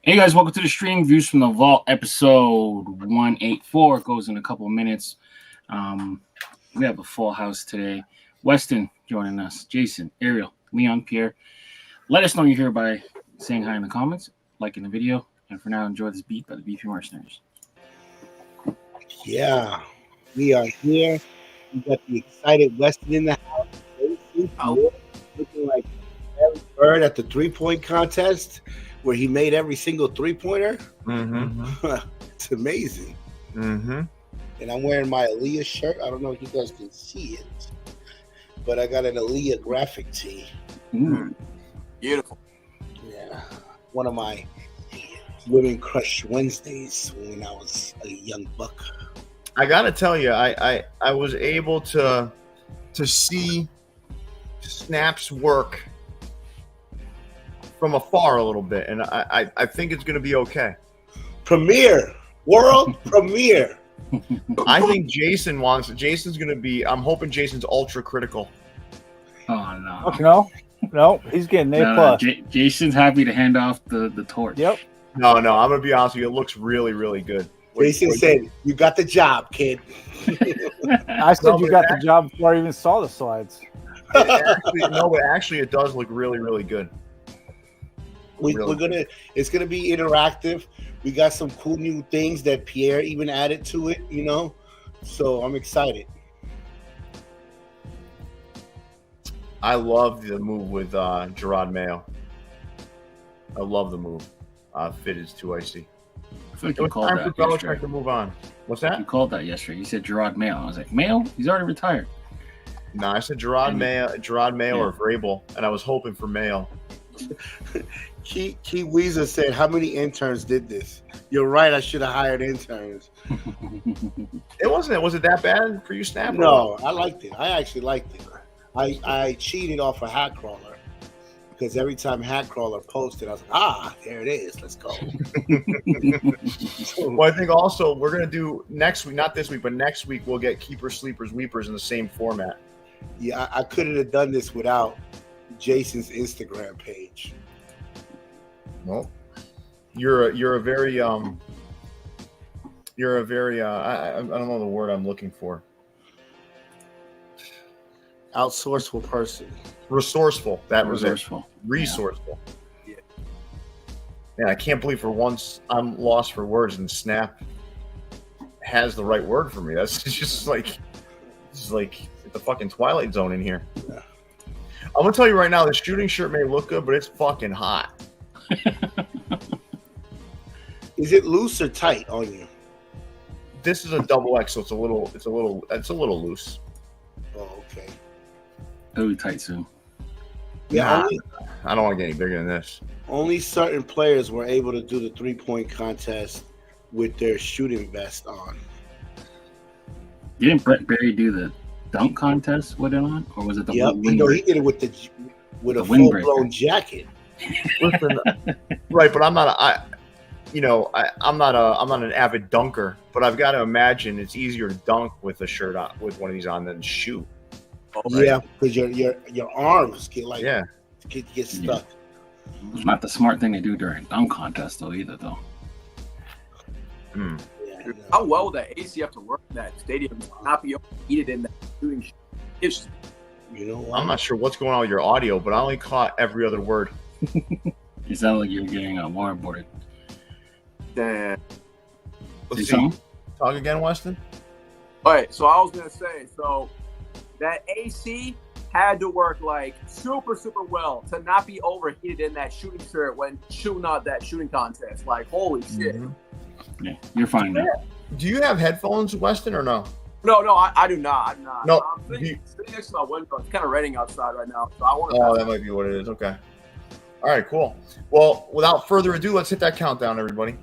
Hey guys, welcome to the stream. Views from the Vault, episode 184. Goes in a couple of minutes. We have a full house today. Weston joining us, Jason, Ariel, Leon, Pierre. Let us know you're here by saying hi in the comments, liking the video, and for now, enjoy this beat by the Beefy Mercenaries. Yeah, we are here. We got the excited Weston in the house. Looking like Larry Bird at the three-point contest where he made every single three-pointer. It's amazing. And I'm wearing my Aaliyah shirt. I don't know if you guys can see it, but I got an Aaliyah graphic tee. Beautiful. Yeah, one of my Women Crush Wednesdays when I was a young buck. I gotta tell you, I was able to see Snap's work from afar a little bit, and I think it's gonna be okay. World premiere. I think Jason's gonna be. I'm hoping Jason's ultra critical. Oh no! No, he's getting A plus. Jason's happy to hand off the torch. Yep. No, I'm gonna be honest with you. It looks really, really good. Jason said, "You got the job, kid." I said you got the job before I even saw the slides. Actually, it does look really, really good. It's gonna be interactive. We got some cool new things that Pierre even added to it, so I'm excited. I love the move with Gerard Mayo. I love the move. Fitteds too icy. I feel like you called that yesterday. To move on. What's that? You called that yesterday. You said Gerard Mayo. I was like, Mayo? He's already retired. No, I said Gerard Mayo or Vrabel, and I was hoping for Mayo. Key Weezer said, "How many interns did this?" You're right. I should have hired interns. It wasn't. Was it that bad for you, Snap? No, I liked it. I actually liked it. I cheated off a hat crawler because every time hat crawler posted, I was like, there it is. Let's go. Well, I think also we're gonna do next week, not this week, but next week we'll get keepers, sleepers, weepers in the same format. Yeah, I couldn't have done this without Jason's Instagram page. Well, you're a very I don't know the word I'm looking for. Outsourceful person. Resourceful. That was resourceful. Resourceful. Yeah, I can't believe for once I'm lost for words and Snap has the right word for me. That's just like the fucking Twilight Zone in here. Yeah. I'm gonna tell you right now, the shooting shirt may look good, but it's fucking hot. Is it loose or tight on you? This is a double X, so it's a little loose. Oh, okay. It'll be tight soon. Yeah, I don't want to get any bigger than this. Only certain players were able to do the 3-point contest with their shooting vest on. Didn't Brett Berry do the dunk contest with it on, or was it the? Yep, he did it with a full-blown jacket. Listen, right, but I'm not an avid dunker, but I've got to imagine it's easier to dunk with a shirt on, with one of these on, than shoot. Right? Yeah, because your arms get get stuck. Yeah. It's not the smart thing to do during dunk contest though, either though. Yeah, How well would that AC have to work in that stadium to not be overheated in that shooting shirt? I'm not sure what's going on with your audio, but I only caught every other word. You sound like you're getting waterboarded. Damn. Let's see. Talk again, Weston. All right, so I was gonna say, that AC had to work like super, super well to not be overheated in that shooting shirt when shooting out that shooting contest. Like, holy shit. Yeah, you're fine now. Do you have headphones, Weston, or no? No, I do not. I'm not. No. I'm sitting next to my window. It's kind of raining outside right now, so I want to. Oh, that might be what it is. Okay. All right, cool. Well, without further ado, let's hit that countdown, everybody.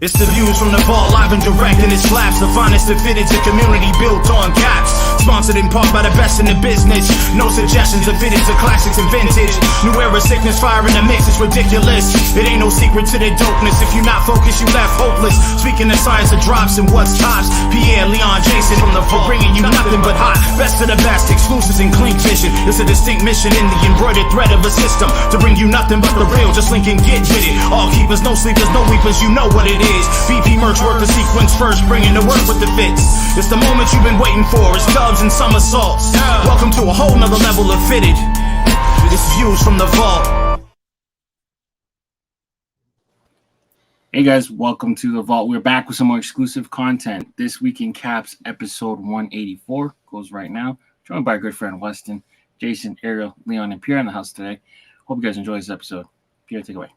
It's the views from the vault, live and direct, and it slaps. The finest of fitteds, a community built on caps. Sponsored in part by the best in the business. No suggestions of fitteds or classics and vintage. New era sickness, fire in the mix, it's ridiculous. It ain't no secret to the dopeness. If you not focused, you left hopeless. Speaking of science of drops and what's tops, Pierre, Leon, Jason from the vault, bringing you nothing but hot. Best of the best, exclusives and clink vision. It's a distinct mission in the embroidered thread of a system to bring you nothing but the real. Just link and get with it. All keepers, no sleepers, no weepers, you know what it is. VP merch work the sequence first, bringing the work with the fits. It's the moment you've been waiting for. It's dubs and somersaults. Welcome to a whole nother level of fitted. This views from the vault. Hey guys, welcome to the vault. We're back with some more exclusive content. This week in Caps, episode 184 goes right now. Joined by our good friend Weston, Jason, Ariel, Leon, and Pierre in the house today. Hope you guys enjoy this episode. Pierre, take it away.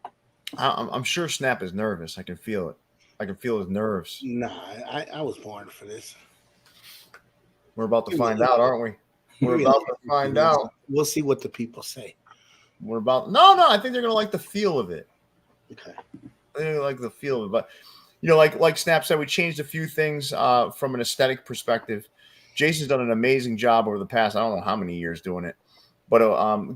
I'm sure Snap is nervous. I can feel it. I can feel his nerves. Nah, I was born for this. We're about to find out, aren't we? We're about to find out. We'll see what the people say. We're about no. I think they're gonna like the feel of it. Okay. They like the feel of it, but you know, like Snap said, we changed a few things from an aesthetic perspective. Jason's done an amazing job over the past, I don't know how many years doing it, but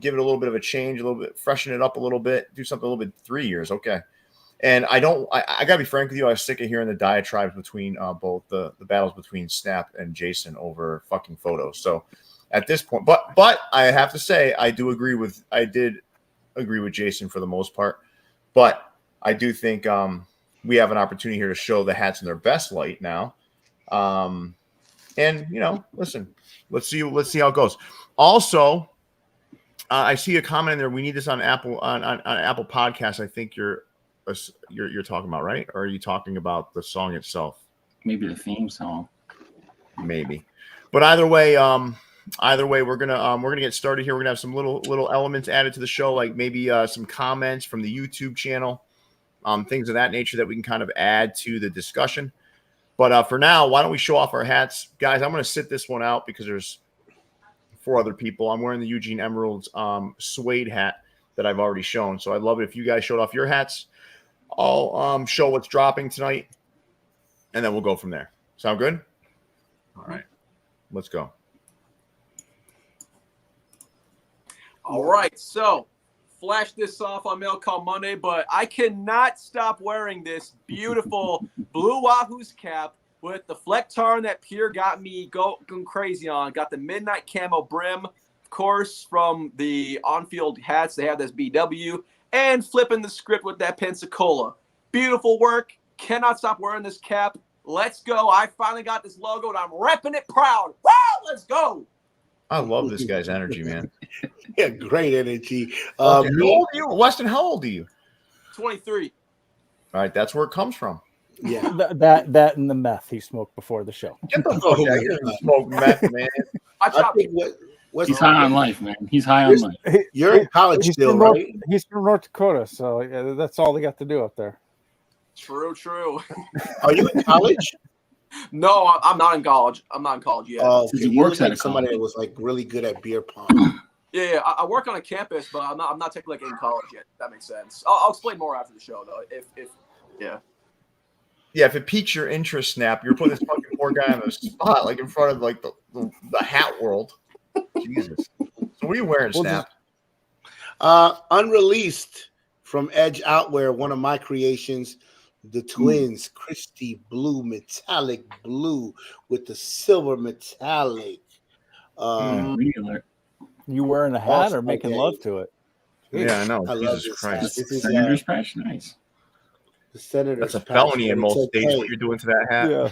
give it a little bit of a change, a little bit, freshen it up a little bit, do something a little bit. 3 years, okay. And I gotta be frank with you, I was sick of hearing the diatribes between both the battles between Snap and Jason over fucking photos. So at this point, but I have to say I did agree with Jason for the most part, but I do think we have an opportunity here to show the hats in their best light now. And you know, listen, let's see how it goes. Also, I see a comment in there. We need this on Apple on Apple Podcasts. I think you're talking about, right? Or are you talking about the song itself? Maybe the theme song. Maybe. But either way, we're gonna get started here. We're gonna have some little elements added to the show, like maybe some comments from the YouTube channel, things of that nature that we can kind of add to the discussion. But for now, why don't we show off our hats, guys? I'm gonna sit this one out because there's 4 other people. I'm wearing the Eugene Emeralds suede hat that I've already shown, so I'd love it if you guys showed off your hats. I'll show what's dropping tonight, and then we'll go from there. Sound good? All right, let's go. All right, so flash this off on Mail Call Monday, but I cannot stop wearing this beautiful blue Wahoo's cap with the fleck tarn that Pierre got me going crazy on. Got the midnight camo brim, of course, from the on-field hats. They have this BW, and flipping the script with that Pensacola. Beautiful work. Cannot stop wearing this cap. Let's go. I finally got this logo, and I'm repping it proud. Wow, let's go. I love this guy's energy, man. Yeah, great energy. How old are you, Weston? How old are you? 23. All right, that's where it comes from. Yeah, That and the meth he smoked before the show. Get the fuck out! You didn't smoke meth, man. I think He's high on life, man. He's high on life. You're in college still, right? He's from North Dakota, so yeah, that's all they got to do up there. True. Are you in college? No, I'm not in college. I'm not in college yet. He works at somebody that was like really good at beer pong. Yeah, I work on a campus, but I'm not technically like in college yet. If that makes sense. I'll explain more after the show, though. If it piques your interest, Snap, you're putting this fucking poor guy on the spot, like in front of like the hat world. Jesus. So what are you wearing, Snap? Unreleased from Edge Outwear, one of my creations. The twins, Christy blue, metallic blue with the silver metallic. You wearing a hat or making love to it? Yeah, I know. I love this Christ. hat. This is Senator's patch, nice. the senator's That's a patch, felony in but most it's states. okay. What you're doing to that hat? Yeah.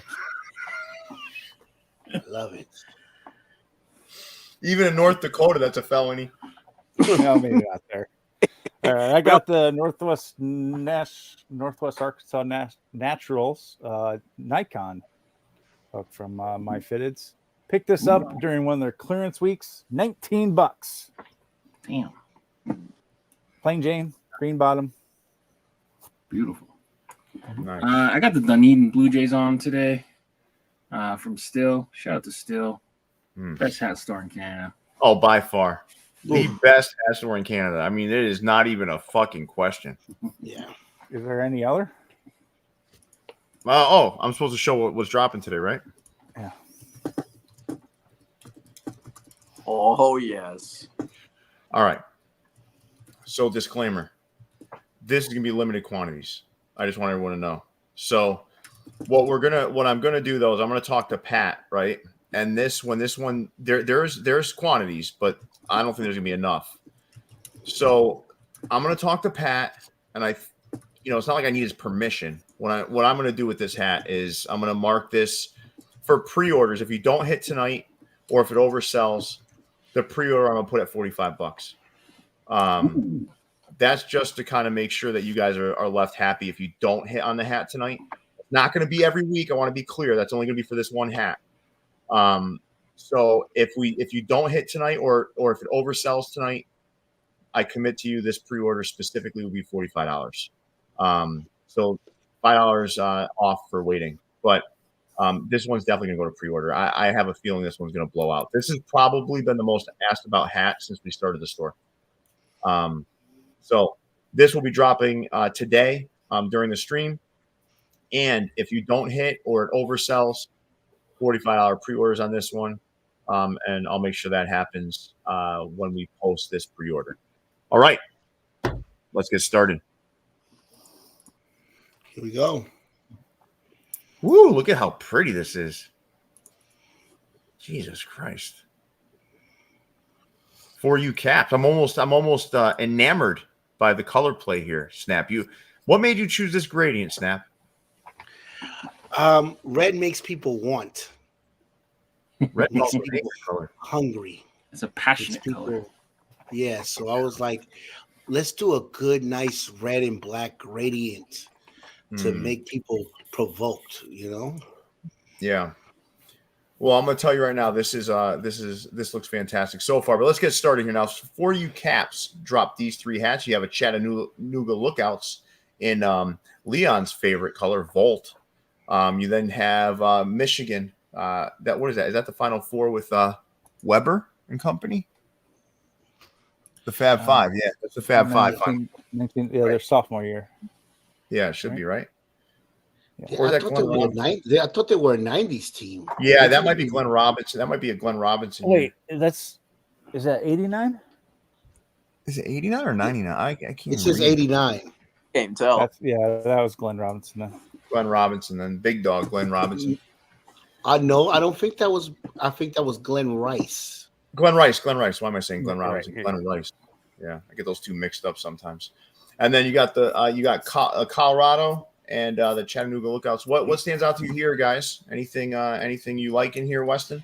I love it. Even in North Dakota, that's a felony. No, maybe not there. All right, I got the Northwest Arkansas Naturals Nikon from MyFitteds. Picked this up during one of their clearance weeks. $19. Damn. Plain Jane, green bottom. Beautiful. Nice. I got the Dunedin Blue Jays on today from Styll. Shout out to Styll. Best hat store in Canada. Oh, by far. The best hat store in Canada. I mean, it is not even a fucking question. Yeah. Is there any other? I'm supposed to show what's dropping today, right? Yeah. Oh, yes. All right. So disclaimer, this is going to be limited quantities. I just want everyone to know. So what I'm going to do though, is I'm going to talk to Pat, right? And there's quantities, but I don't think there's going to be enough. So I'm going to talk to Pat, and it's not like I need his permission. What I'm going to do with this hat is I'm going to mark this for pre-orders. If you don't hit tonight, or if it oversells, the pre-order I'm going to put at $45. That's just to kind of make sure that you guys are left happy if you don't hit on the hat tonight. It's not going to be every week. I want to be clear. That's only going to be for this one hat. So if you don't hit tonight, or if it oversells tonight, I commit to you this pre-order specifically will be $45. So $5 off for waiting. But this one's definitely going to go to pre-order. I have a feeling this one's going to blow out. This has probably been the most asked about hat since we started the store. So this will be dropping today during the stream. And if you don't hit or it oversells, $45 pre-orders on this one. And I'll make sure that happens when we post this pre-order. All right, let's get started. Here we go. Woo, look at how pretty this is. Jesus Christ. For you caps. I'm almost enamored by the color play here, Snap. What made you choose this gradient, Snap? Red makes people want. Red Makes also people color. hungry. It's a passionate color. Yeah, so I was like, let's do a good, nice red and black gradient to make people provoked, Yeah. Well, I'm going to tell you right now, this looks fantastic so far. But let's get started here now. For you caps, drop these three hats. You have a Chattanooga Lookouts in Leon's favorite color, Volt. You then have Michigan. What is that? Is that the Final Four with Weber and company? The Fab Five, yeah, that's the Fab Five. Their sophomore year. Yeah, it should be right. Yeah, I thought they were a 90s team. Yeah, that might be Glenn Robinson. That might be a Glenn Robinson. Wait, is that 89? Is it 89 or 99? I can't. It says 89. Can't tell. That was Glenn Robinson then. Glenn Robinson, then Big Dog Glenn Robinson. I don't think that was. I think that was Glenn Rice. Glenn Rice. Why am I saying Glenn Robinson? Right. Glenn Rice. Yeah, I get those two mixed up sometimes. And then you got Colorado and the Chattanooga Lookouts. What stands out to you here, guys? Anything you like in here, Weston?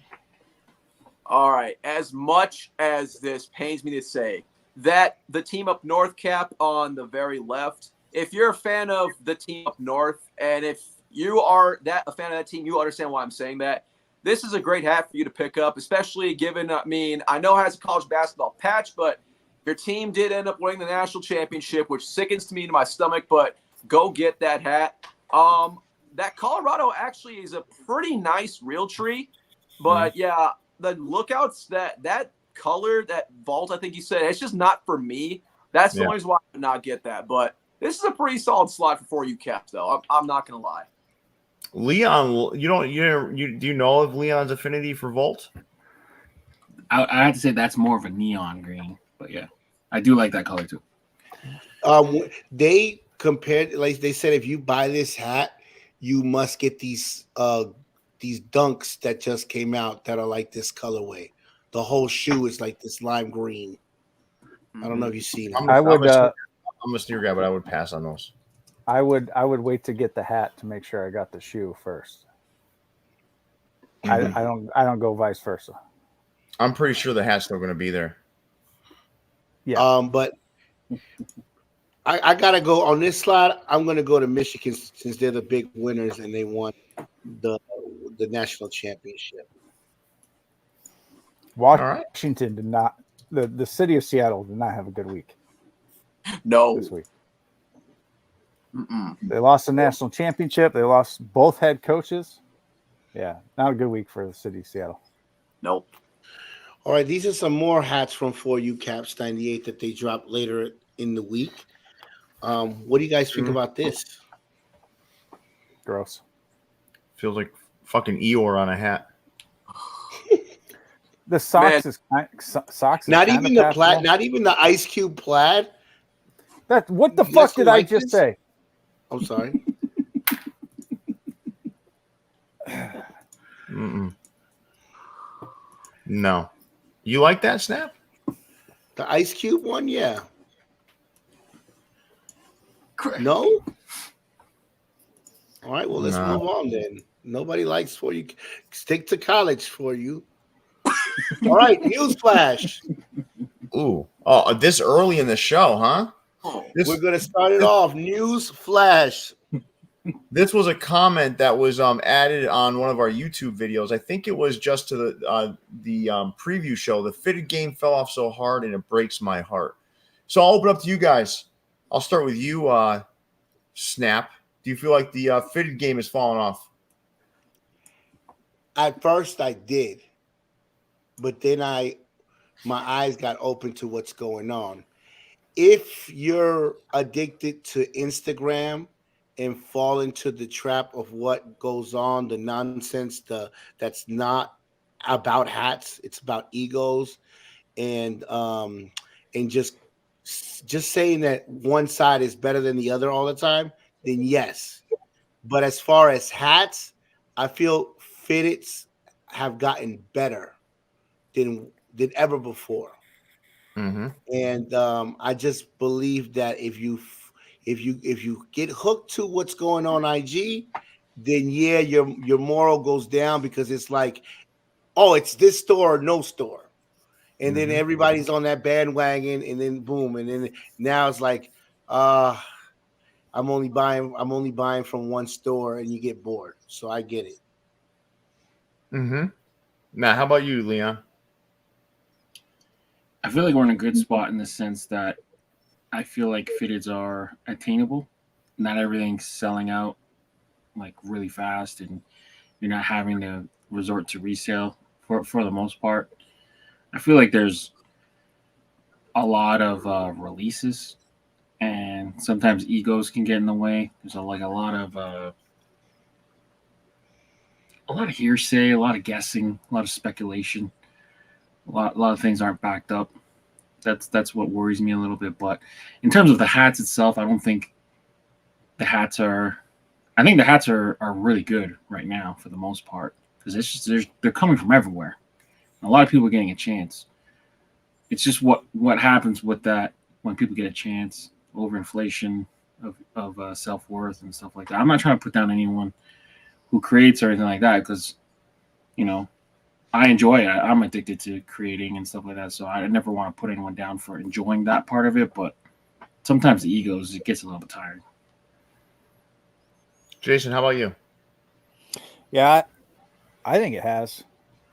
All right. As much as this pains me to say, that the team up north cap on the very left, if you're a fan of the team up north, and if you are a fan of that team, you understand why I'm saying that. This is a great hat for you to pick up, especially given, I know it has a college basketball patch, but your team did end up winning the national championship, which sickens to me to my stomach, but go get that hat. That Colorado actually is a pretty nice real tree, but yeah, the Lookouts, that color, that Vault, I think you said, it's just not for me. That's the only reason why I would not get that, but this is a pretty solid slot for you caps, though. I'm not going to lie. Leon, do you know of Leon's affinity for Volt? I have to say that's more of a neon green, but yeah, I do like that color too. They compared, like they said, if you buy this hat, you must get these dunks that just came out that are like this colorway. The whole shoe is like this lime green. I don't know if you've seen it. I'm a sneaker guy, but I would pass on those. I would wait to get the hat to make sure I got the shoe first. I don't go vice versa. I'm pretty sure the hat's still going to be there. Yeah. But I gotta go on this slide. I'm gonna go to Michigan since they're the big winners and they won the national championship. Washington did not. The city of Seattle did not have a good week. No. This week. They lost the national championship. They lost both head coaches. Yeah, not a good week for the city of Seattle. Nope. All right, these are some more hats from For You Caps 98 that they dropped later in the week. What do you guys think about this? Gross. Feels like fucking Eeyore on a hat. The socks Man. is socks. Is Not kinda even the passable. plaid. Not even the Ice Cube plaid. That what the You fuck guys did don't I like just this? say? I'm sorry. No. You like that, Snap? The Ice Cube one, yeah. No. All right, well, let's No. move on then. Nobody likes for you. Stick to college for you. All right, newsflash. Ooh. Oh, this early in the show, huh? We're gonna start it off. News flash. This was a comment that was added on one of our YouTube videos. I think it was just to the preview show. The fitted game fell off so hard and it breaks my heart. So I'll open up to you guys. I'll start with you, Snap. Do you feel like the fitted game has fallen off? At first, I did, but then my eyes got open to what's going on. If you're addicted to Instagram and fall into the trap of what goes on, the nonsense, that's not about hats, it's about egos, and just saying that one side is better than the other all the time, then yes. But as far as hats, I feel fitteds have gotten better than ever before. Mm-hmm. And I just believe that if you get hooked to what's going on IG, then yeah, your moral goes down because it's like, oh, it's this store or no store, and then everybody's on that bandwagon, and then boom, and then now it's like, I'm only buying from one store, and you get bored. So I get it. Mm-hmm. Now, how about you, Leon? I feel like we're in a good spot in the sense that I feel like fitteds are attainable. Not everything's selling out like really fast, and you're not having to resort to resale for the most part. I feel like there's a lot of releases, and sometimes egos can get in the way. There's a lot of hearsay, a lot of guessing, a lot of speculation. A lot of things aren't backed up. That's what worries me a little bit. But in terms of the hats itself, I don't think the hats are. I think the hats are really good right now for the most part because it's just they're coming from everywhere. A lot of people are getting a chance. It's just what happens with that when people get a chance, overinflation of self-worth and stuff like that. I'm not trying to put down anyone who creates or anything like that because, you know, I enjoy it. I'm addicted to creating and stuff like that. So I never want to put anyone down for enjoying that part of it. But sometimes the egos, it gets a little bit tired. Jason, how about you? Yeah, I think it has.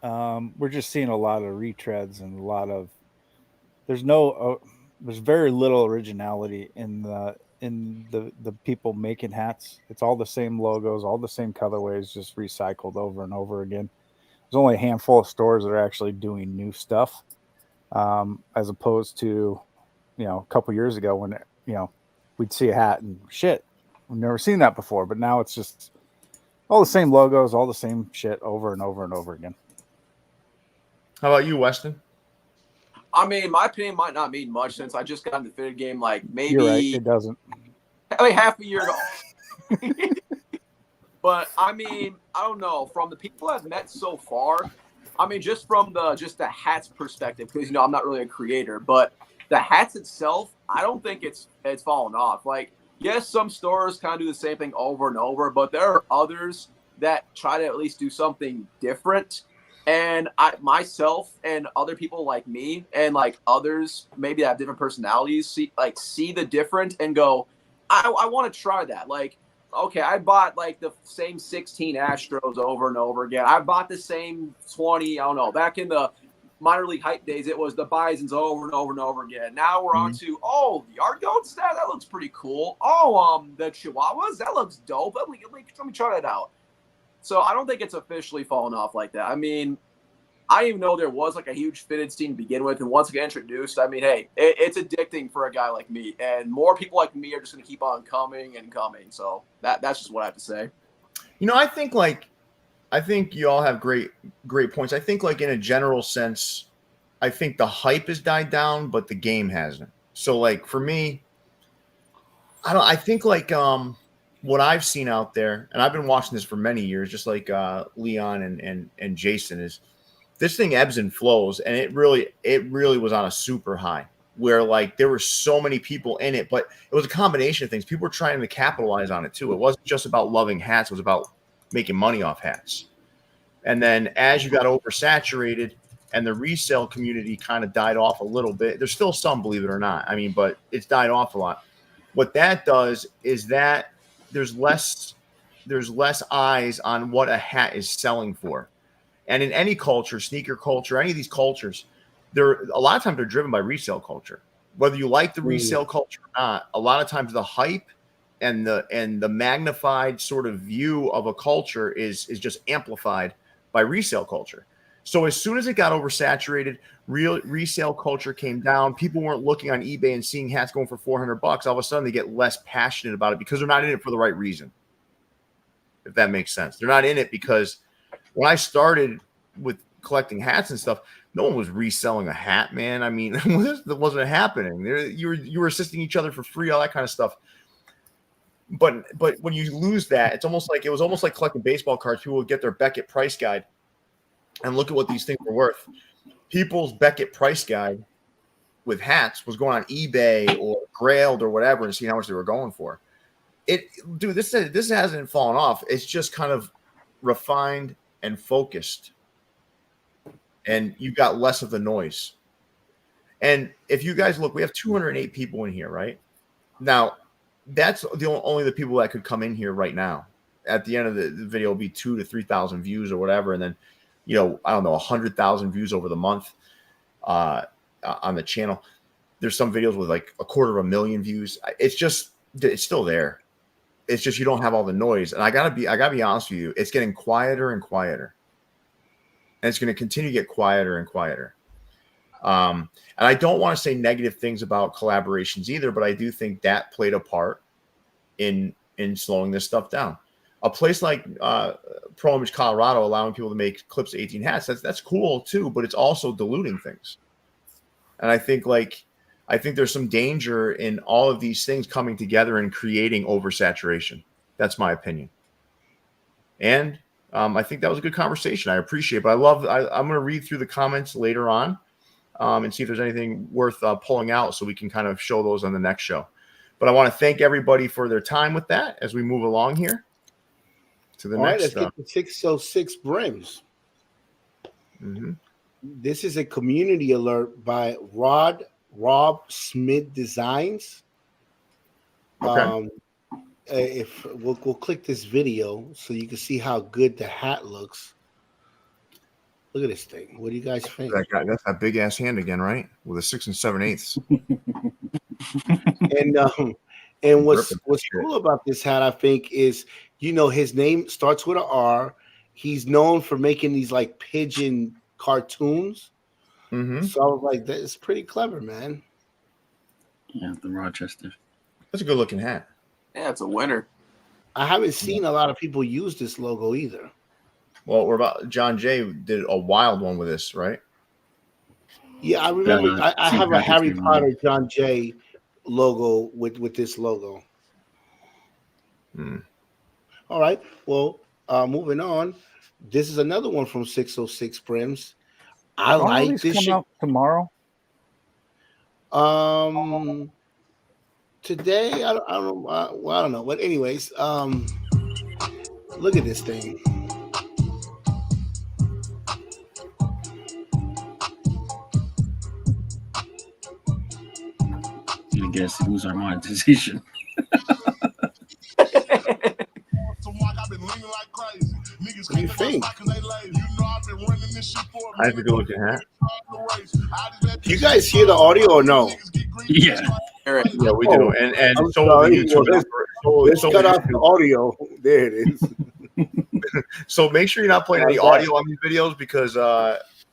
We're just seeing a lot of retreads and a lot of there's very little originality in the people making hats. It's all the same logos, all the same colorways, just recycled over and over again. There's only a handful of stores that are actually doing new stuff, as opposed to, a couple years ago when, we'd see a hat and shit, we've never seen that before. But now it's just all the same logos, all the same shit over and over and over again. How about you, Weston? I mean, my opinion might not mean much since I just got in the fitted game like maybe You're right, it doesn't. Half a year ago. But I mean, I don't know. From the people I've met so far, I mean, just from the hats perspective, because I'm not really a creator, but the hats itself, I don't think it's fallen off. Like, yes, some stores kind of do the same thing over and over, but there are others that try to at least do something different. And myself and other people like me and like others maybe that have different personalities see the different and go, I want to try that. Like, okay, I bought like the same 16 Astros over and over again. I bought the same 20, I don't know, back in the minor league hype days, it was the Bisons over and over and over again. Now we're on to, the Yard Goats, that looks pretty cool. The Chihuahuas, that looks dope. Let me try that out. So I don't think it's officially fallen off like that. I mean, I didn't even know there was like a huge fitted scene to begin with. And once it got introduced, I mean, hey, it's addicting for a guy like me. And more people like me are just going to keep on coming and coming. So that's just what I have to say. I think like I think you all have great points. I think like in a general sense, I think the hype has died down, but the game hasn't. So like for me, I think like what I've seen out there, and I've been watching this for many years, just like Leon and Jason, is this thing ebbs and flows, and it really was on a super high where like there were so many people in it, but it was a combination of things. People were trying to capitalize on it too. It wasn't just about loving hats, it was about making money off hats. And then as you got oversaturated and the resale community kind of died off a little bit, there's still some, believe it or not. I mean, but it's died off a lot. What that does is that there's less eyes on what a hat is selling for. And in any culture, sneaker culture, any of these cultures, a lot of times they're driven by resale culture. Whether you like the resale culture or not, a lot of times the hype and the magnified sort of view of a culture is just amplified by resale culture. So as soon as it got oversaturated, resale culture came down. People weren't looking on eBay and seeing hats going for $400. All of a sudden, they get less passionate about it because they're not in it for the right reason. If that makes sense, they're not in it because when I started with collecting hats and stuff, no one was reselling a hat, man. I mean, that wasn't happening. You were assisting each other for free, all that kind of stuff. But when you lose that, it was almost like collecting baseball cards. People would get their Beckett price guide and look at what these things were worth. People's Beckett price guide with hats was going on eBay or Grailed or whatever and seeing how much they were going for. This hasn't fallen off. It's just kind of refined and focused, and you got less of the noise. And if you guys look, we have 208 people in here right now. That's only the people that could come in here right now. At the end of the video, will be 2,000 to 3,000 views or whatever, and then I don't know, 100,000 views over the month on the channel. There's some videos with like 250,000 views. It's still there. It's just you don't have all the noise. And I gotta be honest with you, it's getting quieter and quieter. And it's going to continue to get quieter and quieter. And I don't want to say negative things about collaborations either, but I do think that played a part in slowing this stuff down. A place like Pro Image Colorado allowing people to make clips of 18 hats, that's cool too, but it's also diluting things. And I think there's some danger in all of these things coming together and creating oversaturation. That's my opinion. And I think that was a good conversation. I appreciate it. But I'm going to read through the comments later on and see if there's anything worth pulling out so we can kind of show those on the next show. But I want to thank everybody for their time with that as we move along here to the next. Let's get to 606 Brims. Mm-hmm. This is a community alert by Rob Smith Designs. Okay. If we'll click this video so you can see how good the hat looks. Look at this thing. What do you guys think? That's that big ass hand again, right? With a 6 7/8. And what's cool about this hat, I think, is his name starts with an R. He's known for making these like pigeon cartoons. Mm-hmm. So I was like, that's pretty clever, man. Yeah, the Rochester. That's a good looking hat. Yeah, it's a winner. I haven't seen a lot of people use this logo either. Well, John Jay did a wild one with this, right? Yeah, I remember. I have a Harry Potter John Jay logo with this logo. All right. Well, moving on. This is another one from 606 Brims. I like this shit. Out tomorrow. Today I don't know. But anyways, look at this thing. You guess who's our monetization? What do you think? I have a good looking hat. Do you guys hear the audio or no? Yeah. Yeah, we do. And so sorry, YouTube. Let's cut off the audio. There it is. So make sure you're not playing any audio on these videos because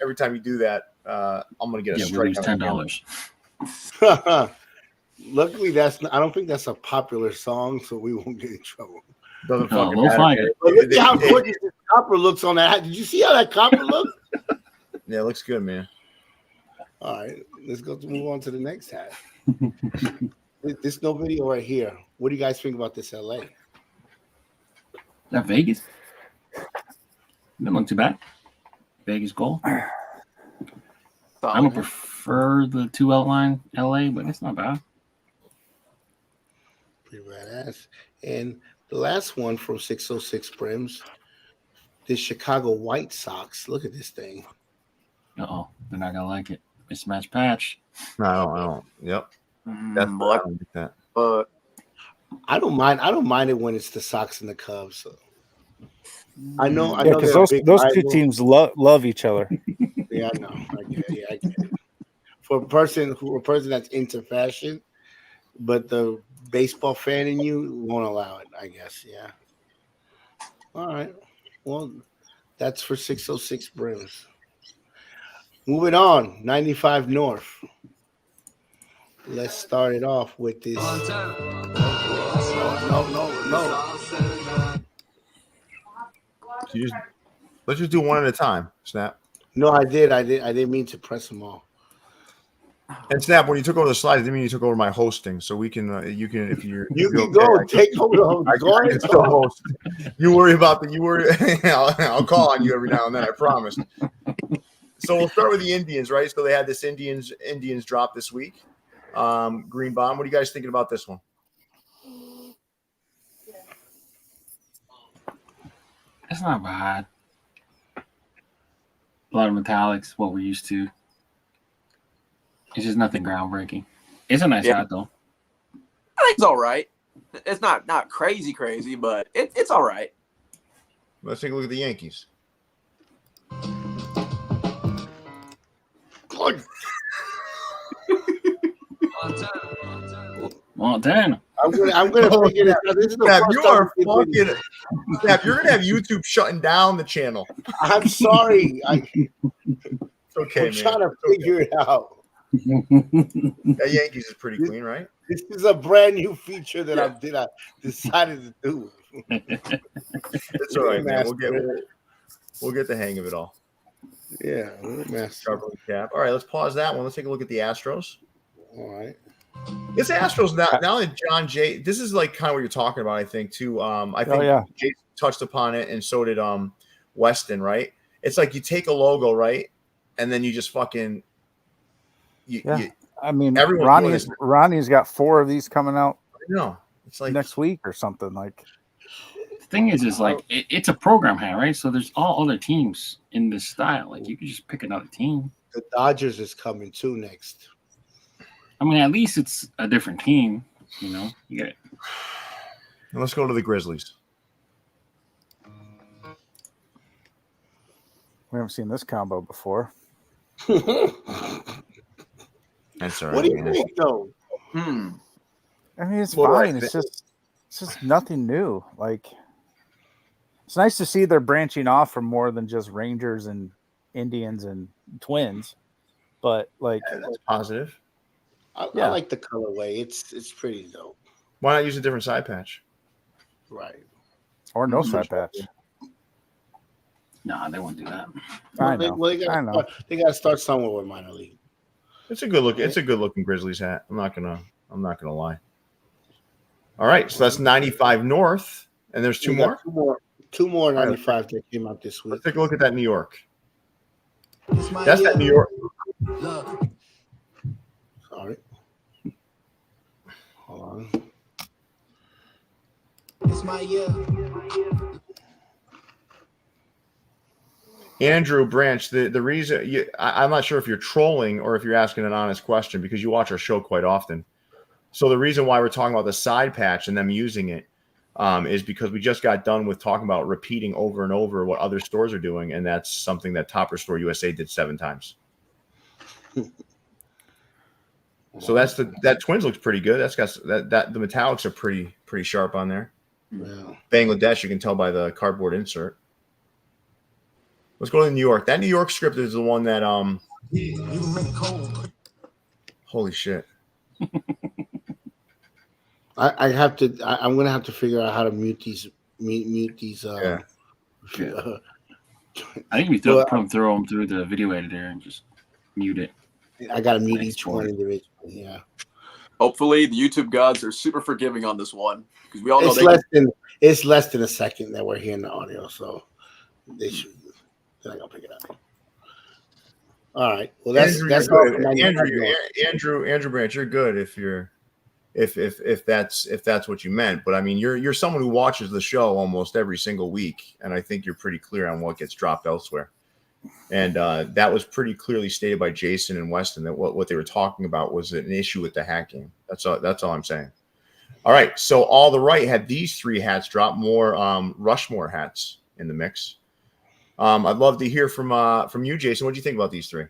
every time you do that, I'm gonna get a strike. $10. Luckily, I don't think that's a popular song, so we won't get in trouble. Doesn't Oh, fucking we'll matter. find it. But look at how gorgeous this copper looks on that hat. Did you see how that copper looks? Yeah, it looks good, man. All right, let's move on to the next hat. This no video right here. What do you guys think about this LA? That Vegas? Didn't look too bad. Vegas gold. I don't prefer the 2 outline LA, but it's not bad. Pretty badass. And the last one from 606 Brims, this Chicago White Sox. Look at this thing. Uh-oh, they're not gonna like it. Mismatch patch. No, I don't. Yep. That's But, I don't like that. but I don't mind it when it's the Sox and the Cubs. So. I know because those two teams love each other. Yeah, I know. I get it. For a person that's into fashion, but the baseball fan in you won't allow it, I guess. Yeah. All right. Well, that's for 606 Brims. Moving on, 95 North. Let's start it off with this. No. Let's just do one at a time. Snap. No, I didn't mean to press them all. And Snap, when you took over the slides, I didn't mean you took over my hosting, so we can you can if you're you can go take over the host. You worry about the I'll call on you every now and then, I promise. So we'll start with the Indians, right? So they had this Indians drop this week. Green Bomb. What are you guys thinking about this one? It's not bad. A lot of metallics, what we're used to. It's just nothing groundbreaking. It's a nice hat, though. I think it's all right. It's not crazy, but it's all right. Let's take a look at the Yankees. Montana. I'm gonna figure it out. This is the Snap, first you time are fucking. Snap, you're gonna have YouTube shutting down the channel. I'm sorry. It's okay, I'm trying to figure it out. That Yankees is pretty clean, right? This is a brand new feature that I decided to do. It's all right, man. We'll get the hang of it all. Yeah, Sharpening cap. All right, let's pause that one. Let's take a look at the Astros. All right. This Astros now that John Jay, this is like kind of what you're talking about, I think, too. I think Jay touched upon it, and so did Weston, right? It's like you take a logo, right, and then you just fucking I mean, Ronnie's got 4 of these coming out. No, it's like next week or something. Like the thing is like it's a program hat, right? So there's all other teams in this style. Like you could just pick another team. The Dodgers is coming too next. I mean, at least it's a different team, you know. You get it. Let's go to the Grizzlies. We haven't seen this combo before. That's all right. What do you think, though? I mean, it's fine. It's just nothing new. Like, it's nice to see they're branching off from more than just Rangers and Indians and Twins. But like, that's positive. I like the colorway. It's pretty dope. Why not use a different side patch? Right. Or no side patch. Nah, they won't do that. I know. They got to start somewhere with minor league. It's a good look. It's a good looking Grizzlies hat. I'm not gonna lie. All right, so that's 95 North, and there's two more 95 that came out this week. Let's take a look at that New York. That's that New York. Sorry. Hold on. It's my year. Andrew Branch, the reason I'm not sure if you're trolling or if you're asking an honest question because you watch our show quite often. So the reason why we're talking about the side patch and them using it is because we just got done with talking about repeating over and over what other stores are doing, and that's something that Topperzstore USA did 7 times. So that Twins looks pretty good. That's got that the metallics are pretty sharp on there. Yeah. Bangladesh, you can tell by the cardboard insert. Let's go to New York. That New York script is the one that holy shit. I'm gonna have to figure out how to mute these Yeah. I think we throw them through the video editor and just mute it. I gotta mute each one individually. Yeah. Hopefully, the YouTube gods are super forgiving on this one because we all know it's less than a second that we're hearing the audio, so they should. They're not gonna pick it up. All right. Well, that's all. Andrew Branch, you're good if that's what you meant. But I mean, you're someone who watches the show almost every single week, and I think you're pretty clear on what gets dropped elsewhere. And that was pretty clearly stated by Jason and Weston that what they were talking about was an issue with the hacking. That's all I'm saying. All right. So All the Right had these 3 hats drop, more Rushmore hats in the mix. I'd love to hear from you, Jason. What do you think about these 3?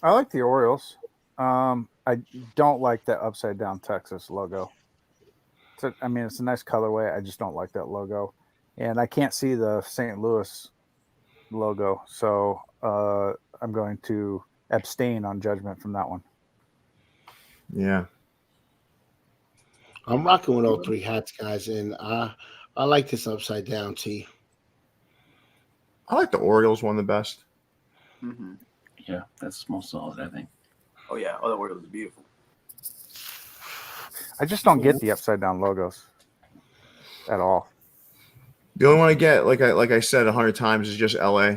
I like the Orioles. I don't like that upside down Texas logo. It's a nice colorway. I just don't like that logo, and I can't see the St. Louis logo, so I'm going to abstain on judgment from that one. Yeah, I'm rocking with all 3 hats, guys, and I like this upside down tee. I like the Orioles one the best. Mm-hmm. Yeah, that's most solid, I think. Oh yeah, the Orioles are beautiful. I just don't get the upside down logos at all. The only one I get, like I said 100 times, is just LA.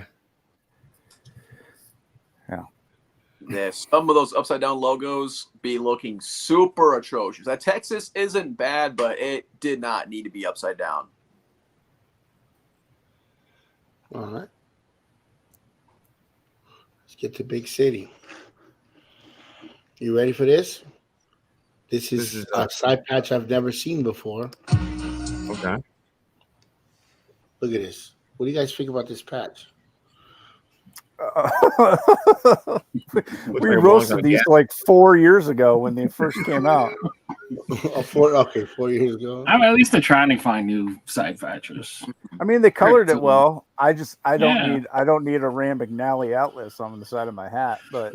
Yeah, some of those upside down logos be looking super atrocious. That Texas isn't bad, but it did not need to be upside down. All right. Let's get to Big City. You ready for this? This is a side patch I've never seen before. Okay. Look at this. What do you guys think about this patch? We roasted these like 4 years ago when they first came out. 4 years ago. I mean, at least they're trying to find new side patches. I mean, they colored it well. I don't need a Ram McNally Atlas on the side of my hat. But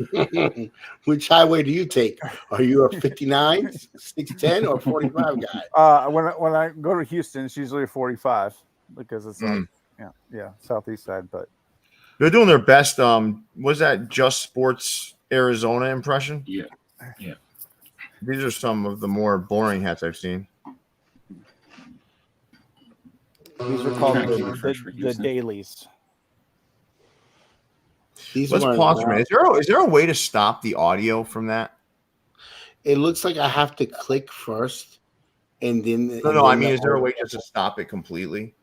which highway do you take? Are you a 59, 610, or 45 guy? When I go to Houston, it's usually a 45 because it's like southeast side. But they're doing their best. Was that Just Sports Arizona impression? Yeah. These are some of the more boring hats I've seen. These are called the Dailies. Let's pause for a minute. Is there a way to stop the audio from that? It looks like I have to click first, and then. No. I mean, is there a way just to stop it completely?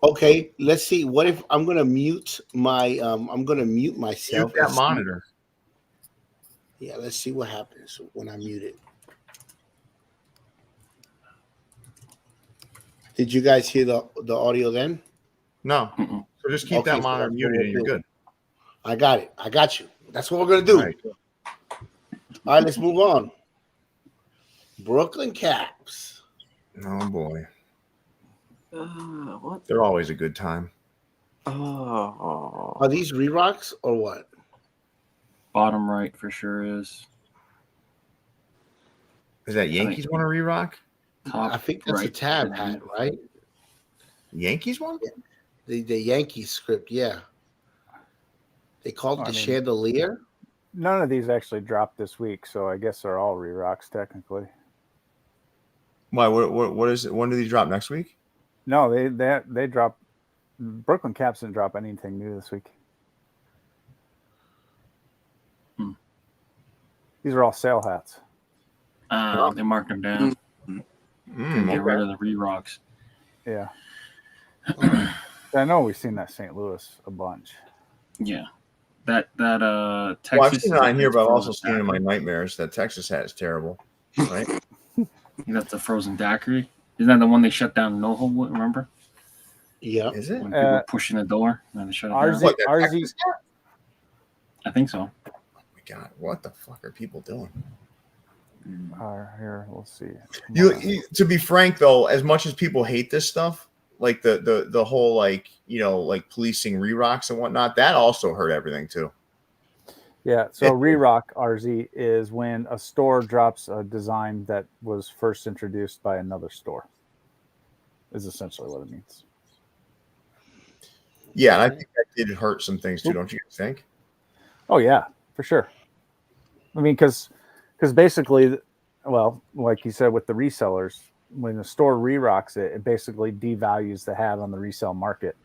Okay, let's see. What if I'm gonna mute my? I'm gonna mute myself. Mute that monitor. Yeah, let's see what happens when I mute it. Did you guys hear the audio then? No. So just keep that monitor muted and you're good. I got it. I got you. That's what we're going to do. All right, let's move on. Brooklyn Caps. Oh, boy. What? They're always a good time. Oh. Are these re-rocks or what? Bottom right for sure is. Is that Yankees want to re-rock? I think that's a tab hat, right? Yankees one? The Yankees script, yeah. They called it the chandelier. None of these actually dropped this week, so I guess they're all re-rocks technically. Why? What is it? When do these drop? Next week? No, they drop. Brooklyn Caps didn't drop anything new this week. These are all sale hats. They marked them down. Get rid of the re-rocks. Yeah. I know we've seen that St. Louis a bunch. Yeah. That Texas. Well, I've seen it on here, but I've also seen it in my nightmares. That Texas hat is terrible. Right? That's the frozen daiquiri. Isn't that the one they shut down NoHo? Remember? Yeah. Is it? When people were pushing the door and they shut it down. RZ. I think so. Oh my God, what the fuck are people doing? Here, we'll see. You, to be frank though, as much as people hate this stuff, like the whole like policing re-rocks and whatnot, that also hurt everything too. Yeah, so re-rock RZ is when a store drops a design that was first introduced by another store. Is essentially what it means. Yeah, and I think that did hurt some things too, don't you guys think? Oh yeah, for sure. I mean, because basically, well, like you said with the resellers, when the store re-rocks it, it basically devalues the hat on the resale market.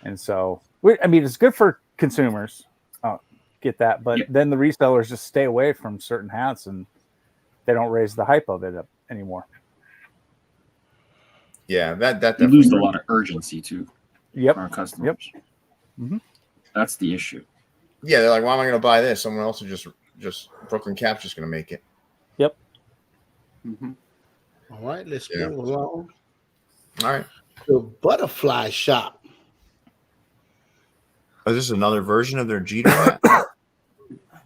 And so, I mean, it's good for consumers. Get that, but then the resellers just stay away from certain hats and they don't raise the hype of it up anymore. Yeah, that You lose a lot of urgency too. Yep. For our customers. Yep. Mm-hmm. That's the issue. Yeah, they're like, why am I going to buy this? Someone else is just Brooklyn Cap's just going to make it. Yep. Mm-hmm. All right, let's move along. All right. The Butterfly Shop. Is this another version of their Jeter hat?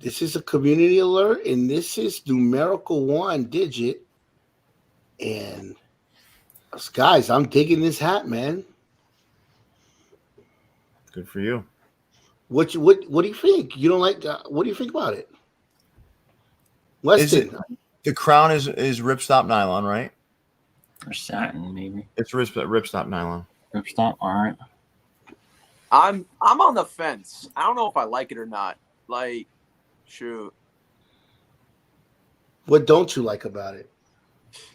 This is a community alert, and this is numerical 1 digit. And guys, I'm digging this hat, man. Good for you. What do you think? You don't like? What do you think about it, Weston? The crown is ripstop nylon, right? Or satin, maybe. It's ripstop nylon. Ripstop, all right. I'm on the fence. I don't know if I like it or not. Like, shoot. What don't you like about it?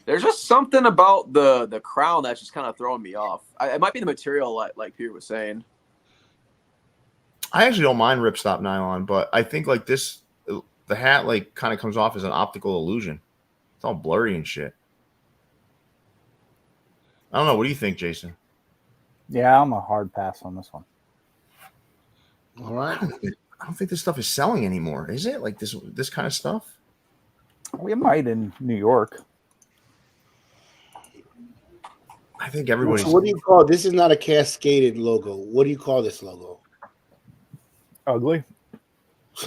There's just something about the crown that's just kind of throwing me off. It might be the material, like Peter was saying. I actually don't mind ripstop nylon, but I think like this, the hat like kind of comes off as an optical illusion. It's all blurry and shit. I don't know. What do you think, Jason? Yeah, I'm a hard pass on this one. All right. I don't think this stuff is selling anymore, is it? Like this kind of stuff? We might in New York. I think everybody's. So what do you call this? Is not a cascaded logo. What do you call this logo? Ugly.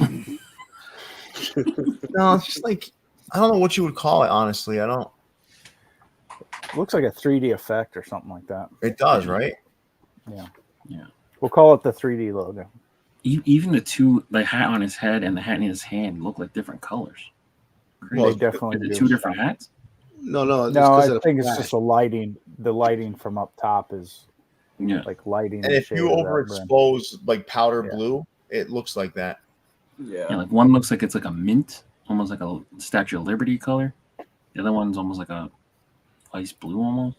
No, it's just like I don't know what you would call it. Honestly, I don't. It looks like a 3D effect or something like that. It does, right? Yeah. Yeah. We'll call it the 3D logo. Even the hat on his head and the hat in his hand look like different colors. Well, they definitely Is it do. two different hats? No. I think it's just the lighting. The lighting from up top is like lighting. And if you overexpose like powder blue, it looks like that. Yeah, like one looks like it's like a mint, almost like a Statue of Liberty color. The other one's almost like a ice blue almost.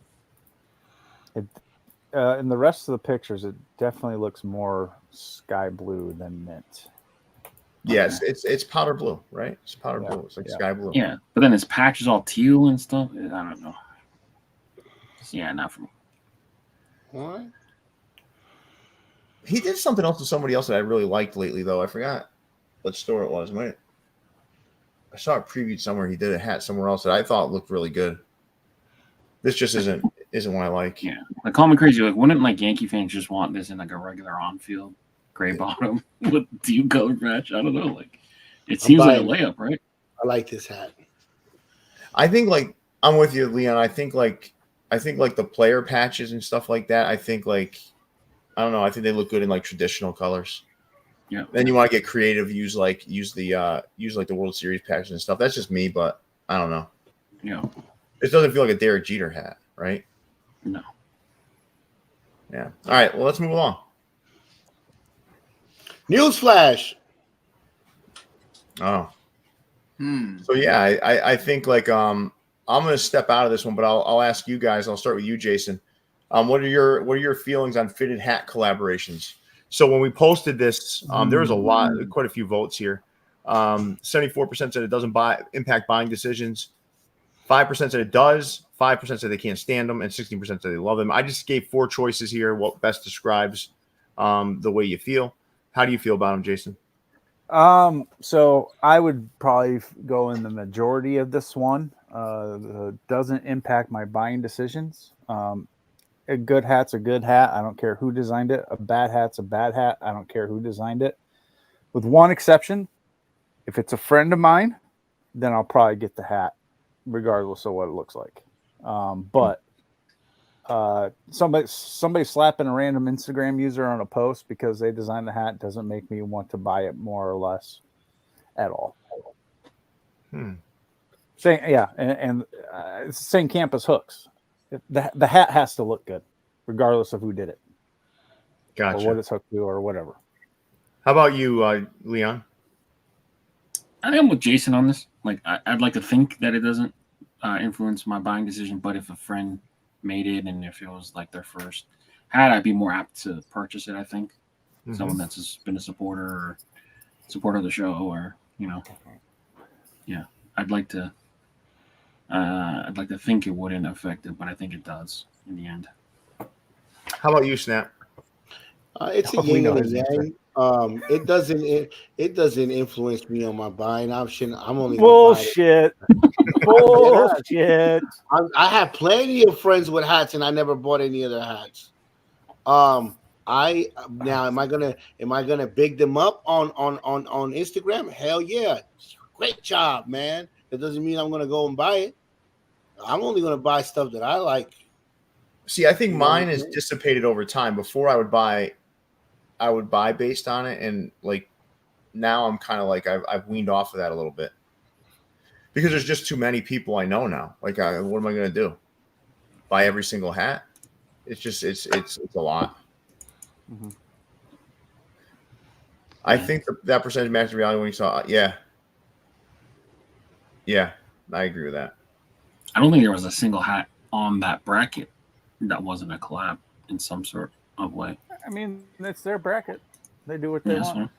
In the rest of the pictures, it definitely looks more sky blue than mint. Yes, it's powder blue, right? It's powder blue. It's like sky blue. Yeah, but then his patch is all teal and stuff. I don't know. Yeah, not for me. What? He did something else to somebody else that I really liked lately, though. I forgot what store it was. I saw it previewed somewhere. He did a hat somewhere else that I thought looked really good. This just isn't what I like. Yeah, like call me crazy. Like, wouldn't like Yankee fans just want this in like a regular on-field gray bottom with teal color patch? I don't know. Like, it seems like a layup, right? I like this hat. I think like I'm with you, Leon. I think like the player patches and stuff like that. I think like I don't know. I think they look good in like traditional colors. Yeah. Then you want to get creative. Use like the World Series patches and stuff. That's just me, but I don't know. Yeah. It doesn't feel like a Derek Jeter hat, right? No. Yeah. All right. Well, let's move along. Newsflash. Oh. So yeah, I think like I'm gonna step out of this one, but I'll ask you guys. I'll start with you, Jason. What are your feelings on fitted hat collaborations? So when we posted this, there was quite a few votes here. 74% said it doesn't impact buying decisions. 5% said it does. 5% said they can't stand them, and 16% said they love them. I just gave 4 choices here. What best describes the way you feel? How do you feel about them, Jason? So I would probably go in the majority of this one. Doesn't impact my buying decisions. A good hat's a good hat. I don't care who designed it. A bad hat's a bad hat. I don't care who designed it. With one exception, if it's a friend of mine, then I'll probably get the hat, regardless of what it looks like. But somebody slapping a random Instagram user on a post because they designed the hat doesn't make me want to buy it more or less at all. Same, yeah, and it's the same camp as hooks. The hat has to look good, regardless of who did it. Gotcha. or what it's hooked to or whatever. How about you, Leon? I think I'm with Jason on this. Like, I'd like to think that it doesn't influence my buying decision, but if a friend made it and if it was like their first hat, I'd be more apt to purchase it. I think someone that's just been a supporter of the show, or yeah, I'd like to think it wouldn't affect it, but I think it does in the end. How about you, Snap? It's a yin and a yang. It doesn't influence me on my buying option. I'm only bullshit. Bullshit. I have plenty of friends with hats, and I never bought any of their hats. Am I gonna big them up on Instagram? Hell yeah, great job, man. That doesn't mean I'm gonna go and buy it. I'm only gonna buy stuff that I like. See, I think mine is dissipated over time. Before I would buy based on it, and like now I'm kind of like I've weaned off of that a little bit because there's just too many people I know now. Like, what am I going to do? Buy every single hat? It's just it's a lot. Mm-hmm. I think that percentage matched the reality when you saw. Yeah, I agree with that. I don't think there was a single hat on that bracket that wasn't a collab in some sort of way. I mean, it's their bracket. They do what they want.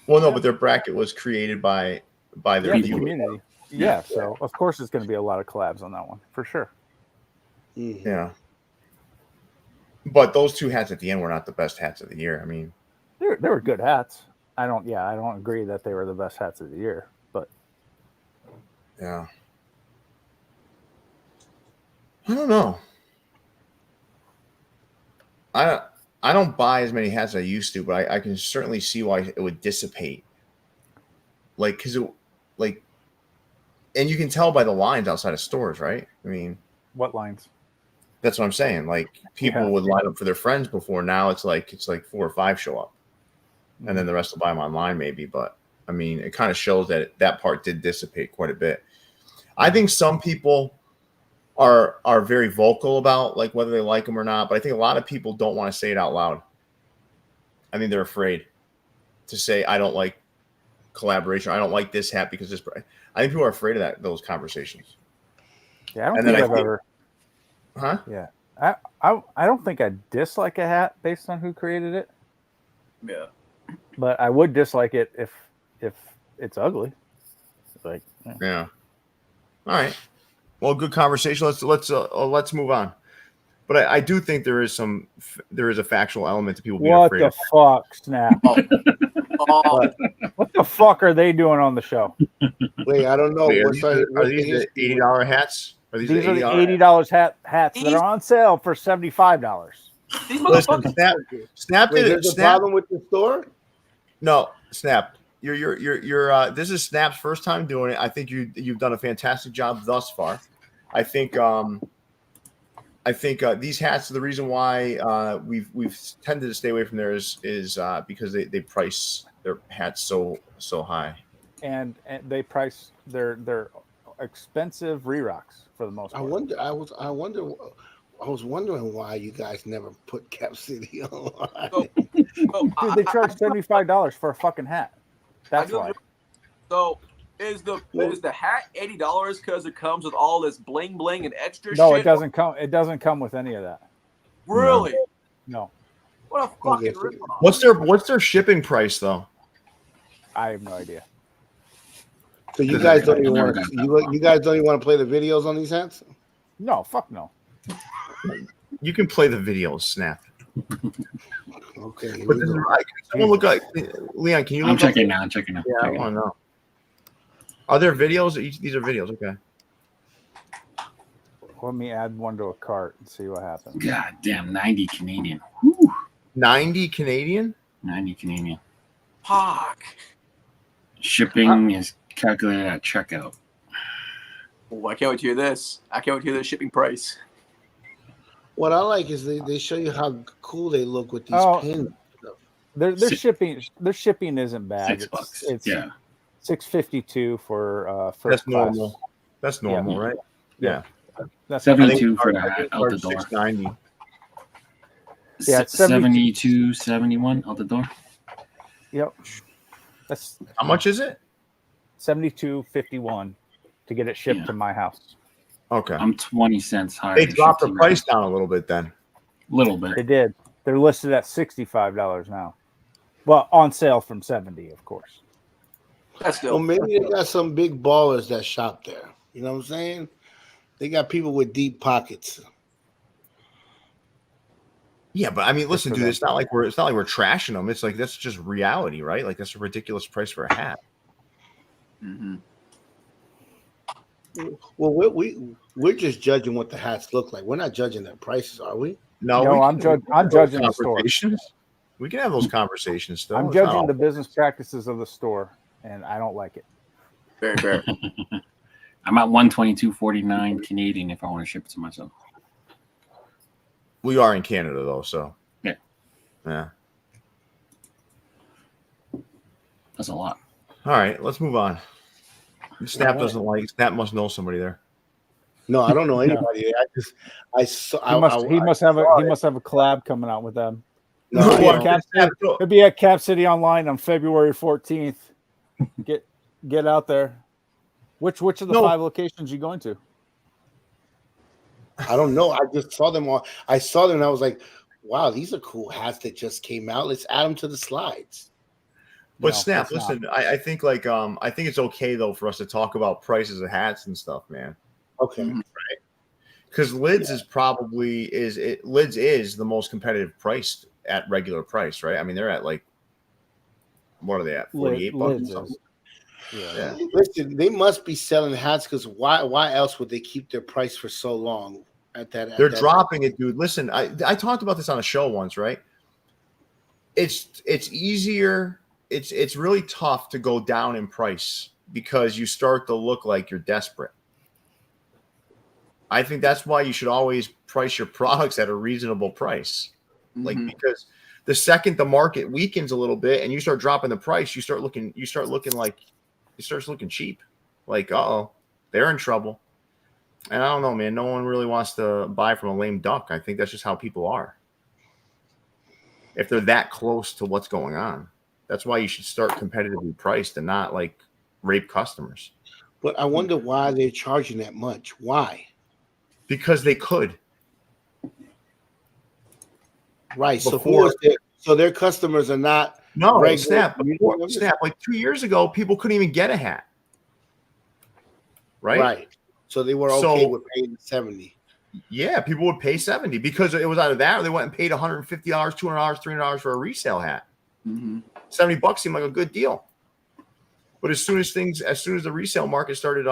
Well, no, but their bracket was created by their community. Yeah, so of course it's going to be a lot of collabs on that one for sure. Mm-hmm. Yeah, but those two hats at the end were not the best hats of the year. I mean, they were good hats. I don't agree that they were the best hats of the year, but yeah, I don't know. I don't buy as many hats as I used to, but I can certainly see why it would dissipate. Like, because and you can tell by the lines outside of stores, right? I mean, what lines? That's what I'm saying. Like, people would line up for their friends before. Now it's like 4 or 5 show up, and then the rest will buy them online maybe. But I mean, it kind of shows that part did dissipate quite a bit. I think some people are very vocal about like whether they like them or not, but I think a lot of people don't want to say it out loud. I think they're afraid to say, I don't like collaboration. I don't like this hat because this. I think people are afraid of those conversations. Yeah, I don't think I've ever. Huh? Yeah, I don't think I dislike a hat based on who created it. Yeah, but I would dislike it if it's ugly. Like, yeah. All right. Well, good conversation. Let's move on. But I do think there is a factual element to people being afraid of. What the fuck, Snap? What the fuck are they doing on the show? Wait, I don't know. Wait, are these the $80 hats? These are the $80 hats that are on sale for $75. Listen, Snap did it. There's a problem with the store? No, Snap. You're this is Snap's first time doing it. I think you've done a fantastic job thus far. I think these hats are the reason why we've tended to stay away from there is because they price their hats so high. And they price their expensive re-rocks for the most part. I was wondering why you guys never put Cap City on. Dude, they charge $75 for a fucking hat. That's why. So is the hat $80 because it comes with all this bling bling and extra shit? No, it doesn't come. It doesn't come with any of that. Really? No. What a fucking rip-off. What's their shipping price though? I have no idea. So you guys don't even want to play the videos on these hats? No, fuck no. You can play the videos, Snap. Okay. Someone look like Leon. Can you? I'm checking now. Yeah, I want to know. Are there videos? These are videos. Okay. Let me add one to a cart and see what happens. God damn, 90 Canadian. 90 Canadian? 90 Canadian. Fuck. Shipping is calculated at checkout. Oh, I can't wait to hear this. I can't wait to hear the shipping price. What I like is they show you how cool they look with these pins. Their shipping isn't bad. $6. It's yeah. $6.52 for first That's normal. class. That's normal, right? Yeah. That's $72 for the hat out the door. $6.90. Yeah, it's 72. 72, 71 out the door. Yep. That's How much is it? $72.51 to get it shipped to my house. Okay. I'm 20 cents higher. They to dropped ship the to price you. down a little bit then. Little bit. They did. They're listed at $65 now. Well, on sale from 70, of course. That's still. Well, maybe they got some big ballers that shop there. You know what I'm saying? They got people with deep pockets. Yeah, but I mean, listen, dude, it's not like we're trashing them. It's like that's just reality, right? Like that's a ridiculous price for a hat. Mm-hmm. Well, we're just judging what the hats look like. We're not judging their prices, are we? No, I'm judging the store. We can have those conversations still. I'm judging the business practices of the store, and I don't like it. Very fair. I'm at 122.49 Canadian if I want to ship it to myself. We are in Canada though, so yeah. That's a lot. All right, let's move on. Snap doesn't like. Snap must know somebody there. No, I don't know anybody. I saw. He must have a collab coming out with them. No, it'll be at Cap City Online on February 14th. Get out there. Which of the 5 locations you going to? I don't know. I just saw them all. I saw them and I was like, wow, these are cool hats that just came out. Let's add them to the slides. But no, Snap, listen, I think I think it's okay though for us to talk about prices of hats and stuff, man. Okay. Right. Because Lids is probably Lids is the most competitive priced at regular price, right? I mean, they're at like, what are they at? 48 bucks. Yeah. Listen, they must be selling hats because why else would they keep their price for so long at that? They're dropping it, dude. Listen, I talked about this on a show once, right? It's easier. It's really tough to go down in price because you start to look like you're desperate. I think that's why you should always price your products at a reasonable price. Mm-hmm. Like, because the second the market weakens a little bit and you start dropping the price, you start looking like it starts looking cheap. Like, they're in trouble. And I don't know, man. No one really wants to buy from a lame duck. I think that's just how people are. If they're that close to what's going on. That's why you should start competitively priced and not like rape customers. But I wonder why they're charging that much. Why? Because they could. Right. So their customers are not Snap. Snap. Like 2 years ago, people couldn't even get a hat. Right. Right. So they were okay with paying $70. Yeah, people would pay $70 because it was either that or they went and paid $150, $200, $300 for a resale hat. Mm-hmm. $70 seemed like a good deal. But as soon as the resale market started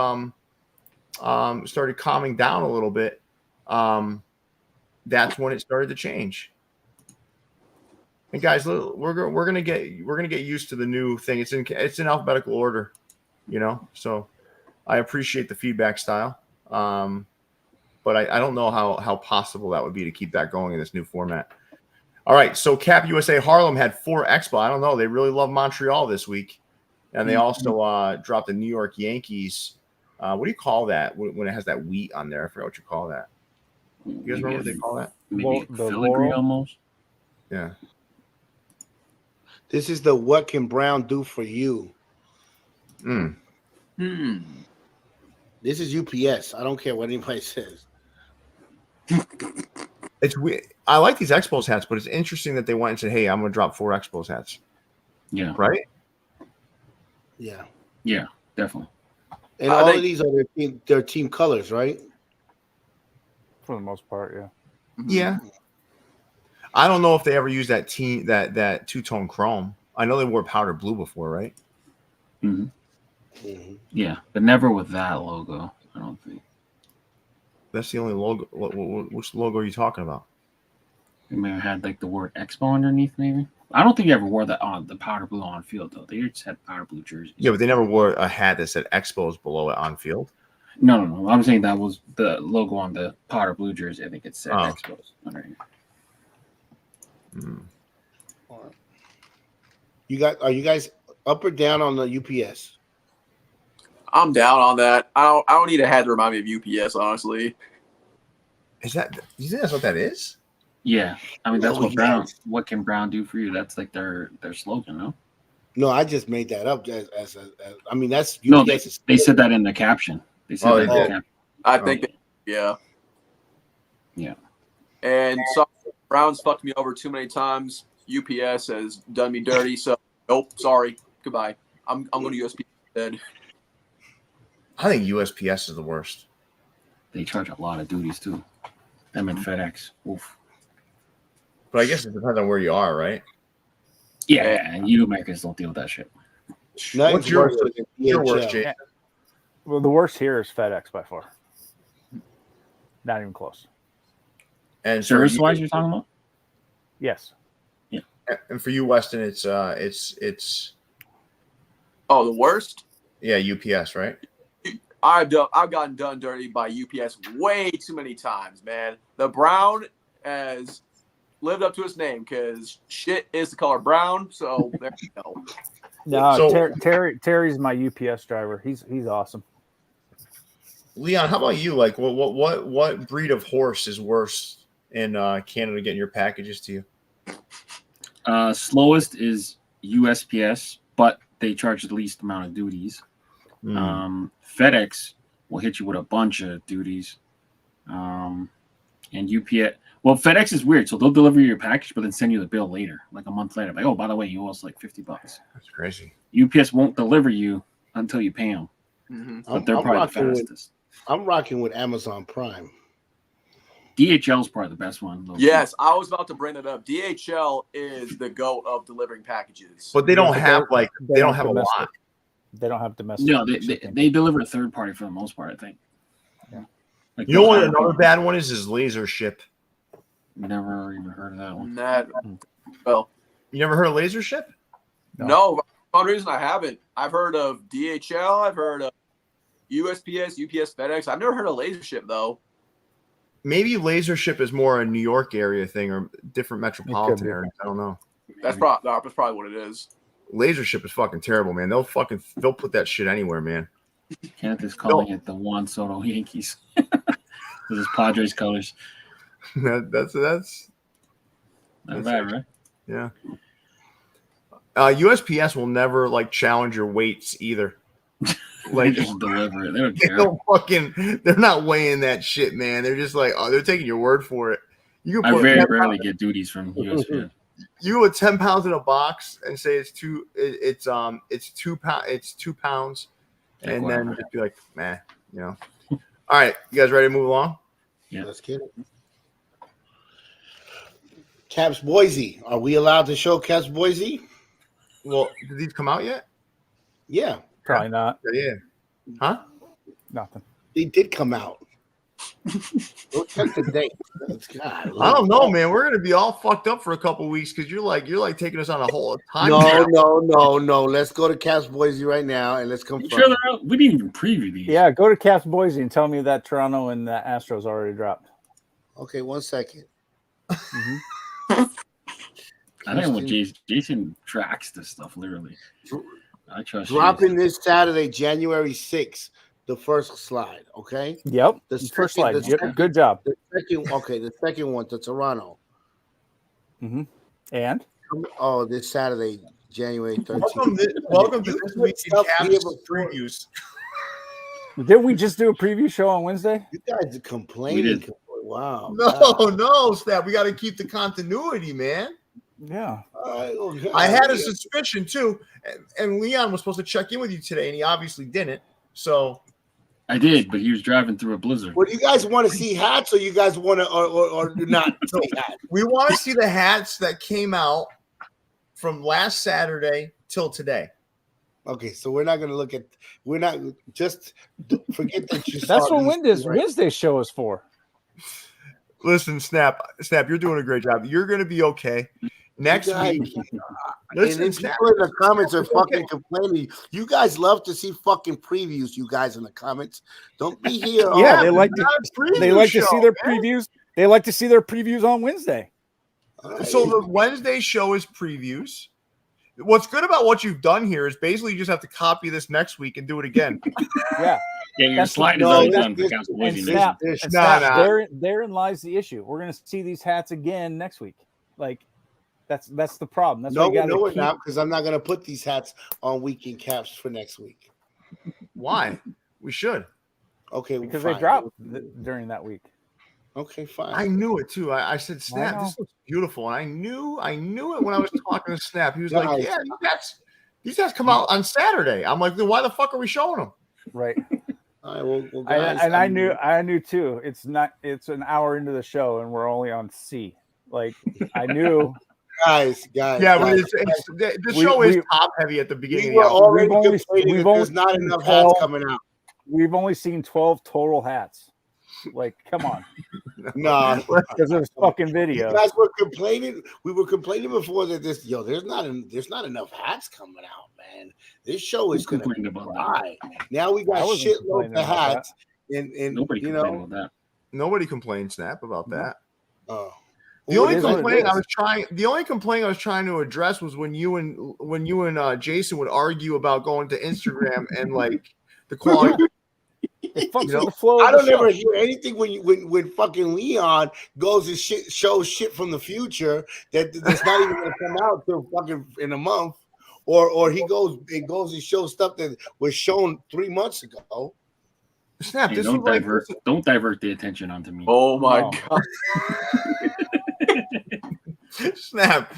calming down a little bit, that's when it started to change. And guys, we're gonna get used to the new thing. It's in alphabetical order, you know. So I appreciate the feedback style, but I don't know how possible that would be to keep that going in this new format. All right, so Cap USA Harlem had 4 expo. I don't know. They really love Montreal this week, and they also dropped the New York Yankees. What do you call that when it has that wheat on there? I forgot what you call that. You guys remember what they call that? Maybe filigree almost. Yeah. This is the what can Brown do for you? This is UPS. I don't care what anybody says. It's weird. I like these Expos hats, but it's interesting that they went and said, "Hey, I'm going to drop 4 Expos hats." Yeah. Right. Yeah. Yeah. Definitely. And all of these are their team colors, right? For the most part, yeah. Yeah. I don't know if they ever used that two-tone chrome. I know they wore powder blue before, right? Mm-hmm. Mm-hmm. Yeah, but never with that logo. I don't think. That's the only logo. Which logo are you talking about? They may have had like the word Expo underneath, maybe. I don't think you ever wore that on the powder blue on field though. They just had powder blue jerseys. Yeah, but they never wore a hat that said Expos below it on field. No. I'm saying that was the logo on the powder blue jersey. I think it said Expos underneath. Are you guys up or down on the UPS? I'm down on that. I don't need a hat to remind me of UPS, honestly. You think that's what that is? Yeah, I mean that's No, what yes. Brown. What can Brown do for you? That's like their slogan, no? No, I just made that up. As I mean, that's UPS. No, they said that in the caption. They said Oh, that in they the did? caption. I think, yeah. Yeah. And so Brown's fucked me over too many times. UPS has done me dirty. So nope, sorry, goodbye. I'm going to USPS instead. I think USPS is the worst. They charge a lot of duties too. Them and FedEx. Oof. But I guess it depends on where you are, right? Yeah, and you Americans don't deal with that shit. Nothing's What's your worse worst? than Your worst, DHL. Jason? Well, the worst here is FedEx by far. Not even close. And for Service you, wise, you're talking about? Yes. and for you, Weston, it's Oh, the worst? yeah, UPS, right? I've gotten done dirty by UPS way too many times, man. The Brown has lived up to his name because shit is the color brown. So there you go. No, So- Terry's my UPS driver. He's awesome. Leon, how about you? Like, what breed of horse is worse in Canada getting your packages to you? Slowest is USPS, but they charge the least amount of duties. FedEx will hit you with a bunch of duties. And UPS, well, FedEx is weird. So they'll deliver your package, but then send you the bill later, like a month later. Like, oh, by the way, you owe us like $50. That's crazy. UPS won't deliver you until you pay them, Mm-hmm. but they're probably the fastest. I'm rocking with Amazon Prime. DHL is probably the best one. though. Yes, I was about to bring that up. DHL is the GOAT of delivering packages. But they don't But have they're- like they don't have a domestic. lot. They don't have domestic. No, shipping. they deliver a third party for the most part, I think. Yeah. Like You know what? those- Another bad one is Laser Ship. Never even heard of that one. That, well, You never heard of Laser Ship? no, for some reason I haven't. I've heard of DHL. I've heard of USPS, UPS, FedEx. I've never heard of Laser Ship though. Maybe Laser Ship is more a New York area thing or different metropolitan be. areas. I don't know. That's probably what it is. Laser Ship is fucking terrible, man. They'll put that shit anywhere, man. Kenneth is calling it the Juan Soto Yankees. This is Padres colors. that's Not bad, right? yeah. USPS will never like challenge your weights either. They Like just deliver it. They don't they care. don't they're not weighing that shit, man. They're just like, oh, they're taking your word for it. You can I put very 10 rarely get duties from USPS. you put 10 pounds in a box and say it's 2 pounds, Like, and whatever. then just be like, man, you know. All right, you guys ready to move along? Yeah. Let's get it. Caps Boise. Are we allowed to show Caps Boise? Well, did these come out yet? Yeah, Probably not. Yeah. Huh? Nothing. they did come out. Go check the date. God, I don't know, man. We're gonna be all fucked up for a couple weeks because you're like taking us on a whole time. No. Let's go to Caps Boise right now and let's You confirm. sure they're out? We didn't even preview these. Yeah, go to Caps Boise and tell me that Toronto and the Astros already dropped. Okay, 1 second. I think what Jason tracks this stuff literally. I trust Dropping this Saturday, January 6th, the first slide. Okay, Yep. The First second- slide. the Yep. second- Good job. the second one to Toronto. And Oh, this Saturday, January 13th. Welcome to this week's Stuff here Caps before- previews. didn't we just do a preview show on Wednesday? You guys are complaining. We did. Wow. No, Stab. We got to keep the continuity, man. Yeah. I had a suspicion too, and Leon was supposed to check in with you today, and he obviously didn't. So I did, but he was driving through a blizzard. Well, do you guys want to see hats, or you guys want to, or not see hats? we want to see the hats that came out from last Saturday till today. Okay, so we're not going to look at. We're not just forget that you. That's saw what these, right? Wednesday show is for. Listen, Snap, you're doing a great job. You're going to be okay. Next You guys- week, And listen, then Snap, people in the comments are Okay. fucking complaining. You guys love to see fucking previews. You guys in the comments, don't be here. Yeah, oh, they like it's to. not a preview They like to see show, their man. previews. They like to see their previews on Wednesday. So the Wednesday show is previews. What's good about what you've done here is basically you just have to copy this next week and do it again. Yeah. Yeah, your That's slide is no, already this- done. this- Because and Boise Snap, Nation. There's and Nah, Snap, nah. therein lies the issue. We're gonna see these hats again next week. Like that's the problem. That's why you gotta we're keep. not, because I'm not gonna put these hats on weekend caps for next week. Why? We should. Okay, Because fine. they drop during that week. Okay, fine. I knew it too. I said, Snap, know. this looks beautiful. And I knew it when I was talking to Snap. He was Guys. like, yeah, these guys come out on Saturday. I'm like, then why the fuck are we showing them? Right. All right, well guys, I knew too. It's an hour into the show and we're only on C. Like I knew. guys. Yeah, guys, the show is top heavy at the beginning. we were of the episode. already We've only- complaining we've that there's only not seen enough 12 hats coming out. We've only seen 12 total hats. Like, come on. No, Because there's fucking you video. guys were complaining. We were complaining before that there's not enough hats coming out, man. This show is Who gonna complained about that? fly. Now we got I wasn't shitloads complaining of about hats, and Nobody you complained know, about that. Nobody complained, Snap, about that. oh. The only it is what it complaint is. I was trying to address was when you and Jason would argue about going to Instagram and like the quality. It fucks You know, with the flow I of the don't show. ever hear anything when fucking Leon goes and shows shit from the future that's not even gonna come out till fucking in a month, or he goes and shows stuff that was shown 3 months ago. Snap, Hey, this don't was like divert the attention onto me. Oh my No. god. Snap.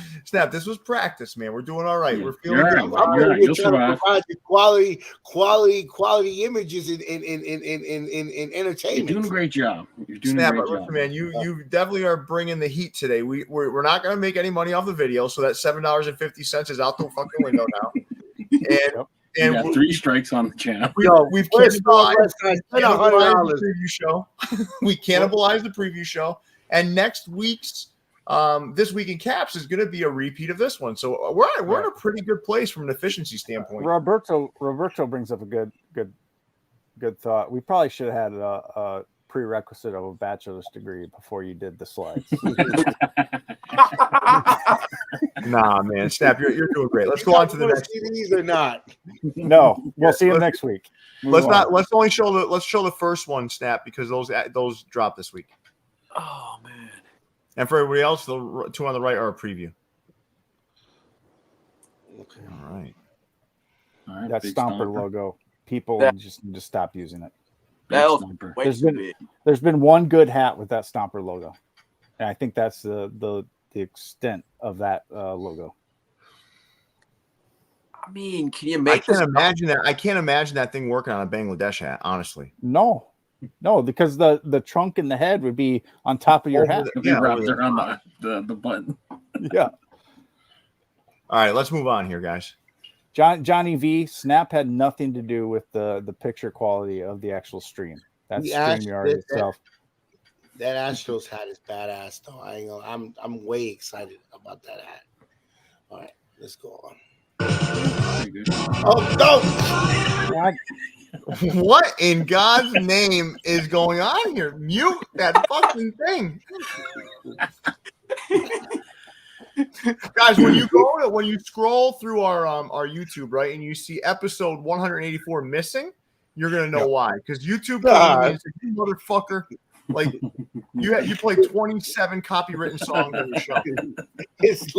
This was practice, man. We're doing all right. Yeah, We're feeling you're good. right. I'm You're over right. here You'll trying to survive. provide you quality images in entertainment. You're doing a great job. You're doing Snap, a great listen, job. man. You definitely are bringing the heat today. We're not going to make any money off the video, so that $7.50 is out the fucking window now. And You got 3 strikes on the channel. we've Where's cannibalized Spend $100. the preview show. We cannibalized the preview show, and next week's this week in Caps is going to be a repeat of this one. So we're in a pretty good place from an efficiency standpoint. Roberto brings up a good thought. We probably should have had a prerequisite of a bachelor's degree before you did the slides. Nah, man, Snap, you're doing great. Let's go on to the next. CDs or not? No, we'll see him next week. Move on. Let's show the first one, Snap, because those drop this week. Oh man. And for everybody else, the 2 on the right are a preview. Okay. All right. All right, That big Stomper logo. People just need to stop using it. Big That was Stomper. way There's too been- big. There's been one good hat with that Stomper logo, and I think that's the extent of that logo. I mean, can you I make this? can't imagine that. I can't imagine that thing working on a Bangladesh hat. Honestly, No, because the trunk and the head would be on top of your hat. It'll be Yeah, wrapped around the button. Yeah. all right. Let's move on here, guys. Johnny V, Snap had nothing to do with the picture quality of the actual stream. That's The Astros- StreamYard itself. That Astros hat is badass though. I ain't gonna, I'm way excited about that hat. All right, let's go on. Pretty good. Oh no! I- What in God's name is going on here? Mute that fucking thing. Guys, when you scroll through our YouTube, right, and you see episode 184 missing, you're gonna know why. Because YouTube comes in and says, "You motherfucker, like you play 27 copywritten songs on your show." It's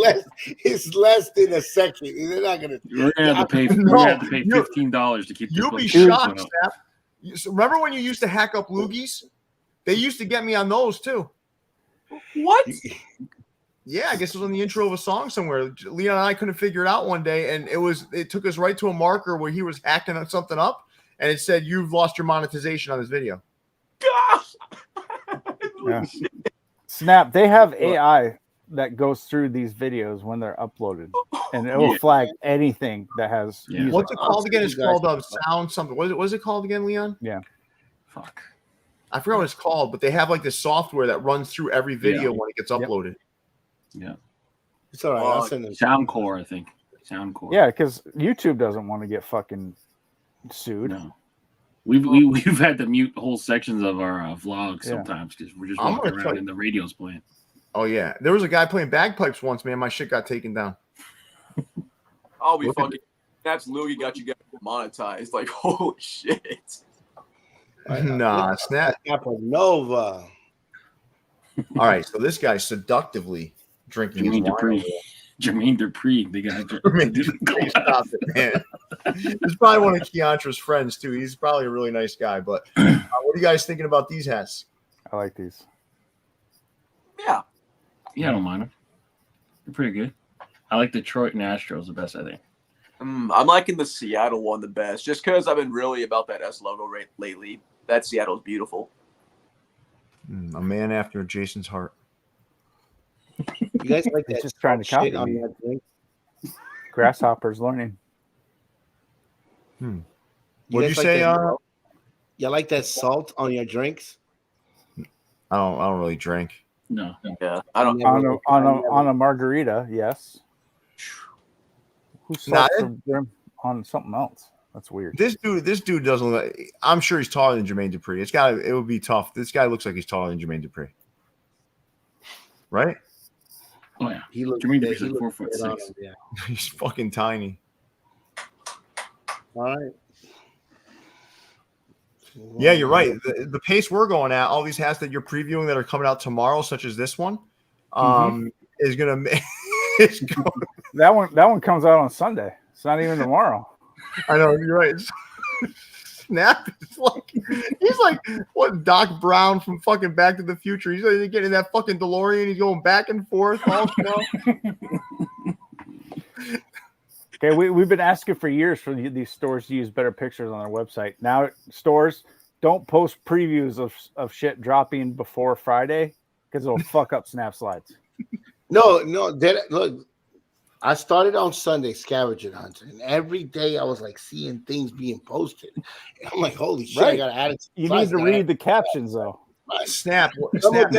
less than a second. They're not gonna. We're gonna have to pay. No, We're gonna have to pay $15 to keep. this You'll be fucking shocked, up. Snap. So remember when you used to hack up loogies? They used to get me on those too. What? Yeah, I guess it was on the intro of a song somewhere. Leon and I couldn't figure it out one day, and it took us right to a marker where he was hacking something up, and it said, "You've lost your monetization on this video." Yeah. Snap, they have AI that goes through these videos when they're uploaded, and it will Yeah. flag anything that has Yeah. music. What's it called again? you It's guys- called sound something. What is it called again, Leon? Fuck. I forgot what it's called, but they have like this software that runs through every video when it gets uploaded. Yeah. It's all right. I'll send them. Soundcore, I think. Soundcore. Yeah, because YouTube doesn't want to get fucking sued. No. We've had to mute whole sections of our vlogs Yeah. sometimes because we're just I'm walking gonna around tell and the radio's playing. Oh yeah, there was a guy playing bagpipes once. Man, my shit got taken down. I'll be Look at fucking. That's Louie got you guys monetized. Like, holy shit. Nah, Snap. Caponova. All right, so this guy's seductively drinking his Jermaine wine. Dupri. Jermaine Dupri. They got Please stop it, man. He's probably one of Keontra's friends too. He's probably a really nice guy. But what are you guys thinking about these hats? I like these. Yeah. Yeah, I don't mind them. They're pretty good. I like the Detroit and Astros the best, I think. I'm liking the Seattle one the best, just because I've been really about that S logo lately. That Seattle's beautiful. A man after Jason's heart. You guys like He's that? just trying to copy shit on me. that drink? Grasshoppers learning. What did you say? You like that salt on your drinks? I don't really drink. No. Yeah, I don't. On a margarita, yes. Who Nah, salts on something else? That's weird. This dude doesn't look. I'm sure he's taller than Jermaine Dupri. It would be tough. This guy looks like he's taller than Jermaine Dupri. Right? Oh yeah. He looks. Jermaine Yeah, Dupri's he like looks 4'6". good on him, yeah. He's fucking tiny. All right. Yeah, you're right. The pace we're going at, all these hats that you're previewing that are coming out tomorrow, such as this one, is gonna make. That one comes out on Sunday. It's not even tomorrow. I know you're right. Snap is he's like what Doc Brown from fucking Back to the Future. He's like getting that fucking DeLorean. He's going back and forth. Okay, we've been asking for years for these stores to use better pictures on their website. Now, stores don't post previews of shit dropping before Friday because it'll fuck up Snap slides. No. Look, I started on Sunday scavenging hunting, and every day I was like seeing things being posted. And I'm like, holy shit! Right. I got to add it. You need to read the captions though. Snap. Some of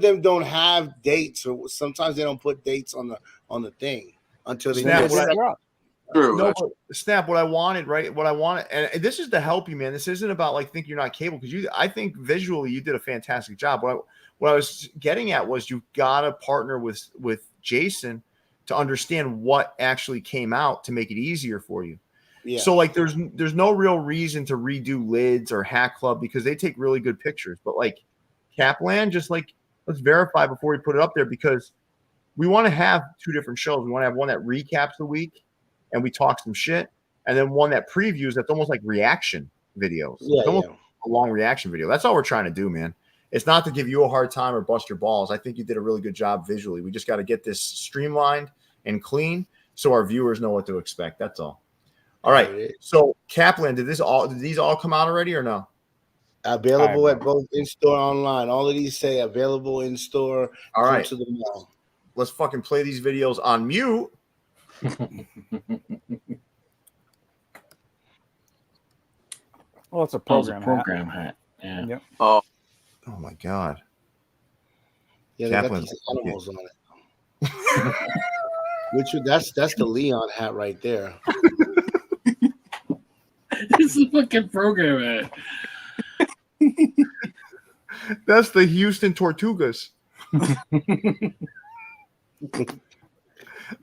them don't have dates, or sometimes they don't put dates on the thing until they Snap. True. No, but Snap. What I wanted, and this is to help you, man. This isn't about like think you're not capable because I think visually you did a fantastic job. What I was getting at was you've got to partner with Jason to understand what actually came out to make it easier for you. Yeah. So like there's no real reason to redo Lids or Hat Club because they take really good pictures. But like Capland, just like let's verify before we put it up there because we want to have two different shows. We want to have one that recaps the week and we talk some shit, and then one that previews that's almost like reaction videos. Yeah, it's almost a long reaction video. That's all we're trying to do, man. It's not to give you a hard time or bust your balls. I think you did a really good job visually. We just got to get this streamlined and clean so our viewers know what to expect. That's all. All right. So Kaplan, did these all come out already or no? Available at both in-store online. All of these say available in-store. All right. To the mall. Let's fucking play these videos on mute. Well, it's a program hat. Yeah. Yep. Oh my God. Yeah, they got these animals on it. That's the Leon hat right there. This is a fucking program hat. That's the Houston Tortugas.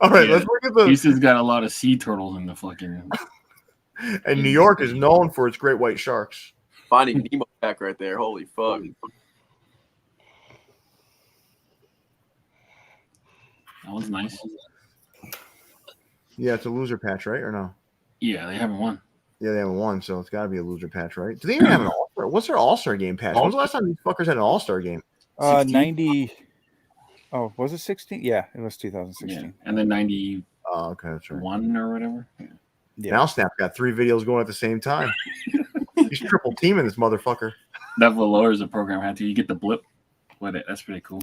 All right, let's look at the. Houston's got a lot of sea turtles in the fucking. And New York is known for its great white sharks. Finding Nemo back right there. Holy fuck. That one's nice. Yeah, it's a loser patch, right? Or no? Yeah, they haven't won. Yeah, they haven't won, so it's got to be a loser patch, right? Do they even have an all-star? What's their all-star game patch? When was the last time these fuckers had an all-star game? 90. Oh, was it 16? Yeah, it was 2016. Yeah. And then 90. Oh, okay, that's right. 1 or whatever. Yeah. Now Snap got 3 videos going at the same time. He's triple teaming this motherfucker. That Velour is a program hat too. You get the blip with it. That's pretty cool.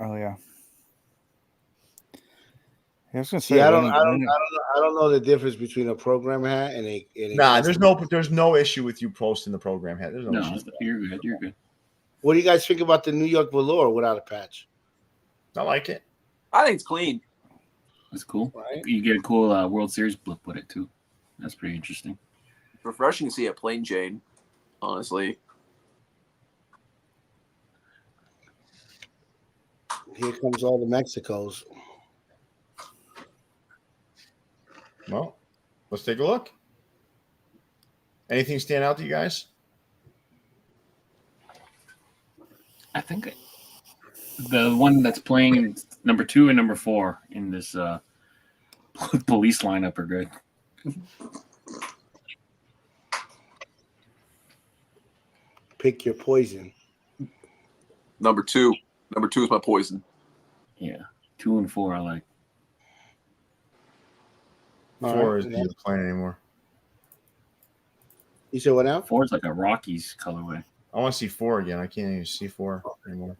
Oh yeah. I was gonna say. Yeah, I don't know the difference between a program hat and a Nah, there's no issue with you posting the program hat. There's no issue. You're good. You're good. What do you guys think about the New York Velour without a patch? I like it. I think it's clean. That's cool. Right. You get a cool World Series blip with it too. That's pretty interesting. Refreshing to see a plain Jade, honestly. Here comes all the Mexicos. Well, let's take a look. Anything stand out to you guys? I think the one that's playing in number 2 and number 4 in this police lineup are good. Pick your poison. Number 2. Number 2 is my poison. Yeah, 2 and 4 I like. 4 isn't even playing anymore. You said what now? 4 is like a Rockies colorway. I want to see 4 again. I can't even see 4 anymore.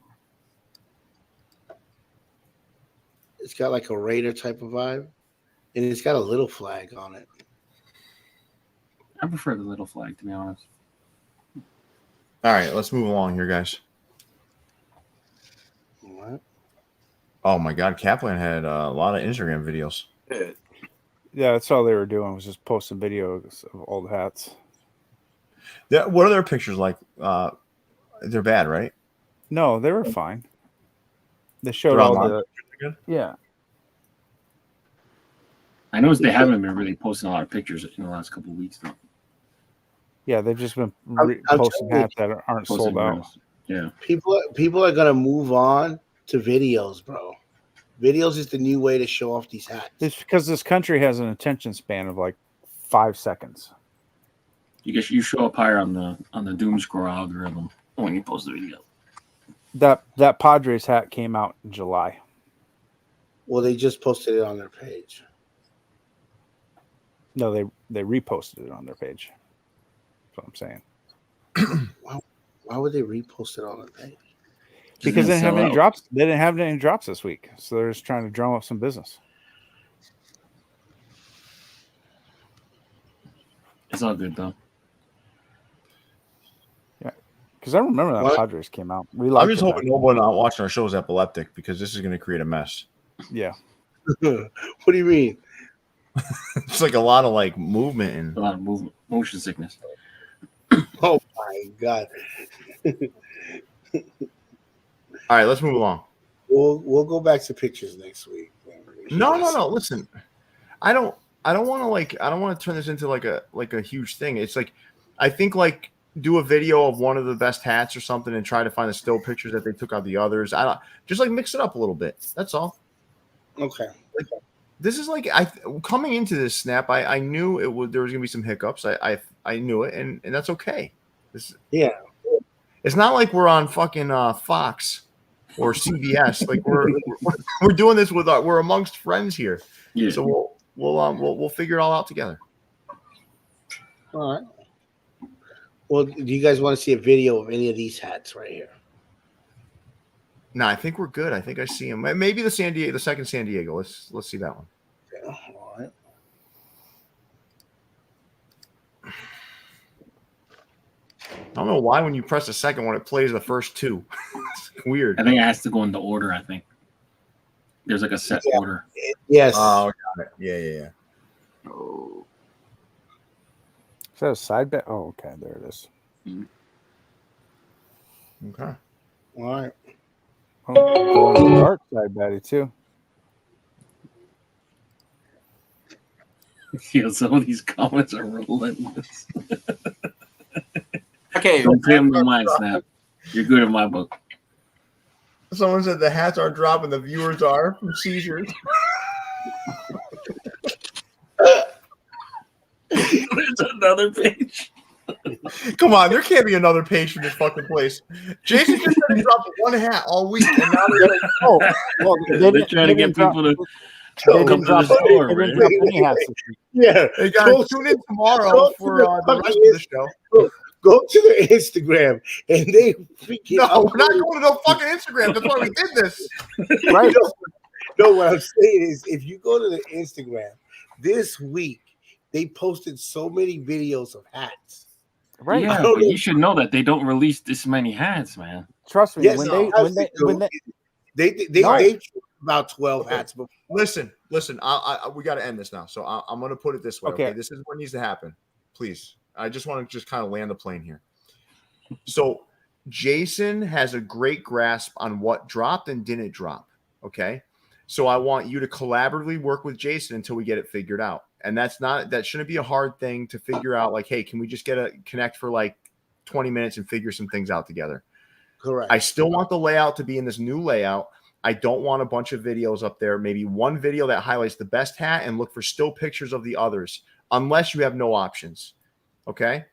It's got like a Raider type of vibe, and it's got a little flag on it. I prefer the little flag, to be honest. All right, let's move along here, guys. What? Oh my God, Kaplan had a lot of Instagram videos. Yeah, that's all they were doing was just posting videos of old hats. What are their pictures like? They're bad, right? No, they were fine. They showed They're all online? the yeah. I noticed they haven't been really posting a lot of pictures in the last couple of weeks, though. Yeah, they've just been I'm posting telling you, hats that aren't Posting sold out. reels. Yeah. People are gonna move on to videos, bro. Videos is the new way to show off these hats. It's because this country has an attention span of like 5 seconds. You show up higher on the doom scroll algorithm when you post the video. That Padres hat came out in July. Well, they just posted it on their page. No, they reposted it on their page. That's what I'm saying. Why would they repost it on their page? Because they didn't have sell any out. drops. They didn't have any drops this week, so they're just trying to drum up some business. It's all good though. Yeah, because I remember that What? Padres came out. We I'm liked just it hoping back no one not watching our show is epileptic because this is going to create a mess. then. Yeah, What do you mean? It's like a lot of like movement and A lot of motion sickness. Oh my God. all right, let's move along. We'll go back to pictures next week. No. Listen, I don't want to turn this into like a huge thing. It's like I think like do a video of one of the best hats or something and try to find the still pictures that they took of the others. I don't just like mix it up a little bit. That's all. Okay. This is like coming into this snap. I knew there was gonna be some hiccups. I knew it, and that's okay. Yeah. It's not like we're on fucking Fox or CBS. Like we're doing this we're amongst friends here. Yeah. So we'll figure it all out together. All right. Well, do you guys want to see a video of any of these hats right here? No, I think we're good. I think I see him. Maybe the second San Diego. Let's see that one. Yeah. All right. I don't know why when you press the second one, it plays the first two. It's weird. I think it has to go in the order. I think there's like a set order. Yes. Oh, got it. Yeah. Oh. is that a side bet? Oh, okay, there it is. Okay. All right. Oh, going dark side betty too. Yeah, some of these comments are relentless. Okay. Don't pay them no mind, Snap. You're good in my book. Someone said the hats aren't dropping, the viewers are from seizures. There's another page. Come on, there can't be another page from this fucking place. Jason just said he dropped one hat all week, and now they're like, Oh, well, They're trying to get people to They come didn't to drop the store, they man. didn't drop any hats this week. Yeah. hey guys, tune in tomorrow go for to the rest of the show. Go to their Instagram and they freaking No, we're not going to no fucking Instagram. That's why we did this. Right. No, what I'm saying is if you go to the Instagram this week, they posted so many videos of hats. Right. Yeah, but you should know that they don't release this many hats, man. Trust me, Yes, when they about 12 hats before. Listen. We got to end this now. So I'm going to put it this way. Okay. Okay. This is what needs to happen. Please. I just want to kind of land the plane here. So Jason has a great grasp on what dropped and didn't drop. Okay. So I want you to collaboratively work with Jason until we get it figured out. And that shouldn't be a hard thing to figure out. Like, hey, can we just connect for like 20 minutes and figure some things out together? Correct. I still want the layout to be in this new layout. I don't want a bunch of videos up there. Maybe one video that highlights the best hat and look for still pictures of the others, unless you have no options. Okay?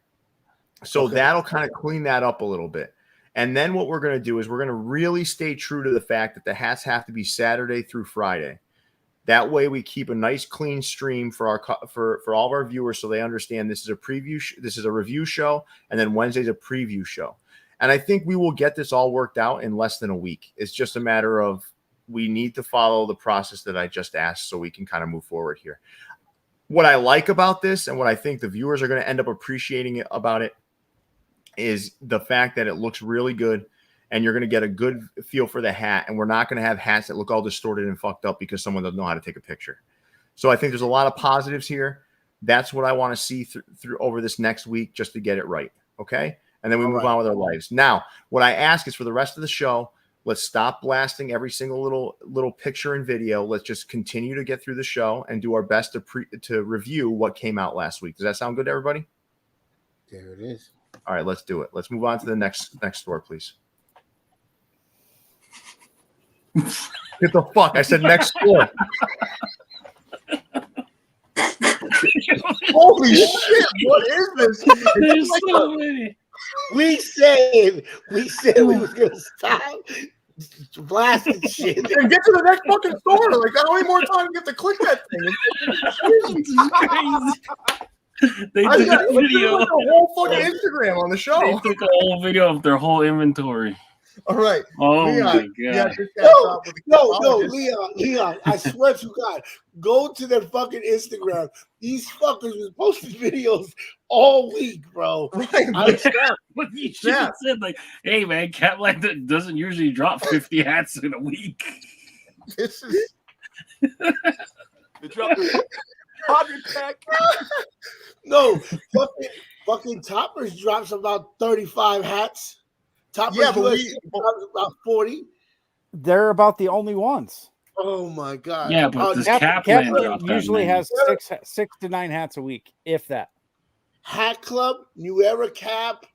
So that'll kind of clean that up a little bit. And then what we're going to do is we're going to really stay true to the fact that the hats have to be Saturday through Friday. That way we keep a nice clean stream for all of our viewers, so they understand this is a preview, this is a review show, and then Wednesday's a preview show. And I think we will get this all worked out in less than a week. It's just a matter of we need to follow the process that I just asked so we can kind of move forward here. What I like about this and what I think the viewers are going to end up appreciating about it is the fact that it looks really good and you're going to get a good feel for the hat. And we're not going to have hats that look all distorted and fucked up because someone doesn't know how to take a picture. So I think there's a lot of positives here. That's what I want to see through over this next week just to get it right. Okay. And then we move on with our lives. Now, what I ask is for the rest of the show, let's stop blasting every single little picture and video. Let's just continue to get through the show and do our best to review what came out last week. Does that sound good to everybody? There it is. All right, let's do it. Let's move on to the next store, please. Get the fuck! I said next store. Holy shit! What is this? There's so many. We said we was gonna stop blasting shit and get to the next fucking store. Like, I don't need more time to get to click that thing. This is crazy. They took a video. Like a whole fucking Instagram on the show. They took a whole video of their whole inventory. All right. Oh Leon, my God. No, Leon, I swear to God, go to their fucking Instagram. These fuckers was posting videos all week, bro. Right. But you should have said, like, hey man, Caplan doesn't usually drop 50 hats in a week. This is The drop 100 pack. No, fucking Toppers drops about 35 hats. Toppers drops about 40. They're about the only ones. Oh my God. Yeah, but this Caplan Caplan usually has six to 9 hats a week, if that. Hat Club, New Era Cap.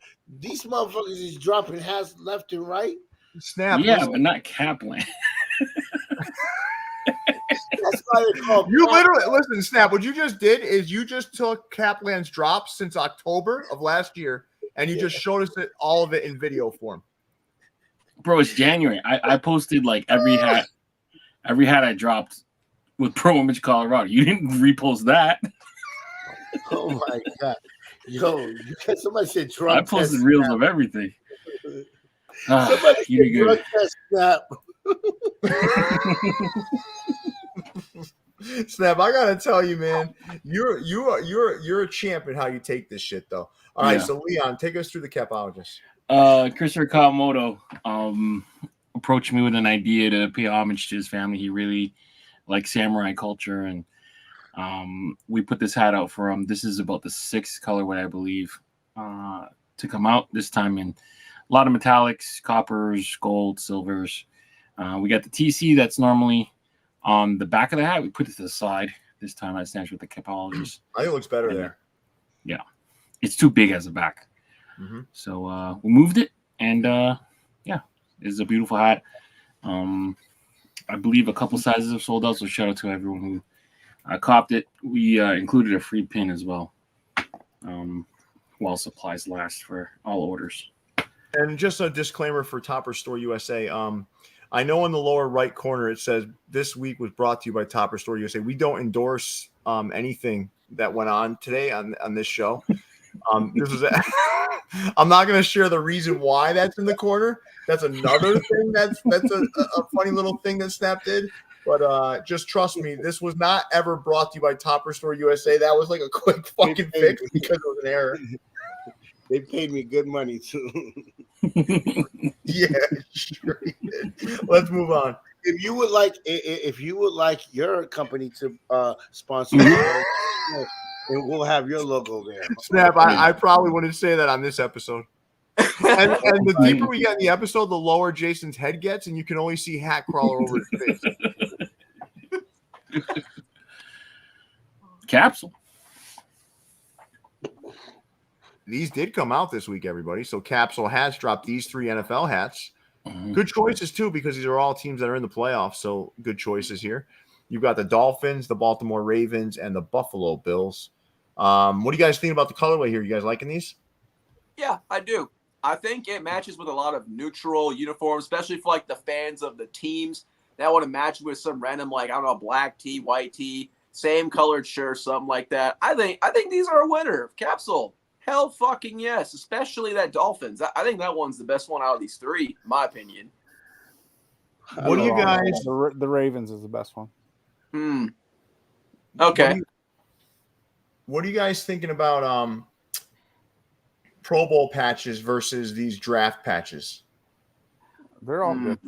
These motherfuckers is dropping hats left and right. Snap. Yeah, but not Caplan. That's why they call you literally listen, Snap. What you just did is you just took Caplan's drops since October of last year, and you just showed us all of it in video form. Bro, it's January. I posted like every hat I dropped with Pro Image Colorado. You didn't repost that. Oh my God. Yo, somebody said drug I posted reels of everything. Somebody you said drug test Snap. Snap, I gotta tell you, man, you're a champ in how you take this shit, though. All right, so Leon, take us through the Capologist. Christopher Kawamoto approached me with an idea to pay homage to his family. He really likes samurai culture, and we put this hat out for him. This is about the 6th colorway, I believe, to come out this time in a lot of metallics, coppers, gold, silvers. We got the TC that's normally on the back of the hat. We put it to the side. This time I snatched with the Capologist. I think it looks better there. Yeah. It's too big as a back. Mm-hmm. So we moved it, and it's a beautiful hat. I believe a couple sizes have sold out, so shout out to everyone who copped it. We included a free pin as well, while supplies last for all orders. And just a disclaimer for Topperzstore USA. I know in the lower right corner it says this week was brought to you by Topperzstore USA. We don't endorse anything that went on today on this show. This is I'm not going to share the reason why that's in the corner. That's another thing that's a funny little thing that Snap did. But just trust me, this was not ever brought to you by Topperzstore USA. That was like a quick fucking fix because it was an error. They paid me good money too. Yeah, sure he did. Let's move on. If you would like your company to sponsor, and we'll have your logo there. Snap, I probably wouldn't say that on this episode. And the deeper we get in the episode, the lower Jason's head gets, and you can only see hat crawler over his face. Capsule. these did come out this week, everybody. So Capsule has dropped these 3 NFL hats. Mhm. Good choices, too, because these are all teams that are in the playoffs. So good choices here. You've got the Dolphins, the Baltimore Ravens, and the Buffalo Bills. What do you guys think about the colorway here? You guys liking these? Yeah, I do. I think it matches with a lot of neutral uniforms, especially for like the fans of the teams that want to match with some random, like, I don't know, black tee, white tee, same colored shirt, something like that. I think these are a winner. Capsule, hell fucking yes, especially that Dolphins. I think that one's the best one out of these 3, in my opinion. What do you guys? The Ravens is the best one. Okay. What are you guys thinking about Pro Bowl patches versus these draft patches? They're all good.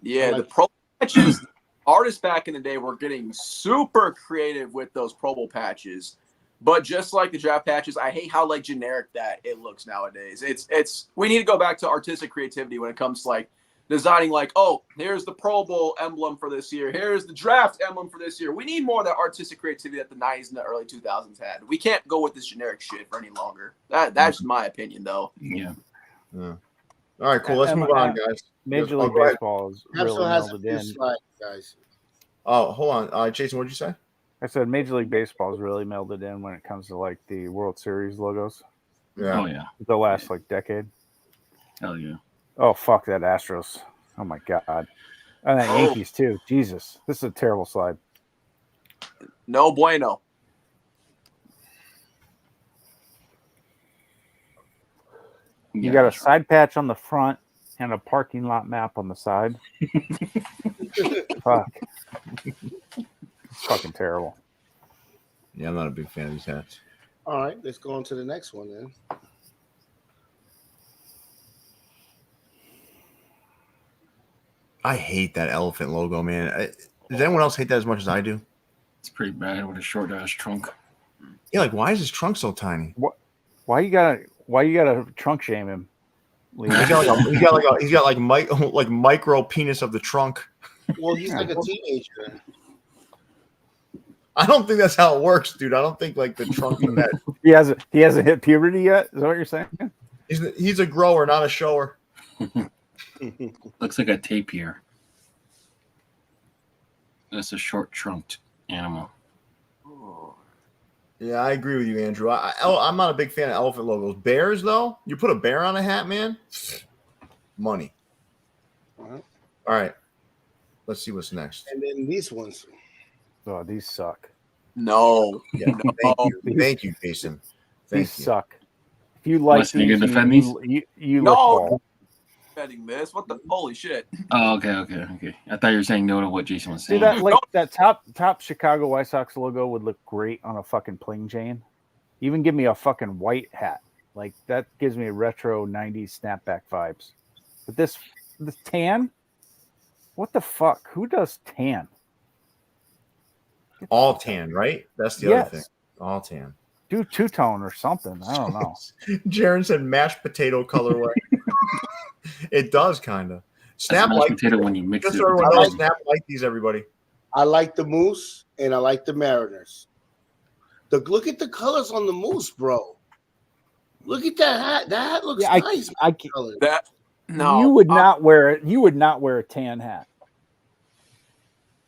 Yeah, the Pro patches, artists back in the day were getting super creative with those Pro Bowl patches. But just like the draft patches, I hate how like generic that it looks nowadays. It's we need to go back to artistic creativity when it comes to like designing, like, oh, here's the Pro Bowl emblem for this year. Here's the draft emblem for this year. We need more of that artistic creativity that the 90s and the early 2000s had. We can't go with this generic shit for any longer. That's my opinion, though. Yeah. All right, cool. Let's move on, guys. Major League Baseball is really Capsule has a melded few in. slides, guys. Oh, hold on. Jason, what did you say? I said Major League Baseball is really melded in when it comes to like the World Series logos. Yeah. Oh yeah. The last like decade. Hell yeah. Oh fuck that Astros. Oh my god. And that Yankees too. Jesus. This is a terrible slide. No bueno. You got a side patch on the front and a parking lot map on the side. Fuck. It's fucking terrible. Yeah, I'm not a big fan of these hats. All right, let's go on to the next one then. I hate that elephant logo, man. Does anyone else hate that as much as I do? It's pretty bad with a short ass trunk. Yeah, like why is his trunk so tiny? Why you gotta trunk shame him? He's got like micro penis of the trunk. Well, he's like a teenager. I don't think that's how it works, dude. I don't think like the trunk of that. He hasn't hit puberty yet. Is that what you're saying? He's a grower, not a shower. Looks like a tapir. That's a short trunked animal. Yeah, I agree with you, Andrew. I'm not a big fan of elephant logos. Bears, though, you put a bear on a hat, man. Money. All right. Let's see what's next. And then these ones. Oh, these suck. No. Yeah, thank you, Jason. These suck. If you like Listen, you these, gonna defend these? No. you look bald. Defending this. What the holy shit? Oh, okay. I thought you were saying no to what Jason was See saying. that top Chicago White Sox logo would look great on a fucking pling chain. Even give me a fucking white hat. Like that gives me retro 90s snapback vibes. But this tan? What the fuck? Who does tan? All tan, right? That's the other thing. All tan. Do two-tone or something. I don't know. Jaron said mashed potato colorway. It does kind of. Snap mashed like potato when you mix just it. so everyone knows, snap like these, everybody. I like the Moose and I like the Mariners. Look at the colors on the Moose, bro. Look at that hat. That hat looks nice. You would not wear it. You would not wear a tan hat.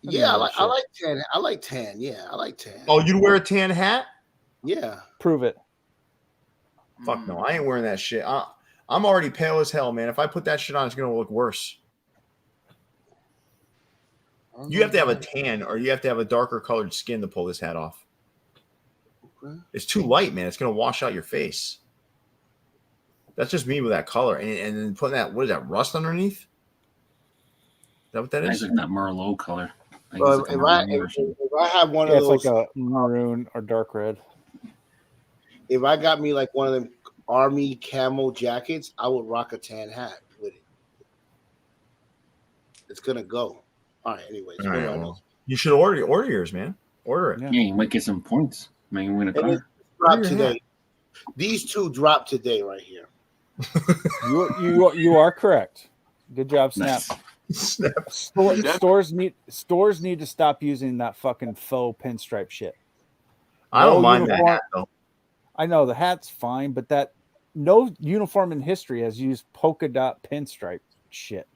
Yeah, I like tan. I like tan. Yeah, I like tan. Oh, you'd wear a tan hat? Yeah. Prove it. Fuck no, I ain't wearing that shit. I'm already pale as hell, man. If I put that shit on, it's gonna look worse. You have to have a tan, or you have to have a darker colored skin to pull this hat off. Okay. It's too light, man. It's gonna wash out your face. That's just me with that color, and then putting that. What is that? Rust underneath? Is that what that is? It's like that Merlot color. If I have one of those, it's like a maroon or dark red. If I got me like one of them army camo jackets, I would rock a tan hat with it. It's gonna go. All right. Anyways, all right, well, you should order yours, man. Order it. Yeah, you might get some points. Might win a car. Drop today. These two dropped today, right here. You are correct. Good job, Snap. Nice. Stores need to stop using that fucking faux pinstripe shit. I don't mind the hat, though. I know the hat's fine, but that no uniform in history has used polka dot pinstripe shit.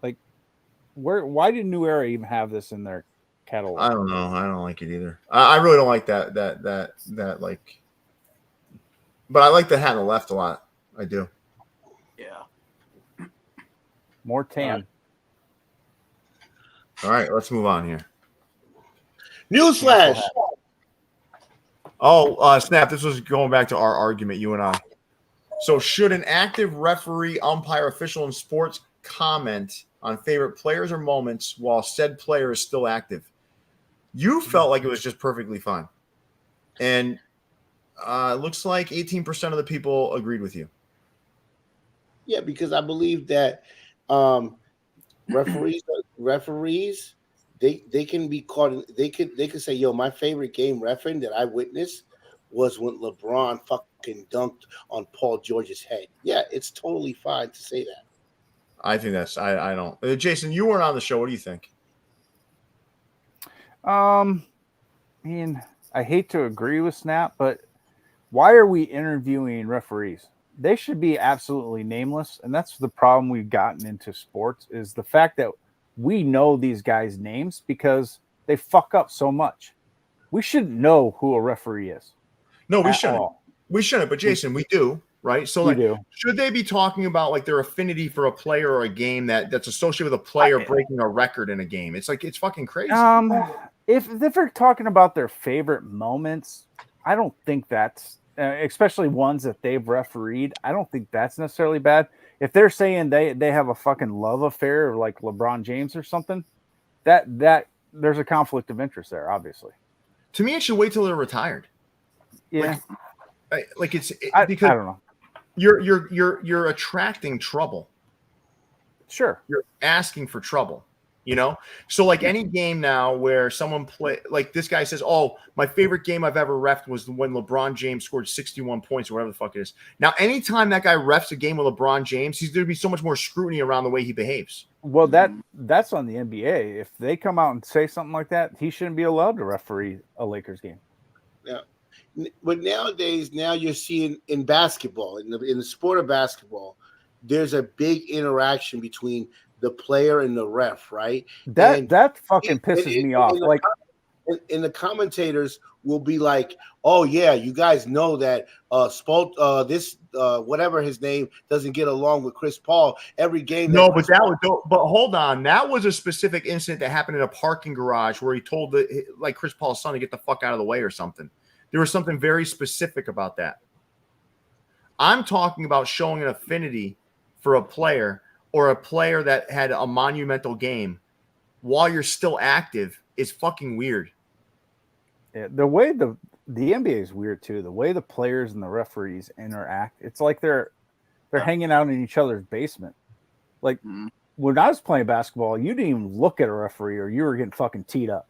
Like, why did New Era even have this in their catalog? I don't know. I don't like it either. I really don't like that like. But I like the hat on the left a lot. I do. Yeah. More tan. All right, let's move on here. Newsflash. Oh, Snap, this was going back to our argument, you and I. So should an active referee, umpire, official in sports comment on favorite players or moments while said player is still active? You felt like it was just perfectly fine. And it looks like 18% of the people agreed with you. Yeah, because I believe that referees they can be caught. They could say, "Yo, my favorite game refereeing that I witnessed was when LeBron fucking dunked on Paul George's head." Yeah, it's totally fine to say that. I think that's I don't. Jason, you weren't on the show. What do you think? I mean, I hate to agree with Snap, but why are we interviewing referees? They should be absolutely nameless, and that's the problem we've gotten into sports is the fact that we know these guys' names because they fuck up so much. We shouldn't know who a referee is. No, we shouldn't. We shouldn't, but Jason, we do, right? So, like, should they be talking about like their affinity for a player or a game that's associated with a player breaking a record in a game? It's like it's fucking crazy. If they're talking about their favorite moments, I don't think that's especially ones that they've refereed. I don't think that's necessarily bad. If they're saying they have a fucking love affair like LeBron James or something, that there's a conflict of interest there, obviously. To me, it should wait till they're retired. Yeah, because I don't know. You're attracting trouble. Sure, you're asking for trouble. You know, so like any game now where someone play like this guy says, "Oh, my favorite game I've ever refed was when LeBron James scored 61 points or whatever the fuck it is." Now, anytime that guy refs a game with LeBron James, he's going to be so much more scrutiny around the way he behaves. Well, that's on the NBA. If they come out and say something like that, he shouldn't be allowed to referee a Lakers game. Yeah, but nowadays, you're seeing in basketball, in the sport of basketball, there's a big interaction between the player and the ref, right? That fucking pisses me off. Like, the commentators will be like, "Oh yeah, you guys know that whatever his name doesn't get along with Chris Paul every game." But hold on, that was a specific incident that happened in a parking garage where he told Chris Paul's son to get the fuck out of the way or something. There was something very specific about that. I'm talking about showing an affinity for a player or a player that had a monumental game while you're still active is fucking weird. Yeah, the way the NBA is weird too. The way the players and the referees interact, it's like they're hanging out in each other's basement. Like when I was playing basketball, you didn't even look at a referee or you were getting fucking teed up.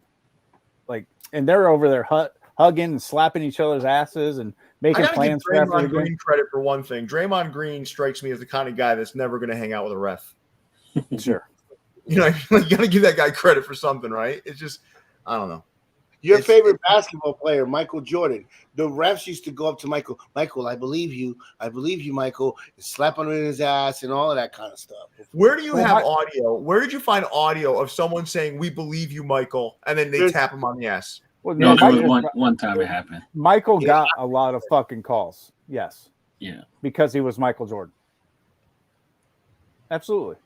Like, and they're over there hugging and slapping each other's asses and making plans for Draymond Green credit for one thing. Draymond Green strikes me as the kind of guy that's never going to hang out with a ref. Sure. You know, you got to give that guy credit for something, right? It's just, I don't know. Your favorite basketball player, Michael Jordan. The refs used to go up to Michael. Michael, I believe you, Michael, and slap him in his ass and all of that kind of stuff. Where do you have audio? Where did you find audio of someone saying, "We believe you, Michael," and then they tap him on the ass? Well, no, there was one time it happened. Michael got a lot of fucking calls. Yes. Yeah. Because he was Michael Jordan. Absolutely.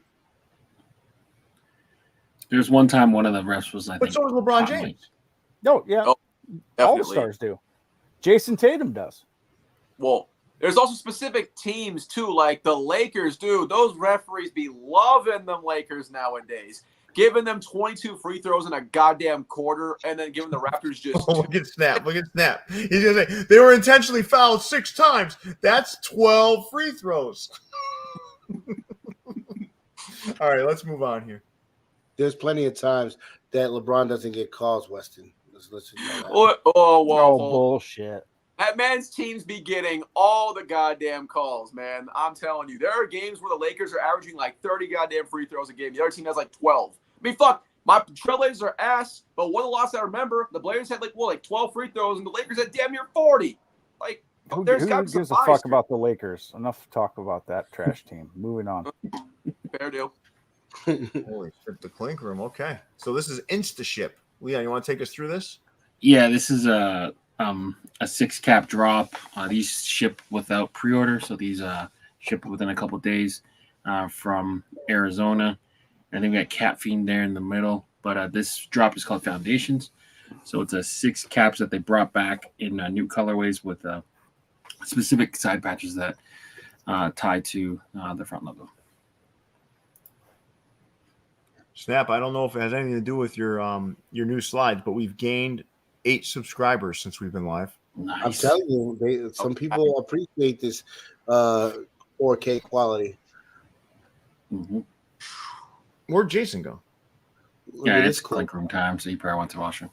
There's one time one of the refs was like, but so was LeBron James. No, yeah. Oh, all the stars do. Jason Tatum does. Well, there's also specific teams too, like the Lakers, dude. Those referees be loving them Lakers nowadays. Giving them 22 free throws in a goddamn quarter and then giving the Raptors just look at Snap. He's gonna say they were intentionally fouled 6 times. That's 12 free throws. All right, let's move on here. There's plenty of times that LeBron doesn't get calls, Weston. Let's bullshit. That man's teams be getting all the goddamn calls, man. I'm telling you. There are games where the Lakers are averaging like 30 goddamn free throws a game. The other team has like 12. I mean, fuck, My Trailblazers are ass, but one of the losses I remember, the Blazers had like 12 free throws, and the Lakers had damn near 40. Like, Who there's got to be some gives a bias fuck here. about the Lakers? Enough talk about that trash team. Moving on. Fair deal. Holy shit, the Clink Room. Okay. So this is InstaShip. Leon, you want to take us through this? Yeah, this is a 6-cap drop. These ship without pre-order, so these ship within a couple days from Arizona. I think we got Cat Fiend there in the middle, but this drop is called Foundations. So it's a 6 caps that they brought back in new colorways with specific side patches that tie to the front logo. Snap, I don't know if it has anything to do with your new slides, but we've gained 8 subscribers since we've been live. Nice. I'm telling you, some people appreciate this 4K quality. Mm-hmm. Where'd Jason go? Yeah, it's Clink Room time, so he probably went to washroom.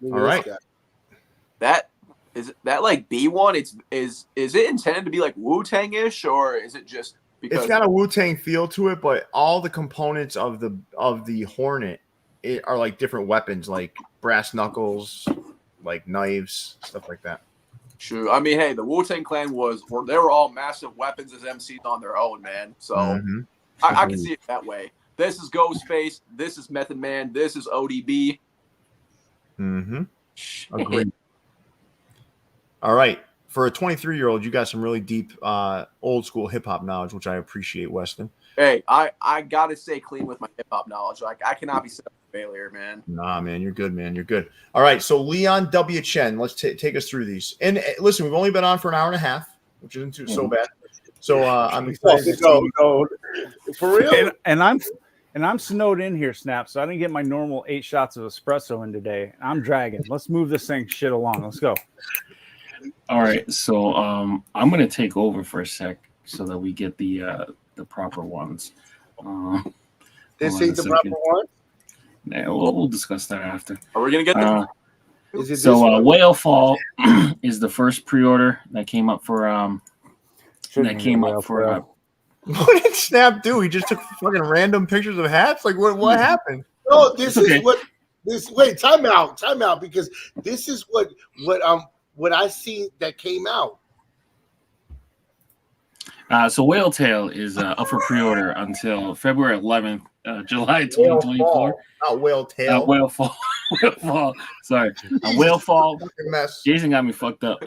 All right. That like B1. Is it intended to be like Wu-Tang-ish, or is it just because It's got a Wu-Tang feel to it, but all the components of the Hornet are like different weapons, like brass knuckles, like knives, stuff like that. True. I mean, hey, the Wu-Tang Clan they were all massive weapons as MCs on their own, man. So I can see it that way. This is Ghostface. This is Method Man. This is ODB. Mm-hmm. Agreed. All right. For a 23-year-old, you got some really deep old school hip hop knowledge, which I appreciate, Weston. Hey, I gotta stay clean with my hip hop knowledge. Like, I cannot be set up for failure, man. Nah, man, you're good, man. You're good. All right, so Leon W. Chen, let's take us through these. And listen, we've only been on for an hour and a half, which isn't so bad. So I'm excited to go. For real. And I'm snowed in here, Snap. So I didn't get my normal 8 shots of espresso in today. I'm dragging. Let's move this thing shit along. Let's go. All right, so I'm gonna take over for a sec so that we get the proper ones. This ain't the proper one. Yeah, we'll discuss that after. Are we gonna get the? Is it So this one? Whale Fall is the first pre-order that came up for What did Snap do? He just took fucking random pictures of hats? Like what happened? No, this Okay. is what this. Wait, time out, because this is what I see that came out. So Whale Tail is up for pre-order until February 11th, July 2024. Not Whale Tail. Whale Fall. Whale Fall. Sorry. Whale Fall. Mess. Jason got me fucked up.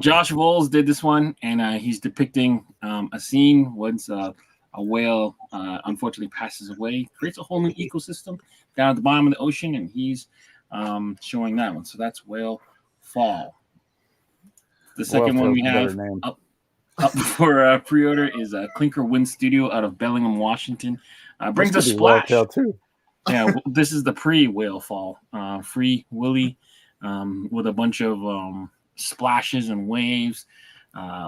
Josh Voles did this one, and he's depicting a scene once a whale unfortunately passes away, creates a whole new ecosystem down at the bottom of the ocean, and he's showing that one. So that's Whale Fall. The second one we have up for pre-order is Clinker Wind Studio out of Bellingham, Washington. Brings a splash. Too. Yeah, this is the pre-Whale Fall. Free Willy with a bunch of splashes and waves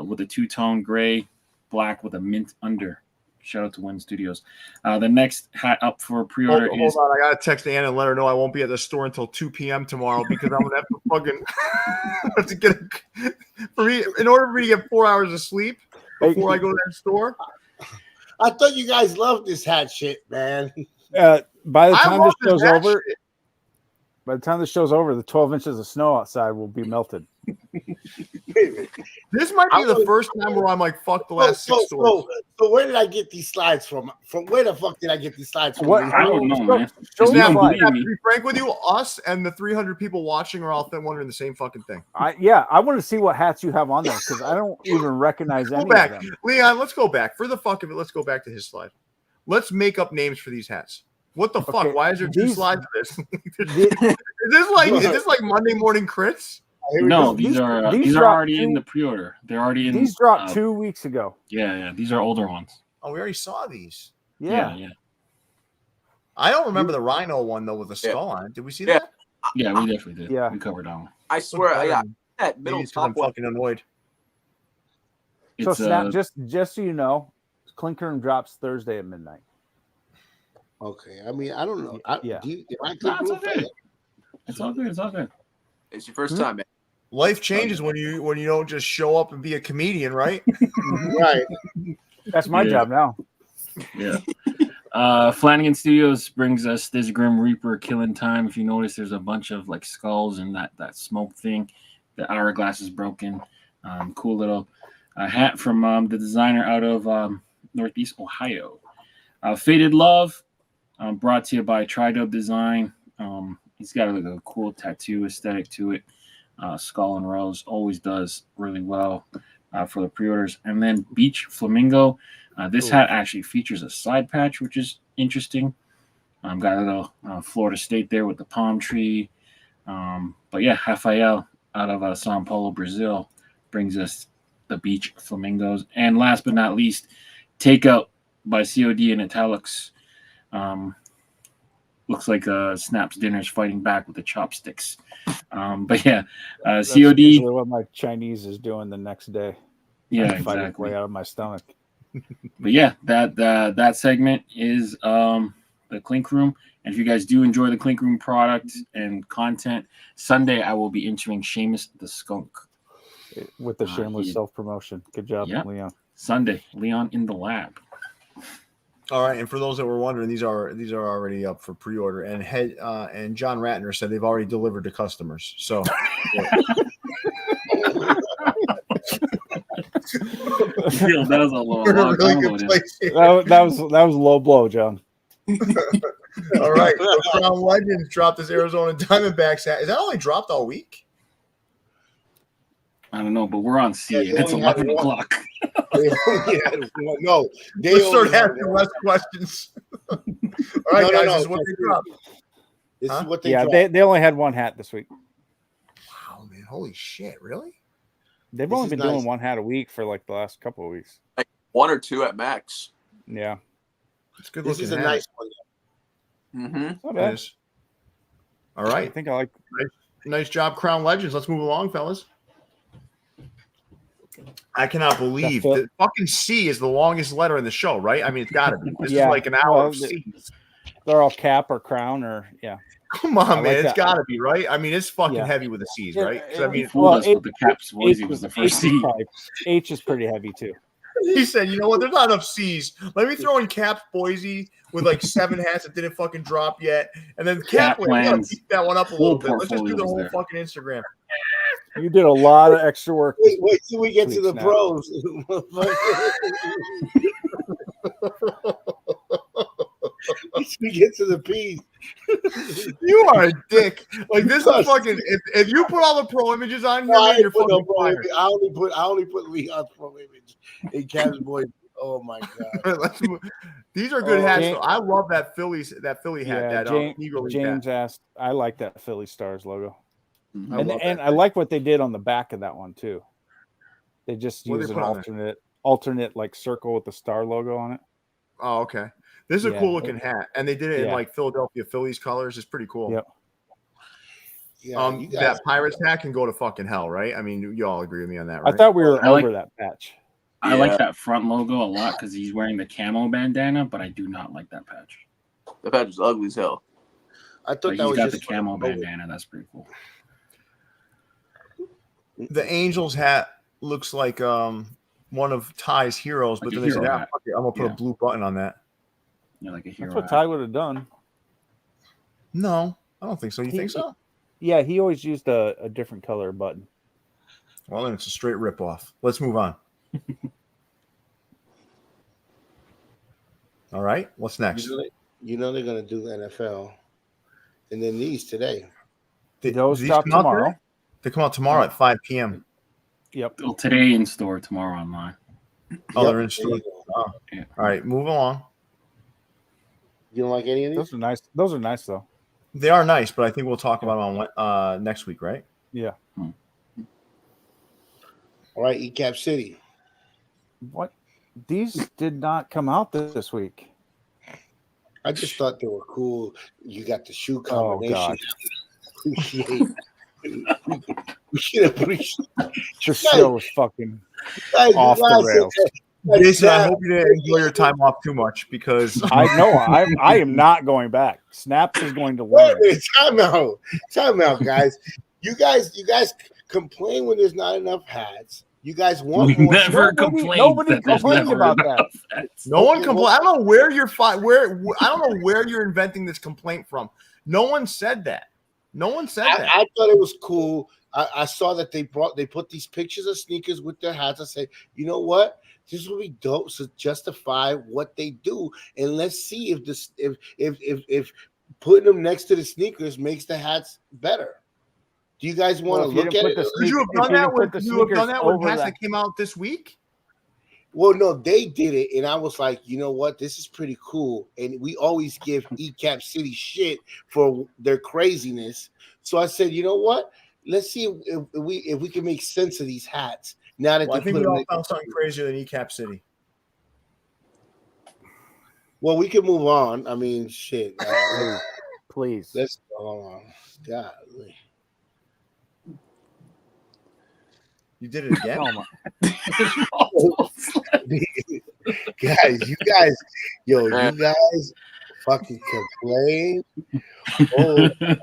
with a two-tone gray, black with a mint under. Shout out to Wind Studios. The next hat up for pre-order is... Hold on, I got to text Anna and let her know I won't be at the store until 2 p.m. tomorrow because I'm going to have to fucking... have to get in order for me to get 4 hours of sleep before I go to that store. I thought you guys loved this hat shit, man. By the time this show's over, the 12 inches of snow outside will be melted. This might be the first time where I'm like, fuck the last 6 stores. So where did I get these slides from? From where the fuck did I get these slides from? What? I don't know, man. Show me You don't slide. believe To me. be frank with you, us and the 300 people watching are all wondering the same fucking thing. I want to see what hats you have on there because I don't even recognize any Go back. of them. Leon, let's go back. For the fuck of it, let's go back to his slide. Let's make up names for these hats. What the fuck? Okay, Why is there 2 these- slides for this? is this like Monday morning crits? No, these are dropped already two- in the pre-order. They're already in. These dropped 2 weeks ago. Yeah. These are older ones. Oh, we already saw these. Yeah. I don't remember the rhino one though with the skull on it. Did we see Yeah. that? Yeah, we definitely did. Yeah. We covered that one. I swear, that Maybe middle it's 'cause I'm top one. fucking annoyed. So It's Snap, just so you know, Clinker Room drops Thursday at midnight. Okay, I mean, I don't know. Yeah. it's okay. It's all good. It's all good. It's your first time, man. Life changes when you don't just show up and be a comedian, right? Right. That's my Yeah. job now. Yeah. Flanagan Studios brings us this Grim Reaper Killing Time. If you notice, there's a bunch of like skulls and that smoke thing. The hourglass is broken. Cool little hat from the designer out of Northeast Ohio. Faded Love, brought to you by Tridub Design. He's got a cool tattoo aesthetic to it. Skull and Rose always does really well for the pre-orders. And then Beach Flamingo. This hat actually features a side patch, which is interesting. Got a little Florida State there with the palm tree. But yeah, Rafael out of Sao Paulo, Brazil, brings us the Beach Flamingos. And last but not least, Takeout by COD in italics. Looks like Snap's Dinner's fighting back with the chopsticks. But yeah, That's COD. usually what my Chinese is doing the next day. Yeah, Fighting exactly. way out of my stomach. But yeah, that segment is the Clink Room. And if you guys do enjoy the Clink Room product and content, Sunday I will be entering Seamus the Skunk With the shameless self-promotion. Good job, Leon. Sunday, Leon in the lab. All right, and for those that were wondering, these are already up for pre-order. And and John Ratner said they've already delivered to customers. So That was a long that was low blow, John. All right, so Crown Legends dropped this Arizona Diamondbacks hat. Is that only dropped all week? I don't know, but we're on C. Yeah, It's 11 o'clock. No, Let's start asking less questions. All right, guys, this is what they dropped. This is what they Yeah, dropped. they only had one hat this week. Wow, man, holy shit, really? They've This only is been nice. doing one hat a week for like the last couple of weeks. Like 1 or 2 at max. Yeah. It's good This looking. is a hat. nice one. Mm-hmm. Not It bad. is. All I right, think I like nice job, Crown Legends. Let's move along, fellas. I cannot believe That's that fucking C is the longest letter in the show, right? I mean, it's got to be. This Yeah, is like an hour well, of C's. they're all cap or crown or Come on, I man. like It's that. got to be, right? I mean, it's fucking Yeah. heavy with the C's, right? 'Cause, I mean, Fooled us Well, with the Caps. Boise was the first H is seed. probably- H is pretty heavy too. he said, you know what? There's not enough C's. Let me throw in Caps Boise with like 7 hats that didn't fucking drop yet. And then Cap Cap, we gotta plans. beat that one up a Full little bit. Let's just do the portfolio whole was there. fucking Instagram. You did a lot of extra work. Wait till we get to the Snap. pros. We get to the P's. You are a dick. Like this is fucking. If you put all the pro images on here, No, I man, you're ain't put no fucking pro fired. image. I only put Leon's pro image in Cavs Boys. Oh my god. Let's move. These are good Oh, hats. James- though. I love that Philly hat. Yeah, that Negro League James hat. asked. I like that Philly Stars logo, I love and that. I like what they did on the back of that one too. They just What used they an put on there? alternate like circle with the star logo on it. Oh, okay. This is a Yeah. cool looking hat, and they did it in Yeah. like Philadelphia Phillies colors. It's pretty cool. Yep. Yeah, you guys, That Pirates hat can go to fucking hell, right? I mean, you all agree with me on that, right? I thought we were I like- over that patch. I like that front logo a lot because he's wearing the camo bandana, but I do not like that patch. The patch is ugly as hell. I thought But that he's was got the just camo bandana. That's pretty cool. The Angels hat looks like one of Ty's heroes, but Like a then they said, hero "Ah, hat. fuck it, I'm gonna put Yeah. a blue button on that." You're like a hero. That's what Ty would have done. No, I don't think so. You He- think so? Yeah, he always used a different color button. Well, then it's a straight rip off. Let's move on. All right, what's next? you know they're gonna do the NFL, and then these today. Those These drop come out tomorrow. today? They come out tomorrow at 5 p.m. Yep. Well, today in store, tomorrow online. Oh, Yep, they're in there store. you go. Oh. Yeah. All right, move along. You don't like any of these? Those are nice. Those are nice though. They are nice, but I think we'll talk about them on next week, right? Yeah. All right, Eap City. What? These did not come out this week. I just thought they were cool. You got the shoe Oh, combination. God. Appreciate. We should appreciate. This show was fucking Guys, off the guys, rails. Jason, I Snap, hope you didn't enjoy your time off too much because I know. I am not going back. Snaps is going to Wait a win. minute, time out, guys. You guys complain when there's not enough hats. You guys want We more? never complained. Nobody that there's complained never about enough that. hats. No one complained. I don't know where you're I don't know where you're inventing this complaint from. No one said that. No one said that. I thought it was cool. I saw that they put these pictures of sneakers with their hats. I said, you know what? This would be dope to justify what they do, and let's see if this if putting them next to the sneakers makes the hats better. Do you guys want to look at it? Could you have done that with hats that came out this week? Well, no, they did it, and I was like, you know what? This is pretty cool. And we always give Eap City shit for their craziness. So I said, you know what? Let's see if we can make sense of these hats. Now that I think we all found something crazier than Eap City. Well, we can move on. I mean, shit. Please. Let's go on. Golly. You did it again. You guys fucking complain. Oh my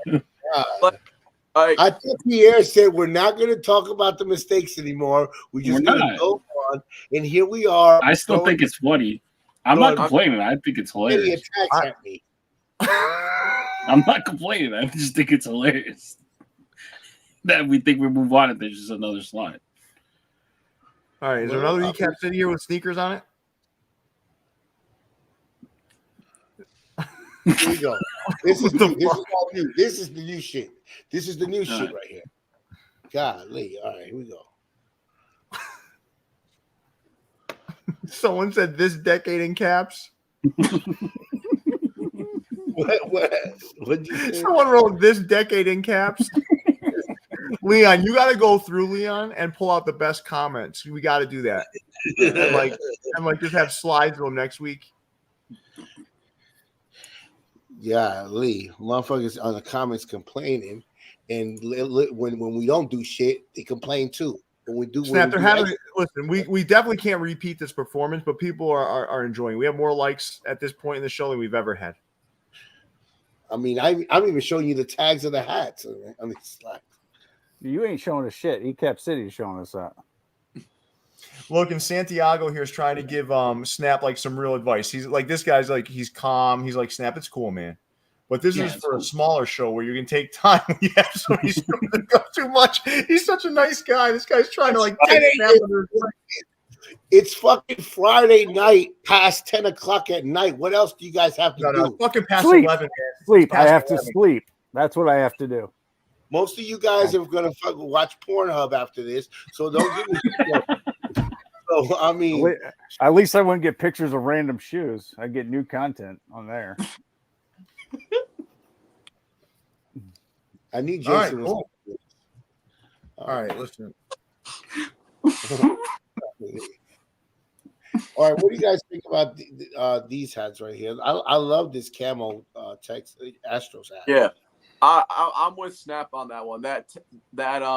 God. I thought Pierre said we're not going to talk about the mistakes anymore. We're just going to go on, and here we are. I still think it's funny. I'm not complaining. I think it's hilarious. I'm not complaining. I just think it's hilarious that we think we move on and there's just another slide. All right, is there another Eap City here with sneakers on it? Here we go. This is all new. This is the new shit. This is the new shit right here. Golly. All right, here we go. Someone said this decade in caps. What'd you say? Someone wrote this decade in caps. Leon, you got to go through Leon and pull out the best comments. We got to do that. and just have slides of them next week. Yeah, Lee, motherfuckers on the comments complaining, and when we don't do shit, they complain too. When we do, Snap, listen, we definitely can't repeat this performance, but people are enjoying. We have more likes at this point in the show than we've ever had. I mean, I'm even showing you the tags of the hats on these slides. You ain't showing us shit. Eap City is showing us that. Look, and Santiago here is trying to give Snap like some real advice. He's like, this guy's like, he's calm. He's like, Snap, it's cool, man. But this is for a smaller show where you can take time when you have somebody that goes too much. He's such a nice guy. This guy's trying to like take Snap under his It's fucking Friday night past 10 o'clock at night. What else do you guys have to do? Fucking past sleep. 11, man. Sleep. I have to sleep. That's what I have to do. Most of you guys are gonna fucking watch Pornhub after this, so don't give me. So I mean, at least I wouldn't get pictures of random shoes. I get new content on there. I need Jason. All right, cool. All right, listen. All right, what do you guys think about these hats right here? I love this camo Astros hat. Yeah, I'm with Snap on that one. That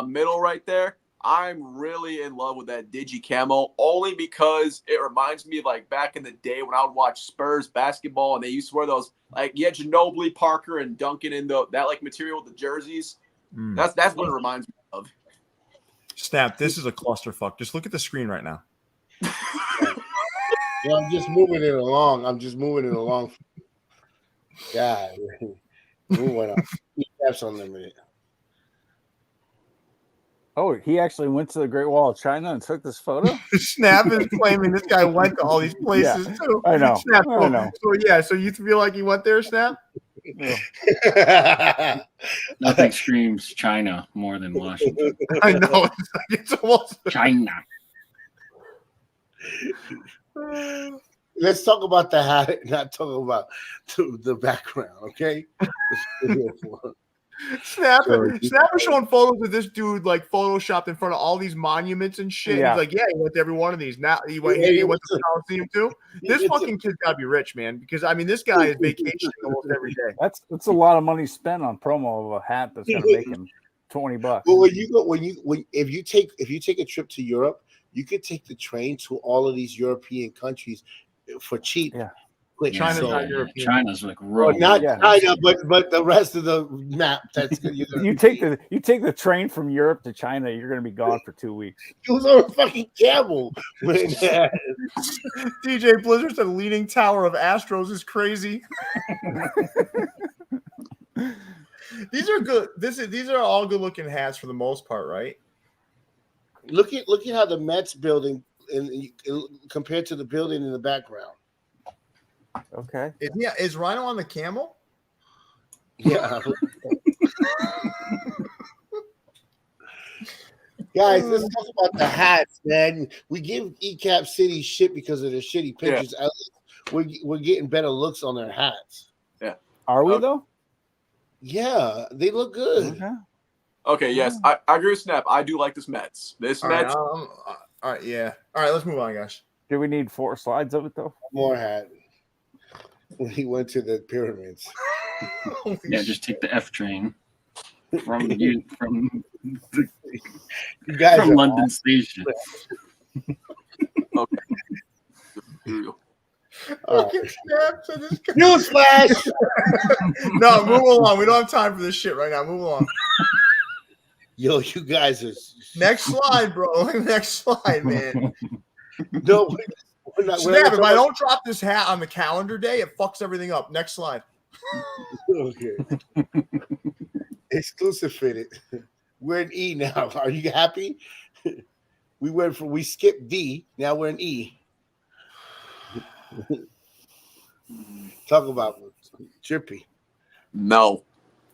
middle right there, I'm really in love with that digi camo only because it reminds me of like back in the day when I would watch Spurs basketball and they used to wear those like Ginobili, Parker, and Duncan in that like material with the jerseys. That's what it reminds me of. Snap, this is a clusterfuck. Just look at the screen right now. Yeah, I'm just moving it along. God, we went on. That's unlimited. Oh, he actually went to the Great Wall of China and took this photo? Snap is claiming this guy went to all these places too. I know. Snap, I know. So you feel like he went there, Snap? Nothing screams China more than Washington. I know. It's almost China. Let's talk about the hat, not talk about the background, okay? Snap is showing photos of this dude like photoshopped in front of all these monuments and shit. Yeah. He's like, yeah, he went to every one of these. Now he went to the Coliseum too. This fucking kid's gotta be rich, man. Because I mean, this guy is vacationing almost every day. That's a lot of money spent on promo of a hat that's gonna make him $20. Well, if you take a trip to Europe, you could take the train to all of these European countries for cheap. Yeah. quick. China's So, not European. China's like well, real. not Yeah. China, but the rest of the map. That's good. You take the train from Europe to China, you're going to be gone for 2 weeks. He was on a fucking camel. DJ Blizzard said leaning tower of Astros is crazy. These are good. These are all good looking hats for the most part, right? Look at how the Mets building compared to the building in the background. Okay. Is Rhino on the camel? Yeah. Guys, let's talk about the hats, man. We give Eap City shit because of their shitty pictures. At least we're getting better looks on their hats. Yeah. Are we though? Yeah, they look good. Okay. Okay, yes, I agree with Snap. I do like this Mets. This All Mets. all right, yeah. All right, let's move on, guys. Do we need 4 slides of it though? More hat. When he went to the pyramids. Yeah, just take the F train from You guys from are London Station. Okay. Newsflash! No, move along. We don't have time for this shit right now. Move along. Yo, you guys are Next slide, bro. Next slide, man. no. We're not, Snap, if I don't drop this hat on the calendar day, it fucks everything up. Next slide. Okay. Exclusive fitted. We're in E now. Are you happy? We skipped D. Now we're in E. Talk about drippy. No,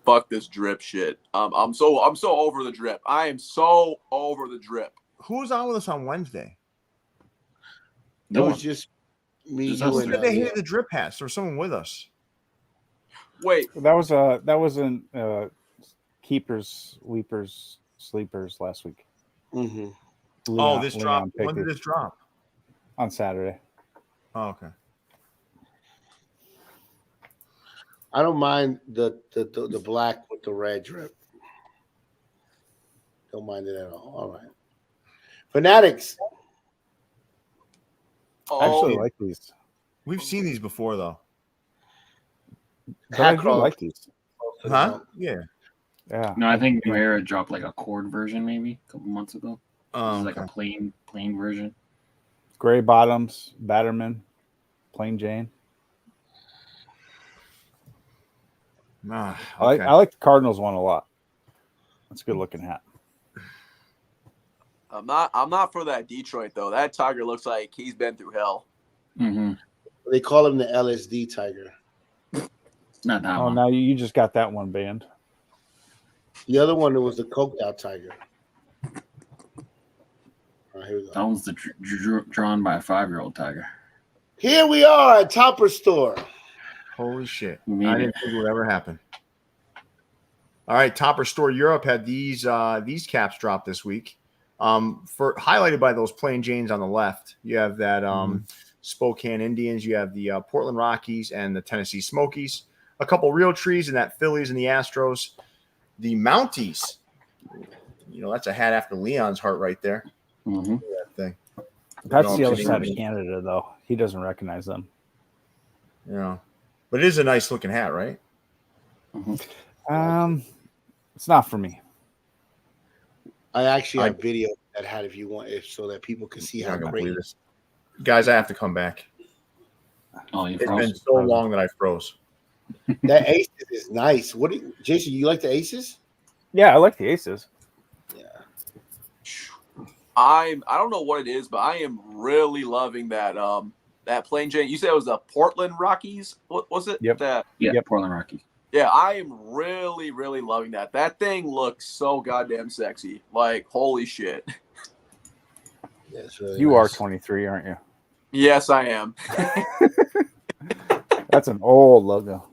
fuck this drip shit. I'm so over the drip. I am so over the drip. Who was on with us on Wednesday? It was just me. Just you, us and, They hated the drip hats. There was someone with us. Wait, That was in Keepers, Weepers, Sleepers last week. mm-hmm. This drop. When did this drop? On Saturday. Oh, okay. I don't mind the black with the red drip. Don't mind it at all. All right. Fanatics. I actually oh, like these. We've seen these before, though. But I do like these. Huh? Yeah. Yeah. No, I think New Era dropped like a cord version maybe a couple months ago. This is like a plain version. Gray bottoms, Batterman, plain Jane. Okay. I like the Cardinals one a lot. That's a good looking hat. I'm not for that Detroit though. That Tiger looks like he's been through hell. Mm-hmm. They call him the LSD Tiger. Not that Oh, one. now you just got that one banned. The other one was the coked out Tiger. All right, here we That go. one's drawn by a 5-year-old tiger. Here we are at Topperzstore. Holy shit. We made I it. didn't think it would ever happen. All right, Topperzstore Europe had these caps drop this week. Highlighted by those plain Janes on the left. You have that Spokane Indians, you have the Portland Rockies and the Tennessee Smokies. A couple real trees in that Phillies and the Astros. The Mounties. You know, that's a hat after Leon's heart right there. Mm-hmm. That thing. That's the other kidding side me. of Canada, though. He doesn't recognize them. Yeah. But it is a nice looking hat, right? Mm-hmm. It's not for me. I actually have video of that hat if you want, so that people can see how I'm not gonna great. believe this. Guys, I have to come back. Oh, you It's froze. been so long that I froze. That Aces is nice. Jason? You like the Aces? Yeah, I like the Aces. Yeah. I don't know what it is, but I am really loving that that plain Jane. You said it was the Portland Rockies. What was it? Yep. Yeah, Portland Rockies. Yeah, I am really, really loving that. That thing looks so goddamn sexy. Like, holy shit. Yeah, it's really You nice. are 23, aren't you? Yes, I am. That's an old logo.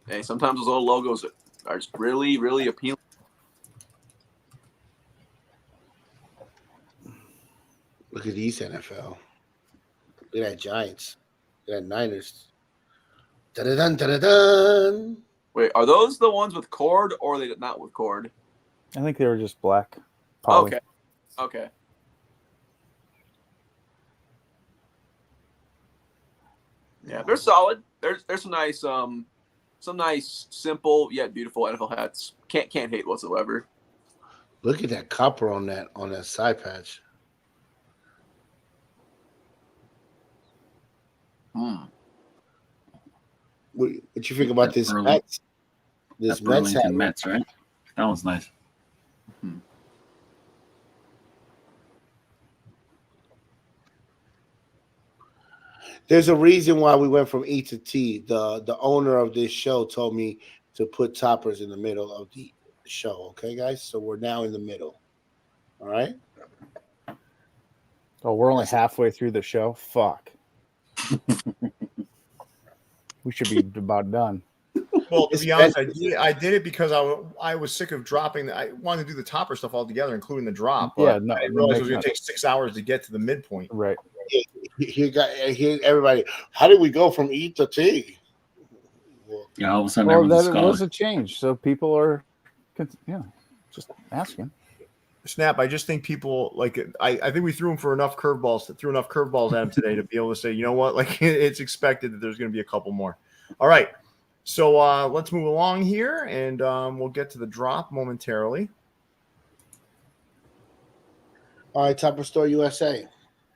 Hey, sometimes those old logos are just really, really appealing. Look at these NFL. Look at that Giants. Look at that Niners. Da-da-dun, da-da-dun. Wait, are those the ones with cord or are they not with cord? I think they were just black. Poly. Okay. Yeah, they're solid. There's some nice, simple yet beautiful NFL hats. Can't hate whatsoever. Look at that copper on that side patch. What you think about this Mets? This That Mets hat. Burlington Mets, right? That one's nice. There's a reason why we went from E to T. The owner of this show told me to put toppers in the middle of the show. Okay, guys? So we're now in the middle. All right? Oh, we're only halfway through the show? Fuck. We should be about done. Well, to be honest, I did it because I was sick of dropping. I wanted to do the topper stuff all together, including the drop. But Yeah, no, I realized it was going to take 6 hours to get to the midpoint. Right. Here, everybody. How did we go from E to T? Yeah, all of a sudden, Well, everyone's that a scholar. was a change. So people are, just asking. Snap, I just think people like it. I think we threw enough curveballs at him today to be able to say, you know what, like it's expected that there's going to be a couple more. All right, so let's move along here, and we'll get to the drop momentarily. All right, Topperzstore USA.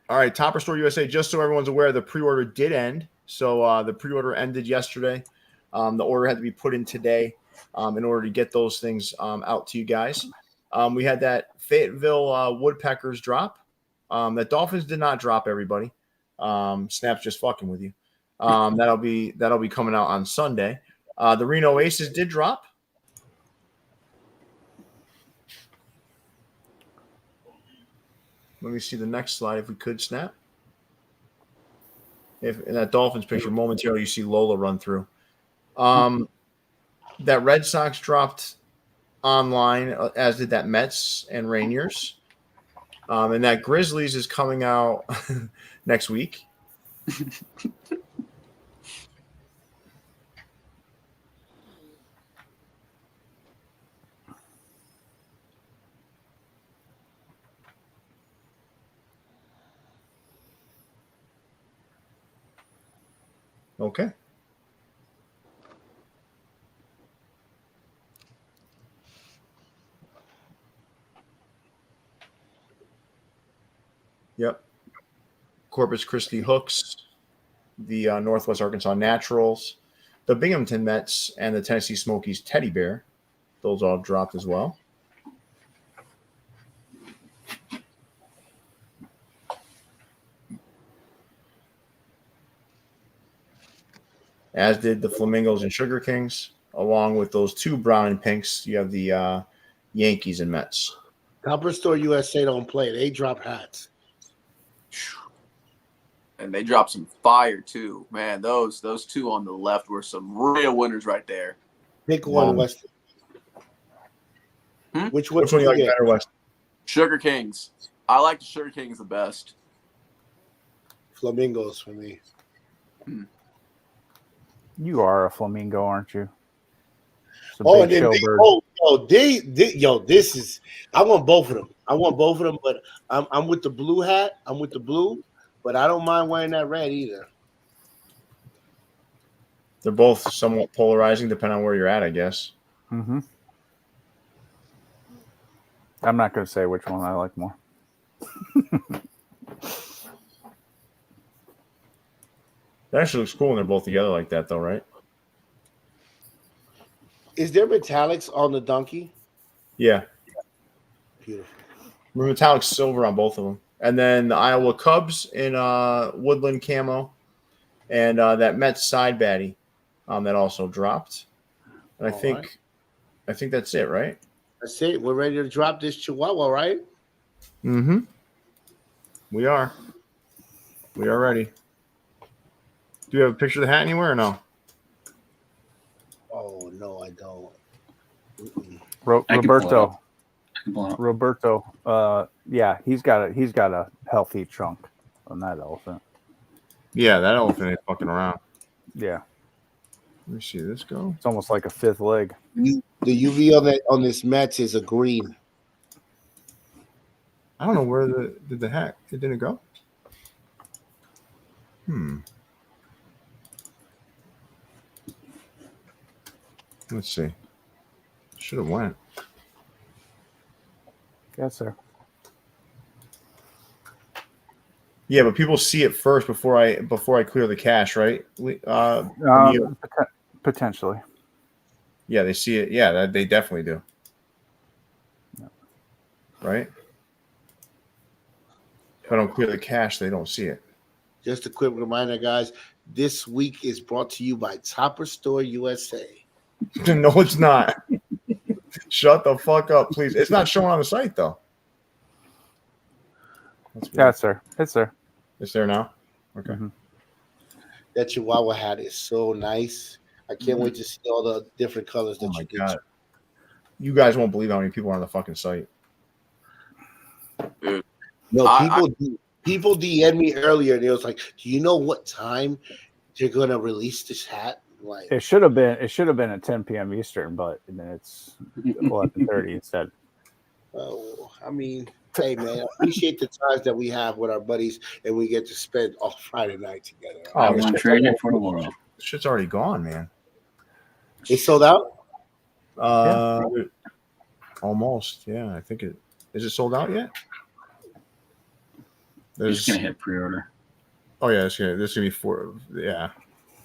All right, Topperzstore USA. Just so everyone's aware, the pre-order did end. So the pre-order ended yesterday. The order had to be put in today in order to get those things out to you guys. We had that Fayetteville Woodpeckers drop. That Dolphins did not drop, everybody. Snap's just fucking with you. That'll be coming out on Sunday. The Reno Aces did drop. Let me see the next slide if we could, Snap. If in that Dolphins picture, momentarily you see Lola run through. That Red Sox dropped online, as did that Mets and Rangers. And that Grizzlies is coming out next week. Okay. Yep. Corpus Christi Hooks, the Northwest Arkansas Naturals, the Binghamton Mets, and the Tennessee Smokies Teddy Bear. Those all dropped as well. As did the Flamingos and Sugar Kings, along with those two brown and pinks. You have the Yankees and Mets. Topperzstore USA don't play. They drop hats. And they dropped some fire too, man. Those two on the left were some real winners right there. Pick one, Weston. Which one you like better, West? Sugar Kings. I like the Sugar Kings the best. Flamingos for me. You are a flamingo, aren't you? And then this is. I want both of them. But I'm with the blue hat. I'm with the blue, but I don't mind wearing that red either. They're both somewhat polarizing, depending on where you're at, I guess. Mm-hmm. I'm not going to say which one I like more. That actually looks cool when they're both together like that, though, right? Is there metallics on the donkey? Yeah. Beautiful. Metallic silver on both of them. And then the Iowa Cubs in woodland camo. And that Mets side baddie that also dropped. And I think that's it, right? That's it. We're ready to drop this Chihuahua, right? Mm-hmm. We are. We are ready. Do you have a picture of the hat anywhere or no? Oh no, I don't. Roberto. Yeah, he's got a healthy chunk on that elephant. Yeah, that elephant ain't fucking around. Yeah. Let me see this go. It's almost like a fifth leg. The UV on this Mets is a green. I don't know where did the hat. It didn't go. Let's see. Should have went. Yes, sir. Yeah, but people see it first before I clear the cache, right? Potentially. Yeah, they see it. Yeah, they definitely do. Yeah. Right? If I don't clear the cache, they don't see it. Just a quick reminder, guys. This week is brought to you by Topperzstore USA. No, it's not. Shut the fuck up, please. It's not showing on the site, though. Yeah, sir. It's there. It's there now? Okay. Mm-hmm. That Chihuahua hat is so nice. I can't wait to see all the different colors that you get. You guys won't believe how many people are on the fucking site. No, people DM'd me earlier, and it was like, "Do you know what time they're gonna release this hat?" Like, it should have been at 10 p.m. Eastern, but then it's 11:30 instead. Oh, I mean, hey man, I appreciate the times that we have with our buddies, and we get to spend all Friday night together. I wouldn't trade it for the world. Shit's already gone, man. It sold out? Almost. Yeah, I think it is. It sold out yet? It's just gonna hit pre-order. Oh yeah, this is gonna be 4. Yeah.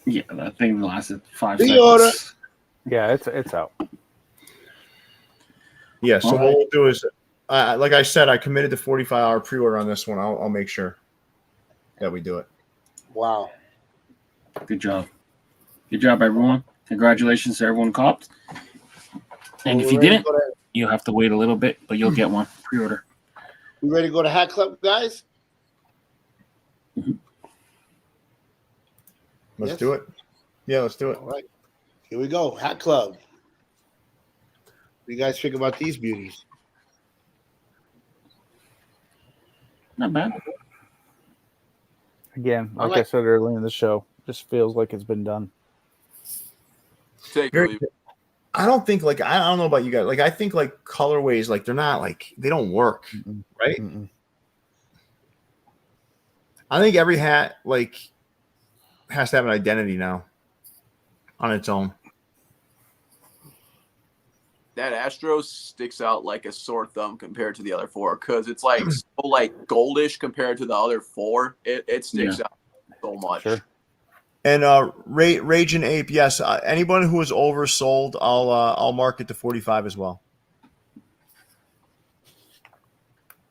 Yeah, that thing lasted 5 Pre-order. seconds. Yeah, it's out. Yeah. So what we'll do is, like I said, I committed to 45-hour pre-order on this one. I'll make sure that we do it. Wow. Good job. Good job, everyone. Congratulations to everyone copped. And if you didn't, you'll have to wait a little bit, but you'll get one pre-order. We ready to go to Hat Club, guys? Let's do it. Yeah, let's do it. All right. Here we go. Hat Club. What do you guys think about these beauties? Not bad. Again, like I said earlier in the show, just feels like it's been done. I don't think I don't know about you guys. I think colorways, they're not they don't work. Mm-mm. Right? Mm-mm. I think every hat has to have an identity now on its own. That Astro sticks out like a sore thumb compared to the other 4 because it's so goldish compared to the other 4. It sticks out so much. Sure. And Rage and Ape, yes. Anyone who is oversold, I'll mark it to 45 as well.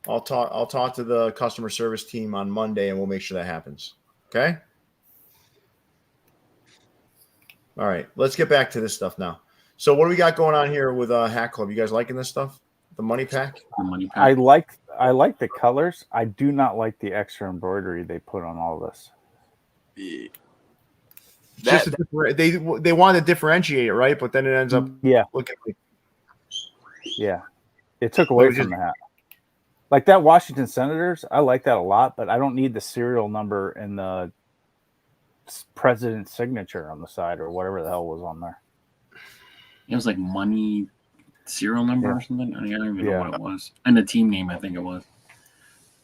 I'll talk to the customer service team on Monday, and we'll make sure that happens. Okay. All right, let's get back to this stuff now. So, what do we got going on here with Hat Club? You guys liking this stuff? The money pack? I like the colors. I do not like the extra embroidery they put on all this. Yeah. They want to differentiate it, right? But then it ends up looking like it took away from the hat. Like that Washington Senators, I like that a lot, but I don't need the serial number and the president's signature on the side or whatever the hell was on there. It was like money serial number or something. I don't even know what it was. And the team name, I think it was.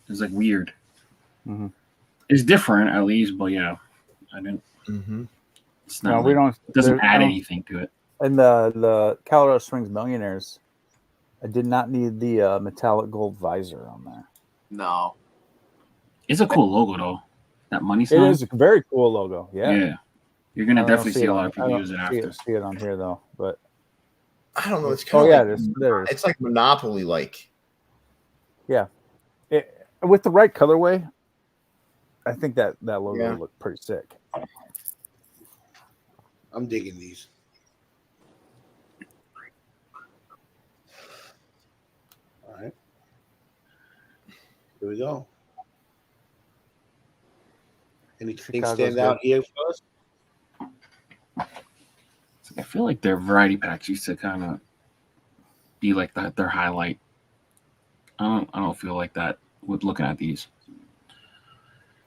It was weird. Mm-hmm. It's different at least, but I didn't. Mm-hmm. It's not. It doesn't add anything to it. And the Colorado Springs Millionaires, I did not need the metallic gold visor on there. No. It's a cool logo though. That money sign. It is a very cool logo. Yeah. You're gonna definitely see a lot of people use it after. See it on here though, but I don't know. It's kind of it's like Monopoly like. Yeah, with the right colorway, I think that logo would look pretty sick. I'm digging these. All right, here we go. Anything stand out here for us? I feel like their variety packs used to kind of be like that. Their highlight. I don't feel like that with looking at these.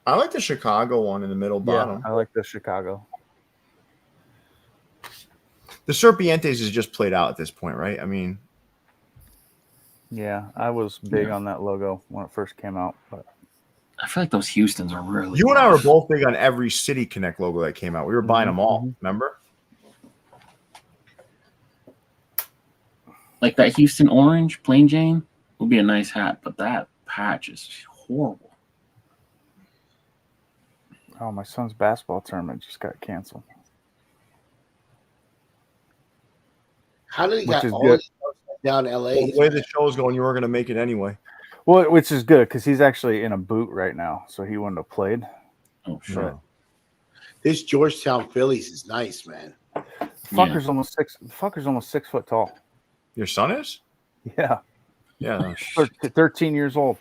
I like the Chicago one in the middle bottom. I like the Chicago. The Serpientes is just played out at this point, right? I mean, yeah, I was big on that logo when it first came out, but I feel like those Houstons are really. You and I were both big on every City Connect logo that came out. We were buying them all. Remember? Like that Houston orange, plain Jane, would be a nice hat, but that patch is horrible. Oh, my son's basketball tournament just got canceled. How did he Which got is all good. this stuff down in LA? The way the show's going, you weren't going to make it anyway. Well, which is good because he's actually in a boot right now, so he wouldn't have played. Oh shit! No. This Georgetown Phillies is nice, man. Fucker's almost 6 foot tall. Your son is? Yeah, Yeah. 13 years old.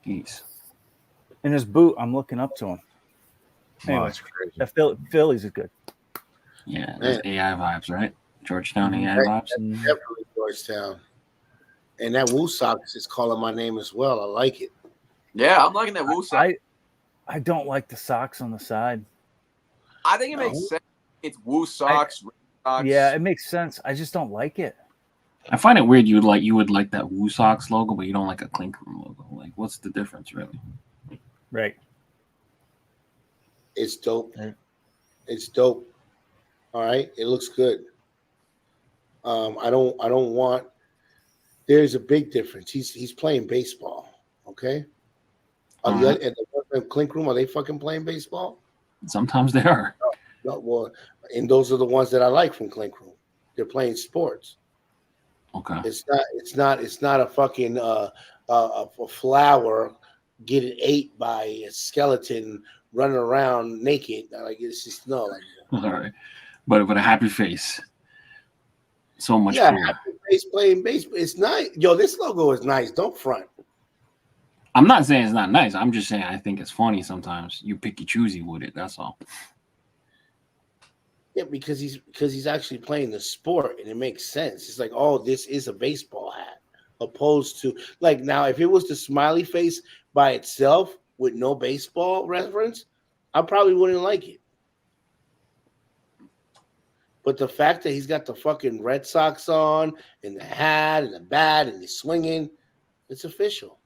Jeez. In his boot, I'm looking up to him. Wow, Anyway, that's crazy. the Phillies is good. Yeah, that's AI vibes, right? Georgetown AI Right. vibes. Definitely Georgetown. And that Woo Sox is calling my name as well. I like it. Yeah, I'm liking that Woo Sox. I don't like the socks on the side. I think it makes sense. It's Woo Sox. Yeah, it makes sense. I just don't like it. I find it weird you would like that Woo Sox logo, but you don't like a Clink Room logo. Like, what's the difference, really? Right. It's dope. Right. It's dope. All right. It looks good. I don't want. There's a big difference. He's playing baseball. Okay. At the Clink Room, are they fucking playing baseball? Sometimes they are. No, well, and those are the ones that I like from Clink Room. They're playing sports. Okay. It's not a fucking a flower getting ate by a skeleton running around naked. Like it's just no. Like, All right. But a happy face. So much yeah, cooler. happy face playing baseball. It's nice. Yo, this logo is nice. Don't front. I'm not saying it's not nice. I'm just saying I think it's funny sometimes. You picky choosy with it. That's all. Yeah, because he's actually playing the sport and it makes sense. It's like, oh, this is a baseball hat, opposed to like now if it was the smiley face by itself with no baseball reference, I probably wouldn't like it. But the fact that he's got the fucking Red Sox on and the hat and the bat and he's swinging, it's official.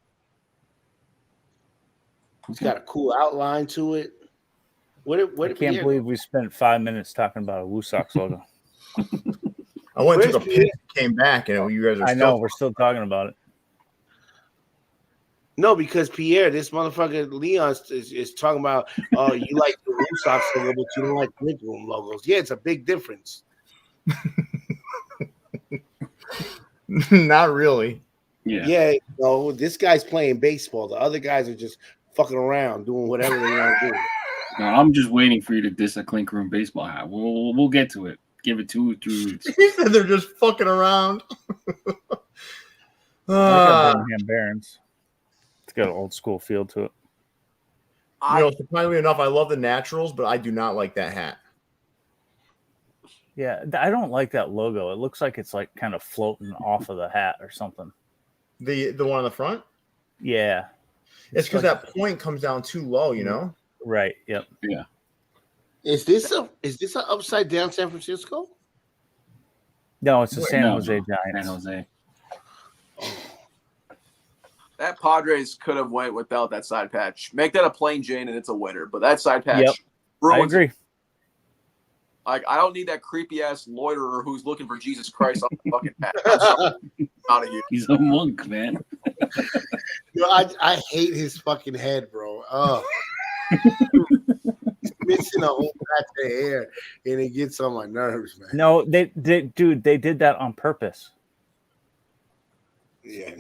It's got a cool outline to it. I can't believe we spent 5 minutes talking about a Woo Sox logo. I went and took a piss, came back, and you guys are we're still talking about it. No, because Pierre, this motherfucker Leon is talking about, you like the Woo Sox logo, but you don't like Clink Room logos. Yeah, it's a big difference. Not really. Yeah. No, this guy's playing baseball. The other guys are just fucking around doing whatever they want to do. No, I'm just waiting for you to diss a Clink Room baseball hat. We'll get to it. Give it 2 or 3 weeks. He said they're just fucking around. I got Birmingham Barons. It's got an old school feel to it. Surprisingly enough, I love the naturals, but I do not like that hat. Yeah, I don't like that logo. It looks like it's like kind of floating off of the hat or something. The one on the front? Yeah. It's because that point comes down too low, you know? Right. Yep. Yeah. Is this an upside down San Francisco? No, it's the San No, Jose Giants. San Jose. That Padres could have went without that side patch. Make that a plain Jane and it's a winner. But that side patch, I agree. Like I don't need that creepy ass loiterer who's looking for Jesus Christ on the fucking patch. Out of here. He's a monk, man. Yo, I hate his fucking head, bro. Oh. He's missing a whole patch of hair, and it gets on my nerves, man. No, they did that on purpose. Yeah.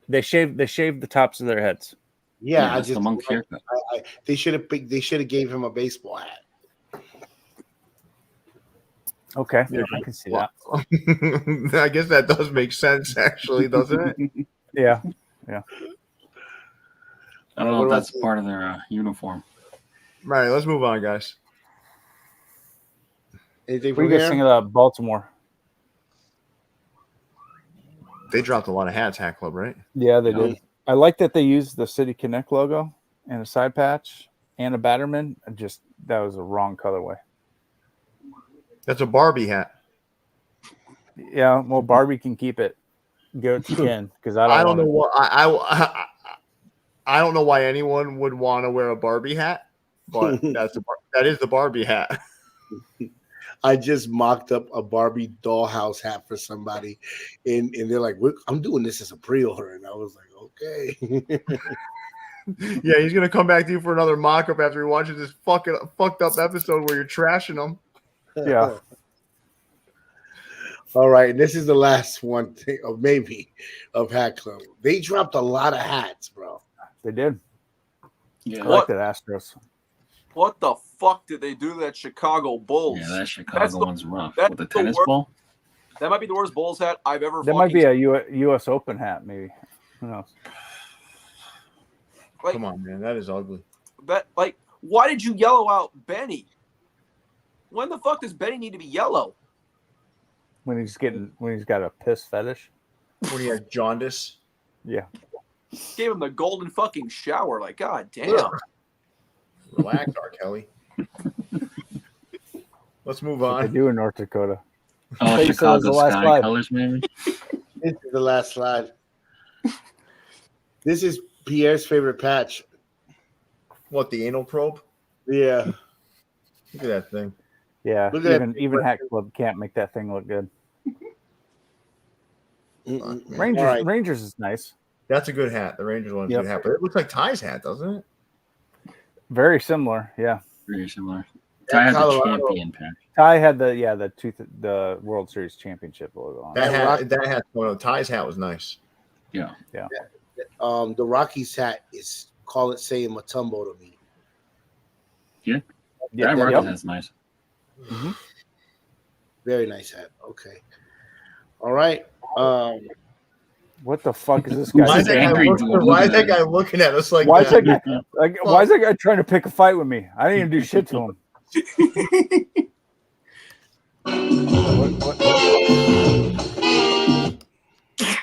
They shaved the tops of their heads. Yeah, that's the monk haircut. They should have gave him a baseball hat. Okay, I can see that. I guess that does make sense, actually, doesn't it? Yeah. I don't know if that's part of their uniform. Right, let's move on, guys. Anything We from get here? sing about Baltimore. They dropped a lot of hats, Hat Club, right? Yeah, they did. I like that they used the City Connect logo and a side patch and a Batterman. That was a wrong colorway. That's a Barbie hat. Yeah, well, Barbie can keep it. Give it to Ken because I don't know what I don't know why anyone would want to wear a Barbie hat, but that is the Barbie hat. I just mocked up a Barbie dollhouse hat for somebody, and they're like, I'm doing this as a pre-order, and I was like, okay. Yeah, he's gonna come back to you for another mock-up after he watches this fucked up episode where you're trashing him. Yeah. All right, and this is the last one thing, or maybe, of Hat Club. They dropped a lot of hats, bro. They did. Yeah. I like that Astros. What the fuck did they do to that Chicago Bulls? Yeah, that Chicago one's rough. That's With the the tennis worst- ball? That might be the worst Bulls hat I've ever. That might be a U.S. Open hat, maybe. Who knows? Like, Come on, man, that is ugly. Why did you yellow out Benny? When the fuck does Benny need to be yellow? When he's got a piss fetish. When he has jaundice. Yeah. Gave him the golden fucking shower. Like, god damn. Relax, R. Kelly. Let's move What they on. do in North Dakota. Oh, Hey, so it's Chicago the last Sky slide. colors, maybe? This is the last slide. This is Pierre's favorite patch. What, the anal probe? Yeah. Look at that thing. Yeah. Look at Even Hat Club can't make that thing look good. All right. Rangers is nice. That's a good hat. The Rangers one's a Yep. good hat, but it looks like Ty's hat, doesn't it? Very similar. Yeah. Very similar. I had the Colorado. champion patch. Ty had the World Series championship logo on. That hat. Well, Ty's hat was nice. Yeah. The Rockies hat is, call it saying Matumbo to me. Yeah. Yeah. That Yep. that's nice. Mhm. Very nice hat. Okay. All right. What the fuck is this Who's guy? Why is this that guy angry looking, dude? why is that guy looking at us like Why is that? that guy why is that guy trying to pick a fight with me? I didn't even do shit to him.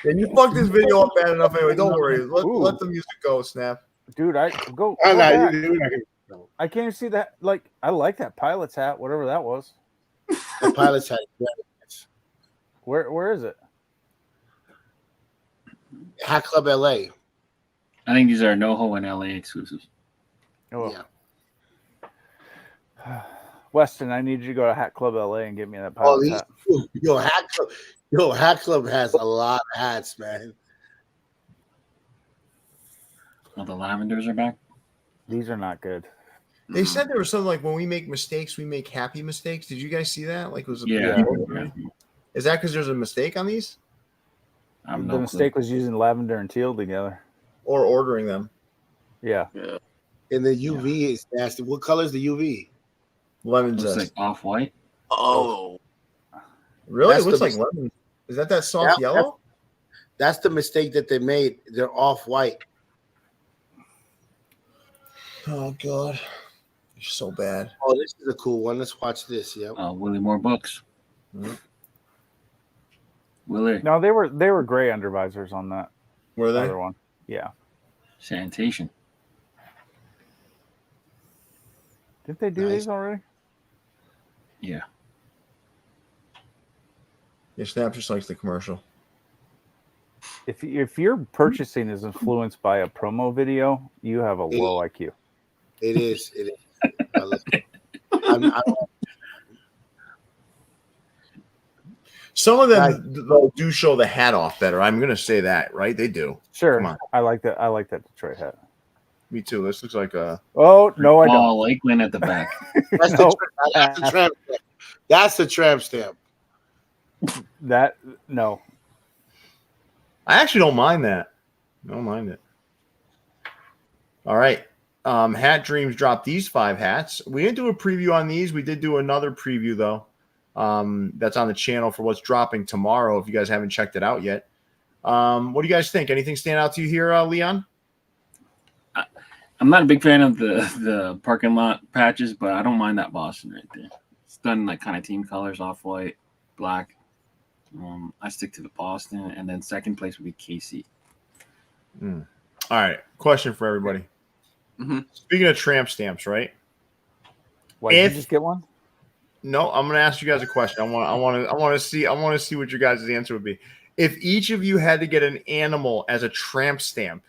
And you fucked this video up bad enough anyway. Don't worry. Ooh. Let the music go, Snap. Dude, I go I'm not, back. you're not gonna, I can't even see that. Like, I like that pilot's hat, whatever that was. the Pilot's hat. Where is it? Hat Club LA. I think these are NoHo and LA exclusives. Oh, Yeah. Weston, I need you to go to Hat Club LA and get me that Oh, pilot's these, hat. Hat Club has a lot of hats, man. Oh, the lavenders are back. These are not good. They said there was something like when we make mistakes, we make happy mistakes. Did you guys see that? Like, was it? Yeah. Is that because there's a mistake on these, I'm The no mistake was using lavender and teal together. or ordering them? Yeah. And the UV is nasty. What color is the UV? Lemon Clue. Looks zest. like off-white. Oh. Really? That's It looks the like lemon. Is that soft Yeah, yellow? That's the mistake that they made. They're off white. Oh God, you're so bad. Oh, this is a cool one. Let's watch this. Yep. Willie Moore books. Mhm. Willie. No, they were gray undervisors on that Were they? other one. Yeah. Sanitation. Didn't they do Nice. these already? Yeah. Yeah, Snap just likes the commercial. If your purchasing is influenced by a promo video, you have a low IQ. It is. It is. I love it. I'm Some of them though do show the hat off better. I'm gonna say that, right? They do. Sure. Come on. I like that. I like that Detroit hat. Me too. This looks like a. Oh no, I don't. Paul Lakeland at the back. That's, No. that's the tramp stamp. That's the tramp stamp. That no. I actually don't mind that. I don't mind it. All right. Hat Dreams dropped these 5 hats. We didn't do a preview on these. We did do another preview though. That's on the channel for what's dropping tomorrow. If you guys haven't checked it out yet, what do you guys think? Anything stand out to you here, Leon? I'm not a big fan of the parking lot patches, but I don't mind that Boston right there. It's done like kind of team colors, off-white, black. I stick to the Boston, and then second place would be KC. All right. Question for everybody. Mhm. Speaking of tramp stamps, right? Why did If- you just get one? No, I'm going to ask you guys a question. I want to see what your guys' answer would be. If each of you had to get an animal as a tramp stamp,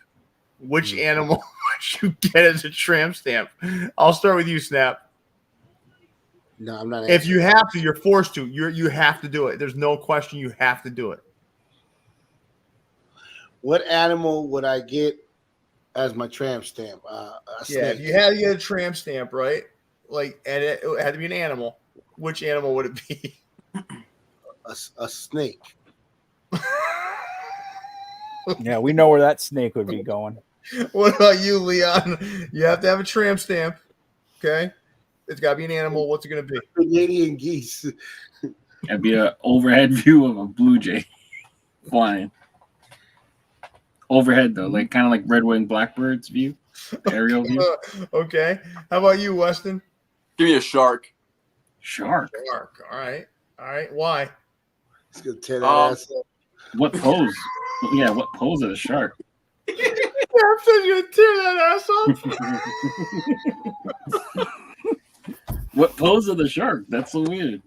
which animal would you get as a tramp stamp? I'll start with you, Snap. No, I'm not. If you have to, you're forced to. You have to do it. There's no question. You have to do it. What animal would I get as my tramp stamp? A snake. If you had a tramp stamp, right? Like, and it had to be an animal. Which animal would it be? A snake. Yeah, we know where that snake would be going. What about you, Leon? You have to have a tramp stamp. Okay, it's got to be an animal. What's it going to be? Canadian geese. That'd be an overhead view of a blue jay flying. Overhead though, like kind of like red-winged blackbirds view, aerial view. Okay. How about you, Weston? Give me a shark. Shark. Shark. All right. Why? It's gonna tear that ass up. What pose? Yeah, what pose of the shark? Yeah, I'm saying you're gonna tear that ass up. What pose of the shark? That's so weird.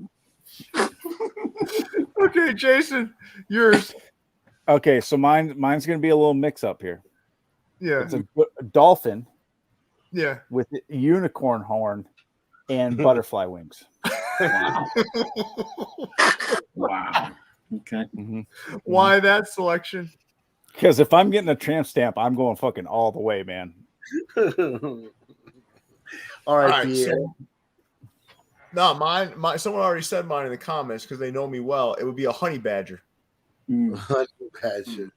Okay, Jason, yours. Okay, so mine's gonna be a little mix up here. Yeah. It's a dolphin Yeah. with a unicorn horn and butterfly wings. Wow. Wow. Okay. Why that selection? Because if I'm getting a tramp stamp, I'm going fucking all the way, man. All right, Pierre. So, no, mine. Someone already said mine in the comments because they know me well. It would be a honey badger. Honey badger.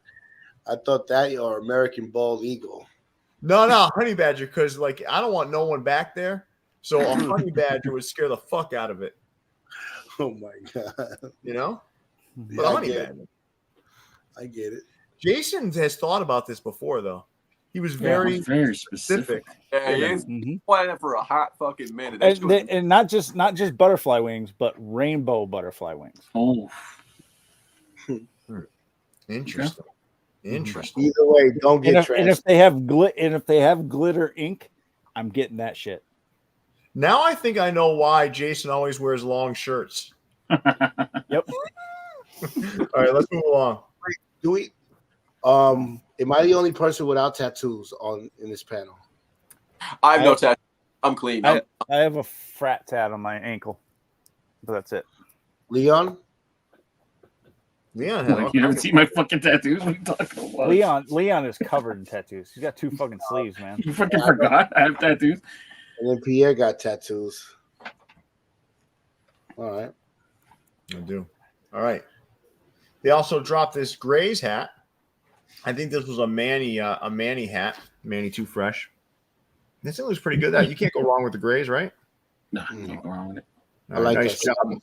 I thought that or American bald eagle. No, honey badger, because like I don't want no one back there. So a honey badger would scare the fuck out of it. Oh my god! You know, Yeah, but a honey badger. I get it. Jason has thought about this before, though. He was very specific. Yeah, he's planning for a hot fucking minute. And not just butterfly wings, but rainbow butterfly wings. Oh, interesting. Okay. Interesting. Either way, don't get And if they have glitter ink, I'm getting that shit. Now I think I know why Jason always wears long shirts. Yep. All right, let's move along. Do we? Am I the only person without tattoos in this panel? I have no tattoo. I'm clean. I have a frat tat on my ankle, but that's it. Leon? Leon, like, you haven't seen my fucking tattoos? What are you talking about? Leon is covered in tattoos. He's got 2 fucking sleeves, man. You fucking forgot I have tattoos. And then Pierre got tattoos. All right. I do. All right. They also dropped this Gray's hat. I think this was a Manny hat. Manny Too Fresh. This thing looks pretty good. That you can't go wrong with the Grays, right? No, you can't go wrong with it. I like nice that. job.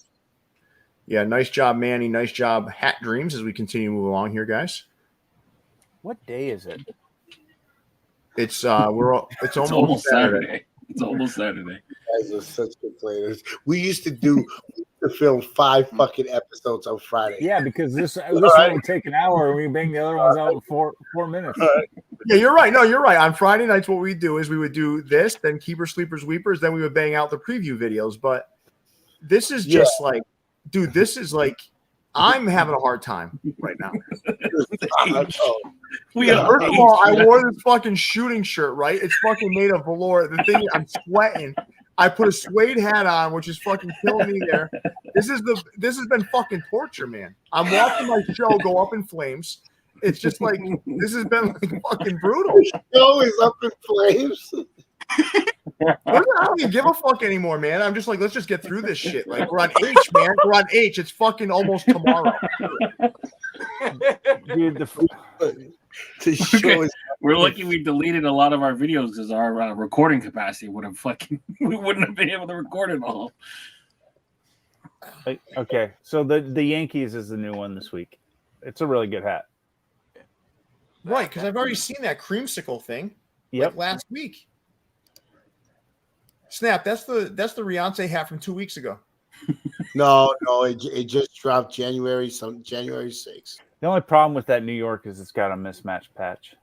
Yeah, nice job, Manny. Nice job, Hat Dreams, as we continue to move along here, guys. What day is it? It's almost Saturday. It's almost Saturday. You guys are such good players. We used to film 5 fucking episodes on Friday. Yeah, because this one would take an hour and we bang the other ones out in 4 minutes. Yeah, you're right. No, you're right. On Friday nights, what we do is we would do this, then Keepers, Sleepers, Weepers, then we would bang out the preview videos. But this is just like, dude, this is like, I'm having a hard time right now. First of all, I wore this fucking shooting shirt, right? It's fucking made of velour. The thing, I'm sweating. I put a suede hat on, which is fucking killing me there. This has been fucking torture, man. I'm watching my show go up in flames. It's just like, this has been like fucking brutal. The show is up in flames. I don't even give a fuck anymore, man. I'm just like, let's just get through this shit. Like, we're on H, man. We're on H. It's fucking almost tomorrow. Dude, The show is. We're lucky we deleted a lot of our videos because our recording capacity would have we wouldn't have been able to record it all. Okay, so the Yankees is the new one this week. It's a really good hat. Right, because I've already seen that creamsicle thing like last week. Snap, that's the Riance hat from 2 weeks ago. No, it just dropped January 6th. The only problem with that New York is it's got a mismatched patch.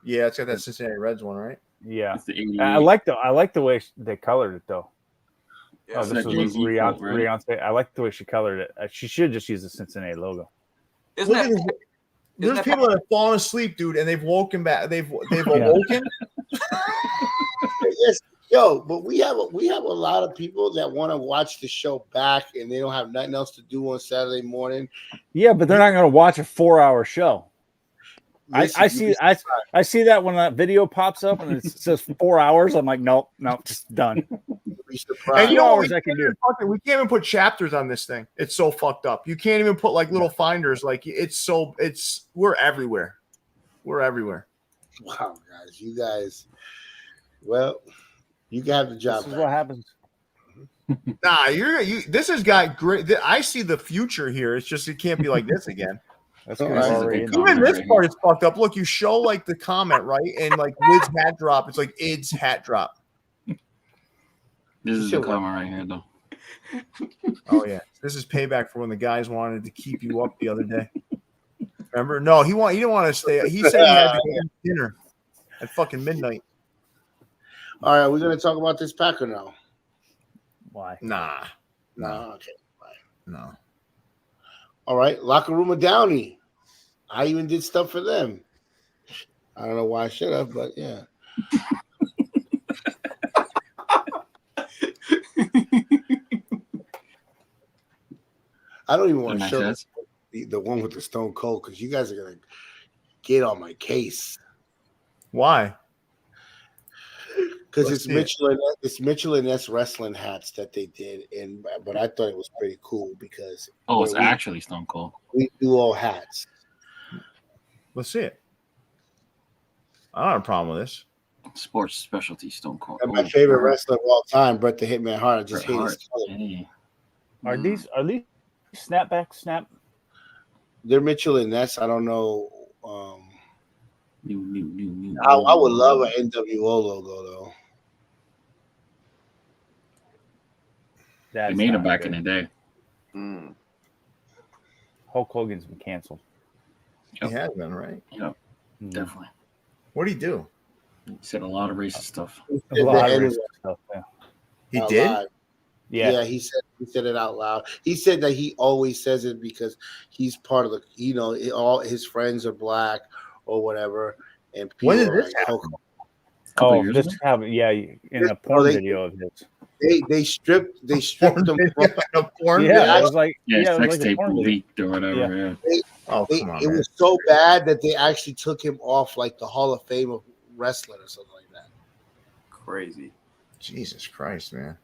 Yeah, it's got that Cincinnati Reds one, right? Yeah, I like the way they colored it though. Yeah, this was Riance. I like the way she colored it. She should just use the Cincinnati logo. Isn't There's people that have fallen asleep, dude, and they've woken back. They've awoken. Yo, but we have a lot of people that want to watch the show back and they don't have nothing else to do on Saturday morning. Yeah, but they're not going to watch a 4-hour show. Listen, I see that when that video pops up and it says 4 hours. I'm like, nope, just done. And you know what I can do. We can't even put chapters on this thing. It's so fucked up. You can't even put like little finders. Like we're everywhere. We're everywhere. Wow, guys, you guys. Well, you got the job. This is what happens. Nah, this has got great. I see the future here. It's just it can't be like this again. That's Even this part is fucked up. Look, you show like the comment, right? And like Id's hat drop. It's like Id's hat drop. This is the comment right here, though. Oh yeah, this is payback for when the guys wanted to keep you up the other day. Remember? No, he didn't want to stay. He said he had to go to dinner at fucking midnight. All right, we're gonna talk about this Packer now. Why? Nah. Okay. Bye. No. All right, Locker Room of Downey. I even did stuff for them. I don't know why I should have, but yeah. I don't even want to show the one with the Stone Cold because you guys are gonna get on my case. Why? Because it's Mitchell and S wrestling hats that they did, but I thought it was pretty cool because it's actually Stone Cold. We do all hats. Let's see it. I don't have a problem with this. Sports specialty Stone Cold. And my favorite wrestler of all time, Bret the Hitman Hart. I just hate his color. Hey. Are these snap? They're Mitchell and Ness. I don't know. New. I would love an NWO logo though. They made it back in the day. Hulk Hogan's been canceled. Yep. He has been, right? Yep, definitely. What did he do? He said a lot of racist stuff. A lot of racist stuff. Yeah. He did? Loud. Yeah, he said it out loud. He said that he always says it because he's part of the, all his friends are black or whateper. And people when did this happen? this happened. Yeah, in a porn video of his. They stripped them from a porn. Yeah, it was like sex tape leaked or whatever. Yeah. It was so bad that they actually took him off like the Hall of Fame of wrestling or something like that. Crazy. Jesus Christ, man.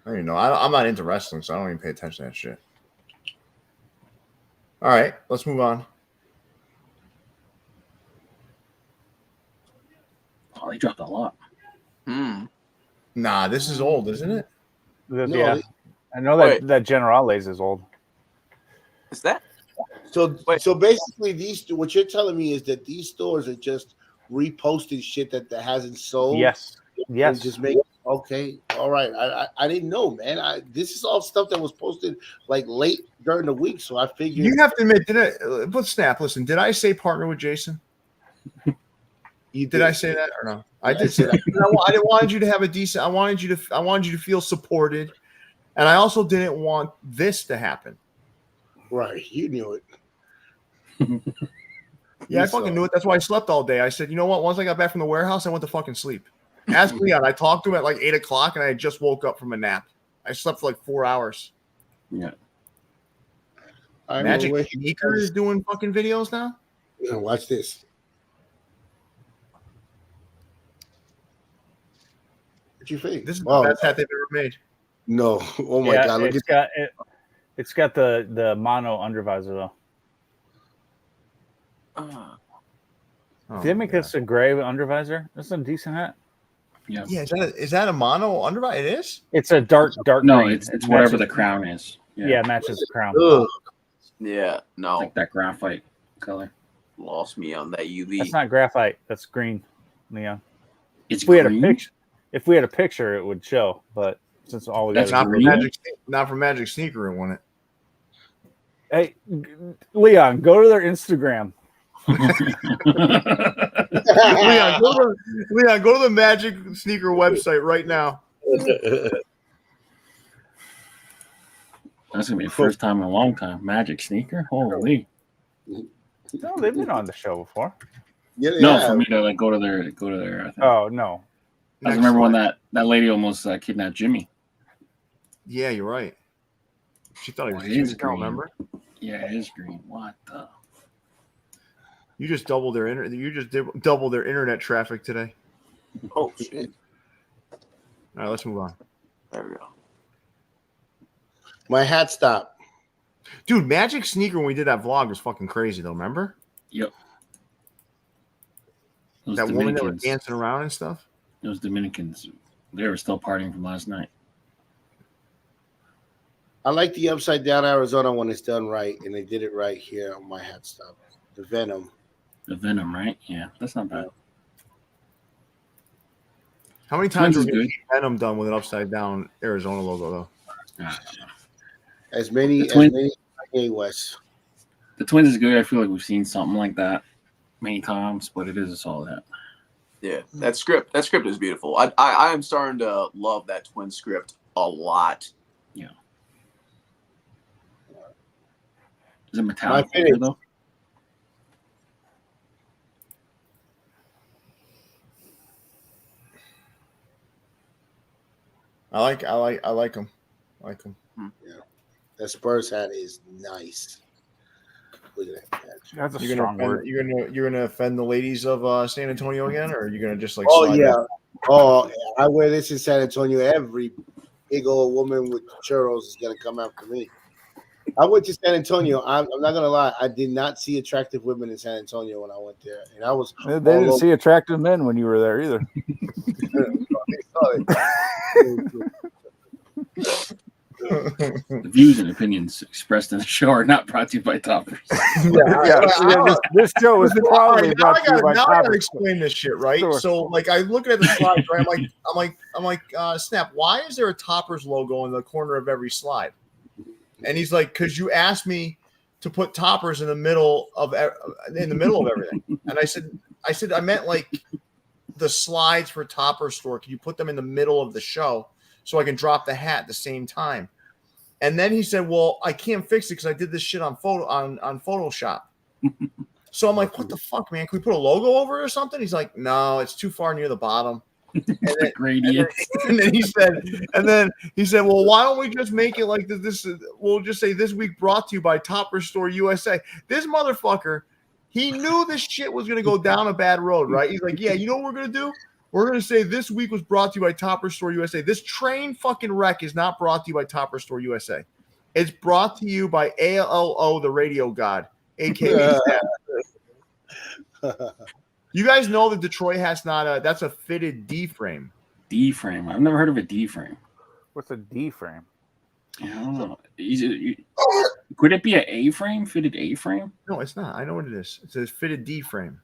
I don't even know. I'm not into wrestling, so I don't even pay attention to that shit. All right, let's move on. Oh, they dropped a lot. Nah, this is old, isn't it? Yeah, I know that Generales is old. Is that? So basically, what you're telling me is that these stores are just reposting shit that hasn't sold. Yes. Just make okay. All right. I didn't know, man. This is all stuff that was posted like late during the week, so I figured. You have to admit, Snap. Listen, did I say partner with Jason? Did I say that or no? I did say that. I didn't want you to have a decent. I wanted you to feel supported, and I also didn't want this to happen. Right, you knew it. Yeah, I fucking knew it. That's why I slept all day. I said, you know what? Once I got back from the warehouse, I went to fucking sleep. Ask Leon. I talked to him at like 8 o'clock, and I just woke up from a nap. I slept for like 4 hours. Yeah. Magic Sneaker is doing fucking videos now. Yeah, watch this. What you think? This is the best hat they've ever made. No. Oh my god! Look it's got the mono undervisor though. Did they make this a gray undervisor? That's a decent hat. Yeah. Yeah. Is that a mono undervisor? It is. It's a dark. No, green. it's whatever the crown is. Yeah, it matches the crown. Ugh. Yeah. No. Like that graphite color. Lost me on that UV. That's not graphite. That's green, Leon. It's if we green? had a picture, it would show. But since all we got That's not from Magic Sneaker, it won it. Hey, Leon, go to their Instagram. Leon, go to the Magic Sneaker website right now. That's gonna be the first time in a long time. Magic Sneaker, holy! No, they've been on the show before. Yeah, no, for me to like go to their. I think. Oh no, I remember when that lady almost kidnapped Jimmy. Yeah, you're right. She thought he was His green. green. Remember? Yeah, his green. What the? You just doubled their doubled their internet traffic today. Oh shit! All right, let's move on. There we go. My hat stop. Dude, Magic Sneaker when we did that vlog was fucking crazy though. Remember? Yep. Those That woman that was Dominicans. dancing around and stuff. Those Dominicans. They were still partying from last night. I like the upside down Arizona when it's done right, and they did it right here on my hat stop. The Venom. The Venom, right? Yeah, that's not bad. How many times Twins was is good. Venom done with an upside down Arizona logo though? As many The Twins- as many Kanye West. The Twins is good. I feel like we've seen something like that many times, but it is a solid hat. Yeah, that script is beautiful. I am starting to love that twin script a lot. Yeah. Is it metallic MyFitteds. though? I like them. I like them. That Spurs hat is nice. Look at that. That's a You're strong gonna word. you're gonna offend the ladies of San Antonio again, or are you gonna just like? Oh slide yeah. that? Oh, I wear this in San Antonio. Every big old woman with churros is gonna come after me. I went to San Antonio. I'm not gonna lie. I did not see attractive women in San Antonio when I went there, and I was. They didn't see attractive men when you were there either. The views and opinions expressed in the show are not brought to you by Toppers. This show is probably now brought to you by I gotta Toppers. explain this shit, right? Sure. So, like, I look at the slides, right? I'm like, Snap. Why is there a Toppers logo in the corner of every slide? And he's like, because you asked me to put Toppers in the middle of everything. And I said, I meant like the slides for Topper Store. Can you put them in the middle of the show so I can drop the hat at the same time? And then he said, well, I can't fix it because I did this shit on Photoshop. So I'm like, what the fuck, man? Can we put a logo over it or something? He's like, no, it's too far near the bottom. Gradient. And then he said, well, why don't we just make it like this? We'll just say this week brought to you by Topperzstore USA. This motherfucker, he knew this shit was going to go down a bad road, right? He's like, yeah, you know what we're going to do? We're going to say this week was brought to you by Topperzstore USA. This train fucking wreck is not brought to you by Topperzstore USA. It's brought to you by ALO, the radio god, a.k.a. You guys know that Detroit has that's a fitted D frame. D frame. I've never heard of a D frame. What's a D frame? I don't know. Could it be an A frame? Fitted A frame? No, it's not. I know what it is. It's a fitted D frame.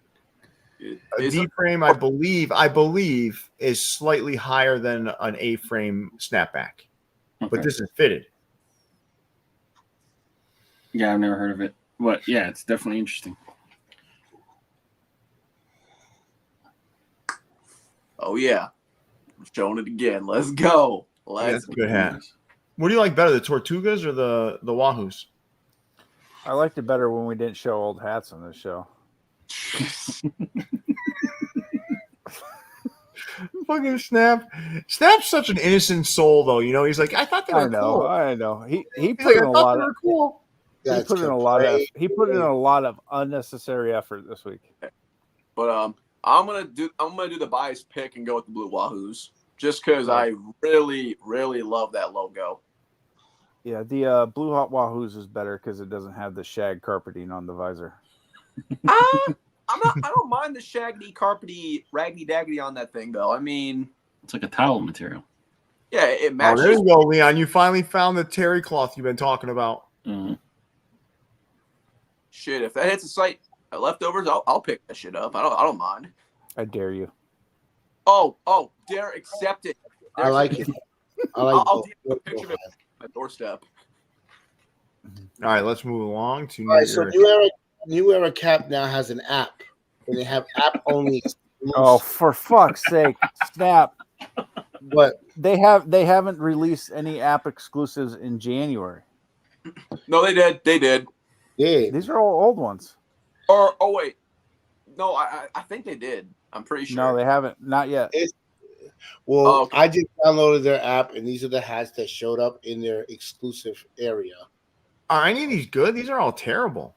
A Is D it- frame, I believe, is slightly higher than an A frame snapback, Okay. but this is fitted. Yeah, I've never heard of it. But yeah, it's definitely interesting. Oh yeah, I'm showing it again. Let's go. That's a good hat. What do you like better, the Tortugas or the Wahoos? I liked it better when we didn't show old hats on this show. Fucking Snap. Snap's such an innocent soul, though. You know, he's like, I thought they were cool. I know. He He's put like, in I a thought lot they of were cool. he put in a lot of unnecessary effort this week. But I'm gonna do the biased pick and go with the Blue Wahoos just because I really love that logo. Yeah, the Blue Hot Wahoos is better because it doesn't have the shag carpeting on the visor. I don't mind the shaggy, carpety, raggedy daggedy on that thing though. I mean, It's like a towel material. yeah, it Oh, matches. there you go, Leon. You finally found the terry cloth you've been talking about. Mm-hmm. Shit, if that hits the site leftovers, I'll pick that shit up. I don't mind. I dare you. Oh, dare accept it. I like it. I like I'll both. DM a picture of it on my doorstep. All right, let's move along to All right, so New Era Cap now has an app, and they have app only. Oh, for fuck's sake, Snap! But They haven't released any app exclusives in January. No, they did. They did. yeah, These are all old ones. Or wait, no, I think they did. I'm pretty sure. No, they haven't. Not yet. Well, okay. I just downloaded their app, and these are the hats that showed up in their exclusive area. Are any of these good? These are all terrible.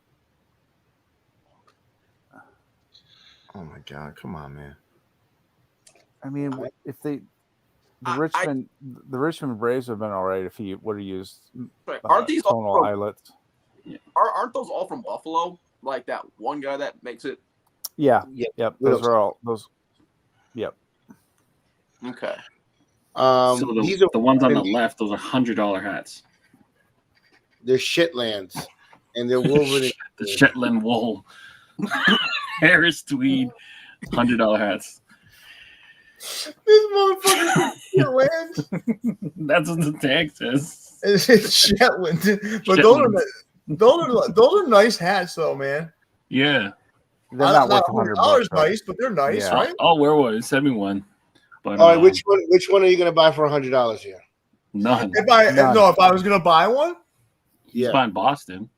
Oh my god! Come on, man. I mean, if they the Richmond Braves have been all right if he would have used Aren't these all tonal from, eyelets. aren't those all from Buffalo? Like that one guy that makes it. Yeah. Yeah. Yep. Those are all those. Yep. Okay. So These are the ones on the left, those are $100 hats. they're shitlands, and they're woven. The Shetland wool, Harris tweed, $100 hats. This motherfucker Shetland. That's what the tag says. It's Shetland, but Shetland. those are nice hats, though, man. Yeah. They're not worth $100 $100. nice, but they're nice, Yeah. right? I'll wear one. Send me one. But All right, which one are you gonna buy for $100 here? none. If I was gonna buy one, He's Yeah. buying Boston.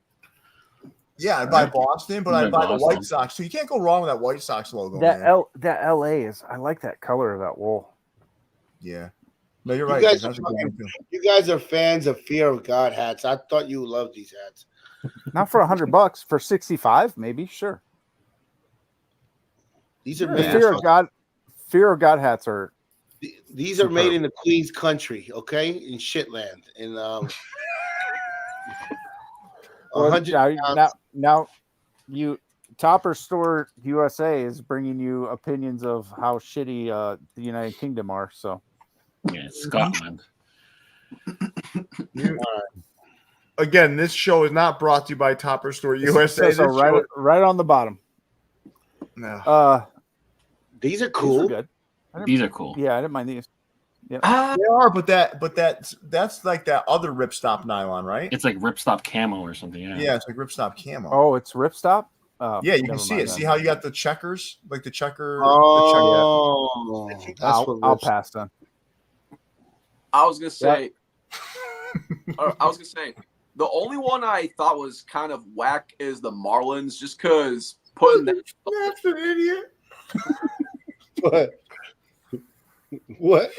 yeah, I'd buy Boston, but You'd I'd buy buy the Boston. White Sox. So you can't go wrong with that White Sox logo, That man. that LA is. I like that color of that wool. Yeah. No, you're You right. guys That's a good one, too. You guys are fans of Fear of God hats. I thought you loved these hats. Not for $100, for 65, maybe. Sure. These are The made. Fear of God hats are. These are made in the Queen's country, okay, in Shitland, and Well, 100 now you Topperzstore USA is bringing you opinions of how shitty the United Kingdom are. So Yeah, it's Scotland. Again, this show is not brought to you by Topperzstore USA. So right on the bottom. No. These are These are cool. good. These are cool. Yeah, I didn't mind these. They are, but that's like that other Ripstop nylon, right? It's like Ripstop camo or something. Yeah. Yeah, it's like Ripstop camo. Oh, it's Ripstop. Yeah, you can never see mind it. then. See how you got the checkers, like the checker. Oh, I think that's what I'll Rips- pass then. I was gonna say. The only one I thought was kind of whack is the Marlins, just because putting that. That's an idiot. What?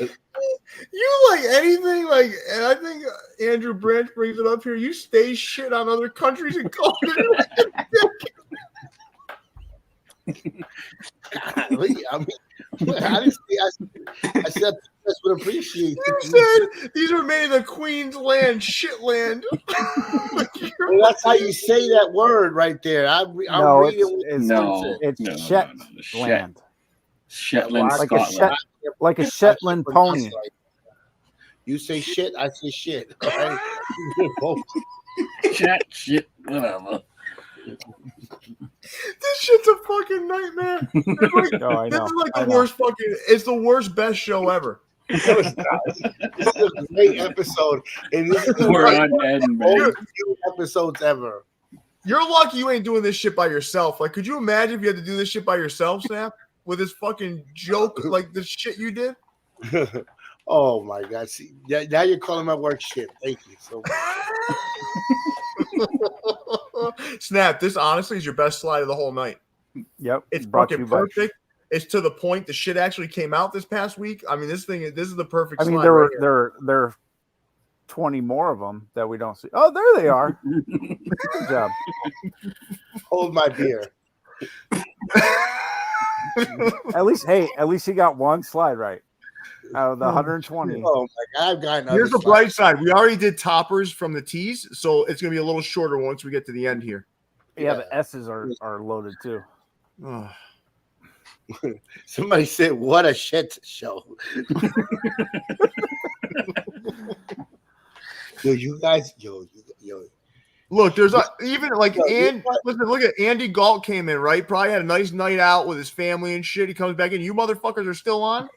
You like anything like, and I think Andrew Branch brings it up here. You stay shit on other countries and call it. I said this would appreciate. You said these are made in the Queen's land, shitland. Well, that's how you say that word right there. I'm No, reading. it's No, Shetland. Shetland, Like a Scotland. Like a Shetland pony. You say shit, I say shit. All right? Shit, whatever. This shit's a fucking nightmare. No, I This know. is like I the know. worst fucking. It's the worst best show ever. This is a great episode, and this is We're like on one end, of the man. most viewed episodes ever. You're lucky you ain't doing this shit by yourself. Like, could you imagine if you had to do this shit by yourself, Snap? With this fucking joke, like the shit you did? Oh my God! See, now you're calling my work shit. Thank you so much. Snap, this honestly is your best slide of the whole night. Yep. It's brought to fucking you by- perfect. It's to the point. The shit actually came out this past week. I mean, this is the perfect I mean, slide. there right were 20 more of them that we don't see. Oh, there they are. Good job. Hold my beer. At least he got one slide right out of the 120. Oh my God! I've gotten. Here's the other bright side. We already did toppers from the tees, so it's gonna be a little shorter once we get to the end here. Yeah, the S's are loaded too. Oh. Somebody said, "What a shit show." You guys, yo. Look, there's even like listen, look at Andy Galt came in, right? Probably had a nice night out with his family and shit. He comes back in. You motherfuckers are still on?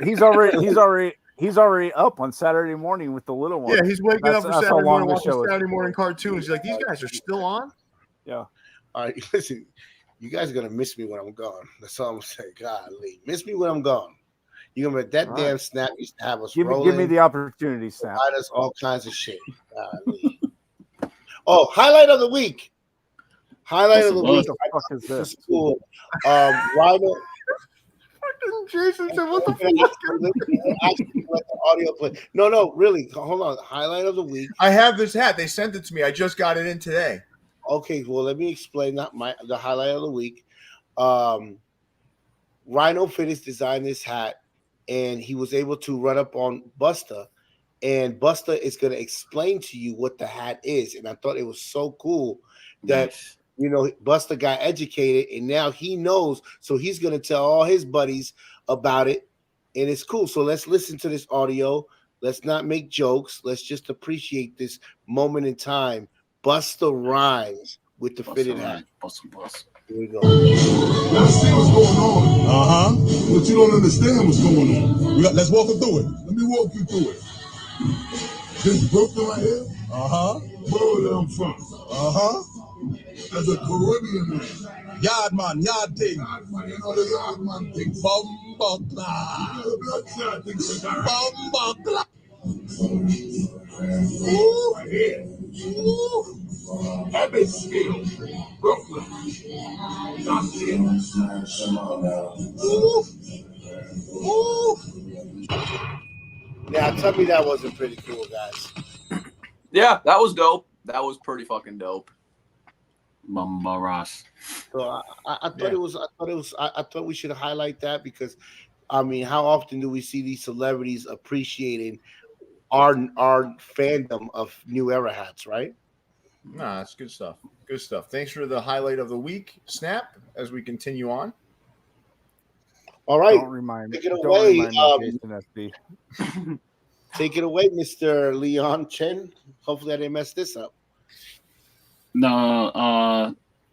He's already up on Saturday morning with the little one. Yeah, he's waking up for That's how Saturday long morning, the watching show is. Saturday morning cartoons. He's like, these guys are still on? Yeah. All right, listen. You guys are gonna miss me when I'm gone. That's all I'm saying. Golly, miss me when I'm gone. You're gonna let that damn Snap used to have us Give rolling. me the opportunity, Snap. Provide us all kinds of shit. Golly. Oh, highlight of the week. Highlight of the week. What the fuck is this? Cool. Rhino. Jason said, "What the fuck?" Actually, let the audio play. No, really. Hold on. Highlight of the week. I have this hat. They sent it to me. I just got it in today. Okay, well, let me explain the highlight of the week. Rhino Fitteds designed this hat, and he was able to run up on Busta, and Busta is going to explain to you what the hat is. And I thought it was so cool that Busta got educated, and now he knows. So he's going to tell all his buddies about it, and it's cool. So let's listen to this audio. Let's not make jokes. Let's just appreciate this moment in time. Busta Rhymes with the fitted hat. Bust. Here we go. You understand what's going on. But you don't understand what's going on. Let's walk through it. Let me walk you through it. This Brooklyn right here. Where I'm from. As a Caribbean man. Yardman, yard thing. You know the yardman thing. Bumbakla. You know the bloodshot thing. Bumbakla. Right here. Evansville. Brooklyn. Now, tell me that wasn't pretty cool, guys. Yeah, that was dope. That was pretty fucking dope. Bumba Ross. So I thought we should highlight that because, I mean, how often do we see these celebrities appreciating our fandom of new era hats, right? Nah, that's good stuff. Good stuff. Thanks for the highlight of the week, Snap, as we continue on. All right. Don't remind me. Take it Don't away, remind me, Jason SB. Take it away, Mr. Leon Chen. Hopefully I didn't mess this up. No,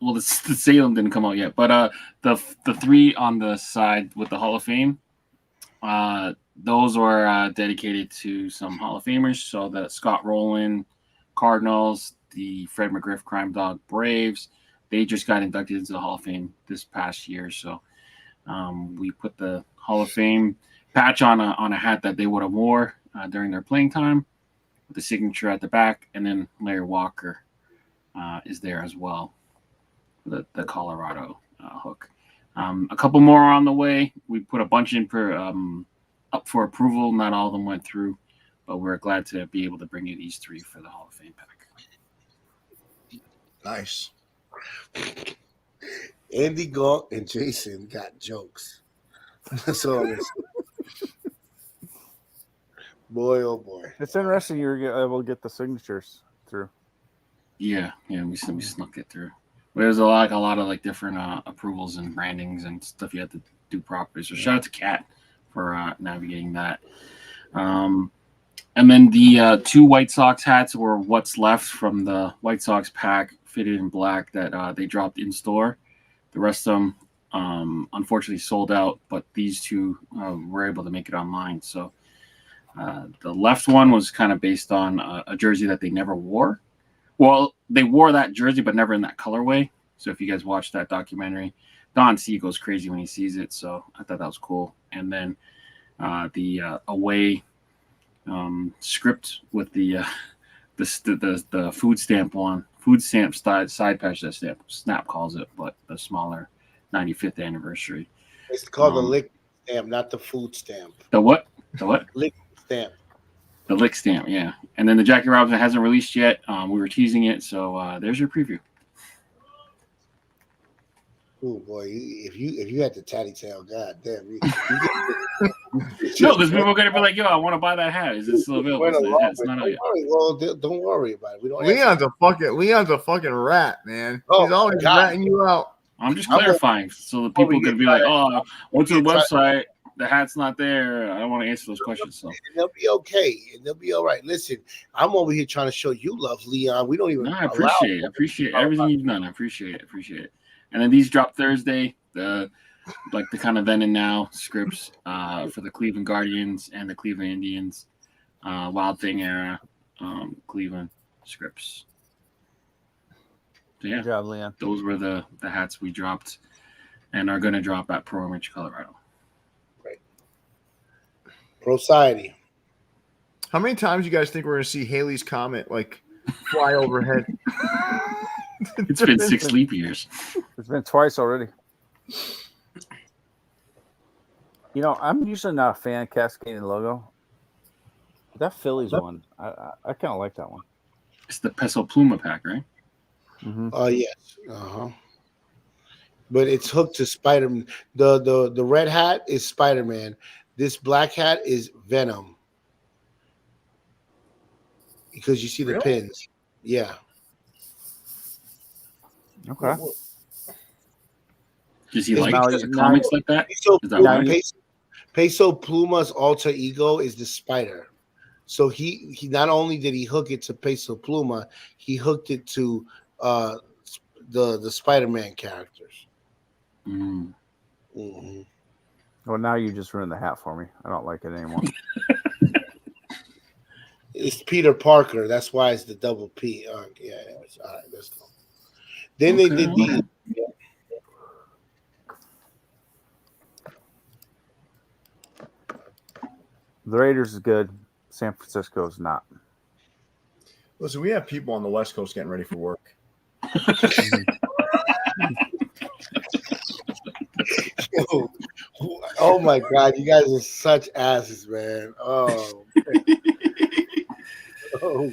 well, the Salem didn't come out yet, but the three on the side with the Hall of Fame, those were dedicated to some Hall of Famers. So the Scott Rowland Cardinals, the Fred McGriff Crime Dog Braves, they just got inducted into the Hall of Fame this past year. So we put the Hall of Fame patch on a hat that they would have wore during their playing time, with the signature at the back, and then Larry Walker is there as well, the Colorado hook. A couple more on the way. We put a bunch in up for approval. Not all of them went through, but we're glad to be able to bring you these three for the Hall of Fame pack. Nice. Andy Galt and Jason got jokes. So boy, oh boy. It's interesting you were able to get the signatures through. Yeah, we snuck it through. There's a lot of like different approvals and brandings and stuff you have to do properly. So shout out to Kat for navigating that. And then the two White Sox hats were what's left from the White Sox pack, fitted in black, that they dropped in store. The rest of them unfortunately sold out, but these two were able to make it online. So the left one was kind of based on a jersey that they never wore. Well, they wore that jersey, but never in that colorway. So if you guys watch that documentary, Don C goes crazy when he sees it. So I thought that was cool. And then the away script with the food stamp side patch that Snap calls it, but the smaller 95th anniversary. It's called the lick stamp, not the food stamp. The what? Lick stamp. The lick stamp, yeah. And then the Jackie Robinson hasn't released yet. We were teasing it, so there's your preview. Oh boy, if you had the tatty tail, god damn. No, because people are gonna be like, "Yo, I want to buy that hat. Is it still available?" It's not out yet. Well, don't worry about it. We don't. Leon's a fucking rat, man. Oh, he's always ratting you out. I'm just clarifying, so the people could be like, "Oh, I went to the website. The hat's not there. I don't want to answer those questions." So they'll be okay, and they'll be all right. Listen, I'm over here trying to show you love, Leon. We don't even. No, I appreciate everything you've done. I appreciate it. And then these drop Thursday. The kind of then and now scripts for the Cleveland Guardians and the Cleveland Indians, Wild Thing era Cleveland scripts. So yeah, Good job, Leon. Those were the hats we dropped and are going to drop at Pro Image Colorado. Right. Pro Society. How many times you guys think we're going to see Haley's Comet fly overhead? It's been 6 leap years. It's been twice already. You know, I'm usually not a fan of cascading logo. That Phillies one, I kind of like that one. It's the Peso Pluma pack, right? Mm-hmm. Yes. But it's hooked to Spider-Man. The red hat is Spider-Man. This black hat is Venom. Because you see the pins. Yeah. Okay. Does he like now- comics like that? Peso Is that why? Peso Pluma's alter ego is the spider. So he not only did he hook it to Peso Pluma, he hooked it to the Spider-Man characters. Mm. Mm-hmm. Well, now you just ruined the hat for me. I don't like it anymore. It's Peter Parker. That's why it's the double P. Yeah. All right, let's go. Then they did these. The Raiders is good. San Francisco is not. Listen, we have people on the West Coast getting ready for work. Oh my God, you guys are such asses, man. Oh, man. Oh,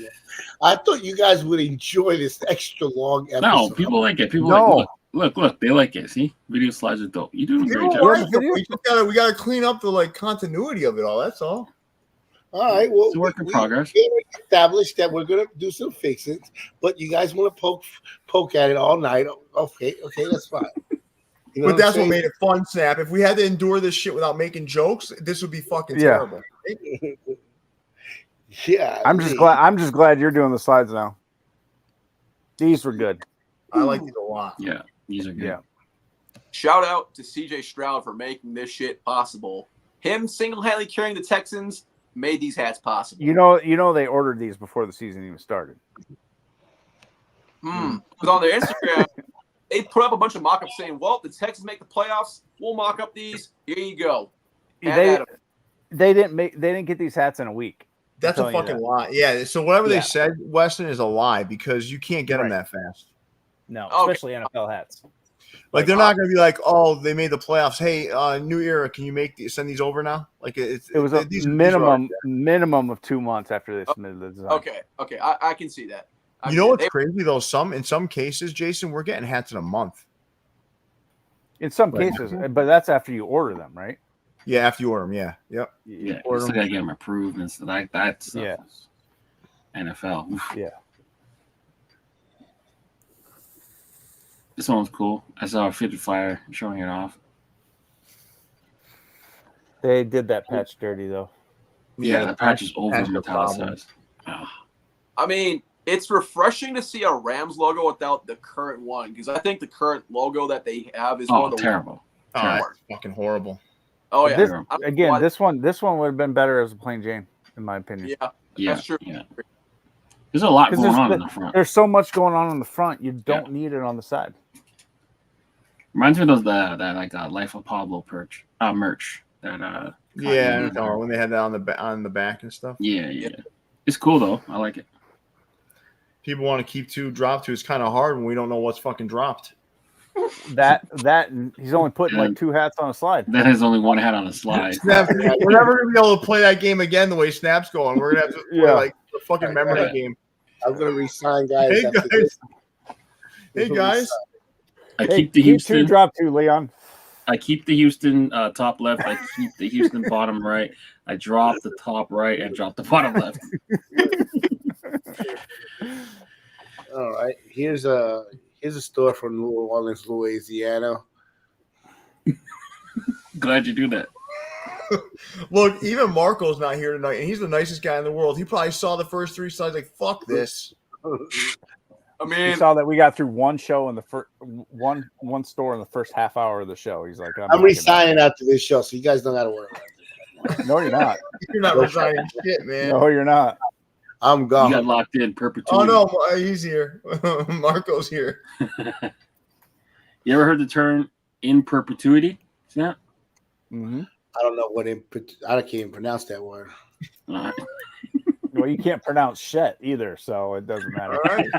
I thought you guys would enjoy this extra long episode. No, people like it. People like look, they like it. See, video slides are dope. You doing a great job. We gotta clean up the continuity of it all. That's all. All right, well, It's a work in progress. We established that we're gonna do some fixings, but you guys want to poke at it all night. Okay, that's fine. You know but that's what saying? made it fun, Snap. If we had to endure this shit without making jokes, this would be fucking terrible. Yeah, I'm just glad you're doing the slides now. These were good. I like these a lot. Yeah, these are good. Yeah. Shout out to CJ Stroud for making this shit possible. Him single-handedly carrying the Texans made these hats possible. You know they ordered these before the season even started. Because on their Instagram, they put up a bunch of mock-ups saying, well, the Texans make the playoffs. We'll mock up these. Here you go. They didn't get these hats in a week. That's a fucking lie. Yeah. So whatever they said, Weston, is a lie because you can't get them that fast. No, especially NFL hats. Like they're not going to be like, oh, they made the playoffs. Hey, new era, can you send these over now? Like it was a minimum of 2 months after they submitted the design. Okay, I can see that. You know what's crazy though? In some cases, Jason, we're getting hats in a month. In some cases, but that's after you order them, right? Yeah, after you order them. Yeah. Yep. Yeah, you still gotta get them approved and stuff like that. Stuff. Yeah. NFL. Yeah. This one was cool. I saw a Fitted Fire showing it off. They did that patch dirty though. Yeah, the patch is over metallicized. Oh. I mean, it's refreshing to see a Rams logo without the current one because I think the current logo that they have is one of the terrible. It's fucking horrible. Oh yeah. This one would have been better as a plain Jane, in my opinion. Yeah, that's true. Yeah. There's a lot going on in the front. There's so much going on in the front. You don't need it on the side. Reminds me of that Life of Pablo merch. That when they had that on the back and stuff. Yeah. It's cool though. I like it. People want to keep drop two. It's kind of hard when we don't know what's fucking dropped. That he's only putting like 2 hats on a slide. That has only 1 hat on a slide. Snap, we're never gonna be able to play that game again the way Snap's going. We're gonna have to play like the fucking memory game. I'm gonna resign, guys. Hey guys. I keep the Houston. Keep 2 drop 2, Leon. I keep the Houston top left. I keep the Houston bottom right. I drop the top right and drop the bottom left. All right. Here's a store from New Orleans, Louisiana. Glad you do that. Look, even Marco's not here tonight, and he's the nicest guy in the world. He probably saw the first 3 slides like, fuck this. I mean, he saw that we got through one show in the first one store in the first half hour of the show. He's like, I'm resigning after this show, so you guys don't got to worry about it. No, you're not. You're not resigning shit, man. No, you're not. I'm gone. You got locked in perpetuity. Oh no, he's here. Marco's here. You ever heard the term in perpetuity? Snap? Mm-hmm. I don't know what I can't even pronounce that word. All right. Well, you can't pronounce shit either, so it doesn't matter. All right.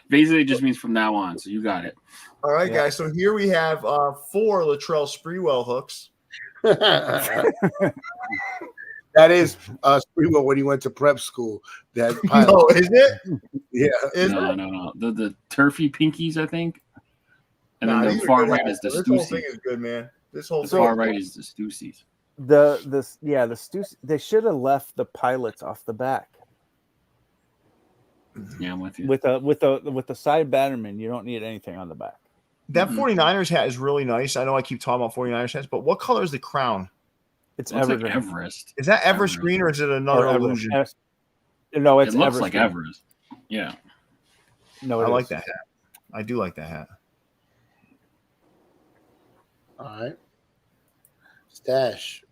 Basically, it just means from now on. So you got it. All right, guys. So here we have 4 Latrell Sprewell hooks. That is Spremo when he went to prep school. That pilot. No, is it? Yeah. Is No, it? no. The turfy pinkies, I think. And Nah, then these the are far good right hats. is the This whole thing Stussy. is good, man. This whole The thing. far right is the Stussies. The Stussy, they should have left the pilots off the back. Yeah, I'm with you. With the side batterman, you don't need anything on the back. That 49ers hat is really nice. I know I keep talking about 49ers hats, but what color is the crown? It's Looks like evergreen. Everest. Is that Everest green or is it another illusion? No, it's It looks Everest like green. Everest. Yeah. No, I like is. that hat. I do like that hat. All right. Stash.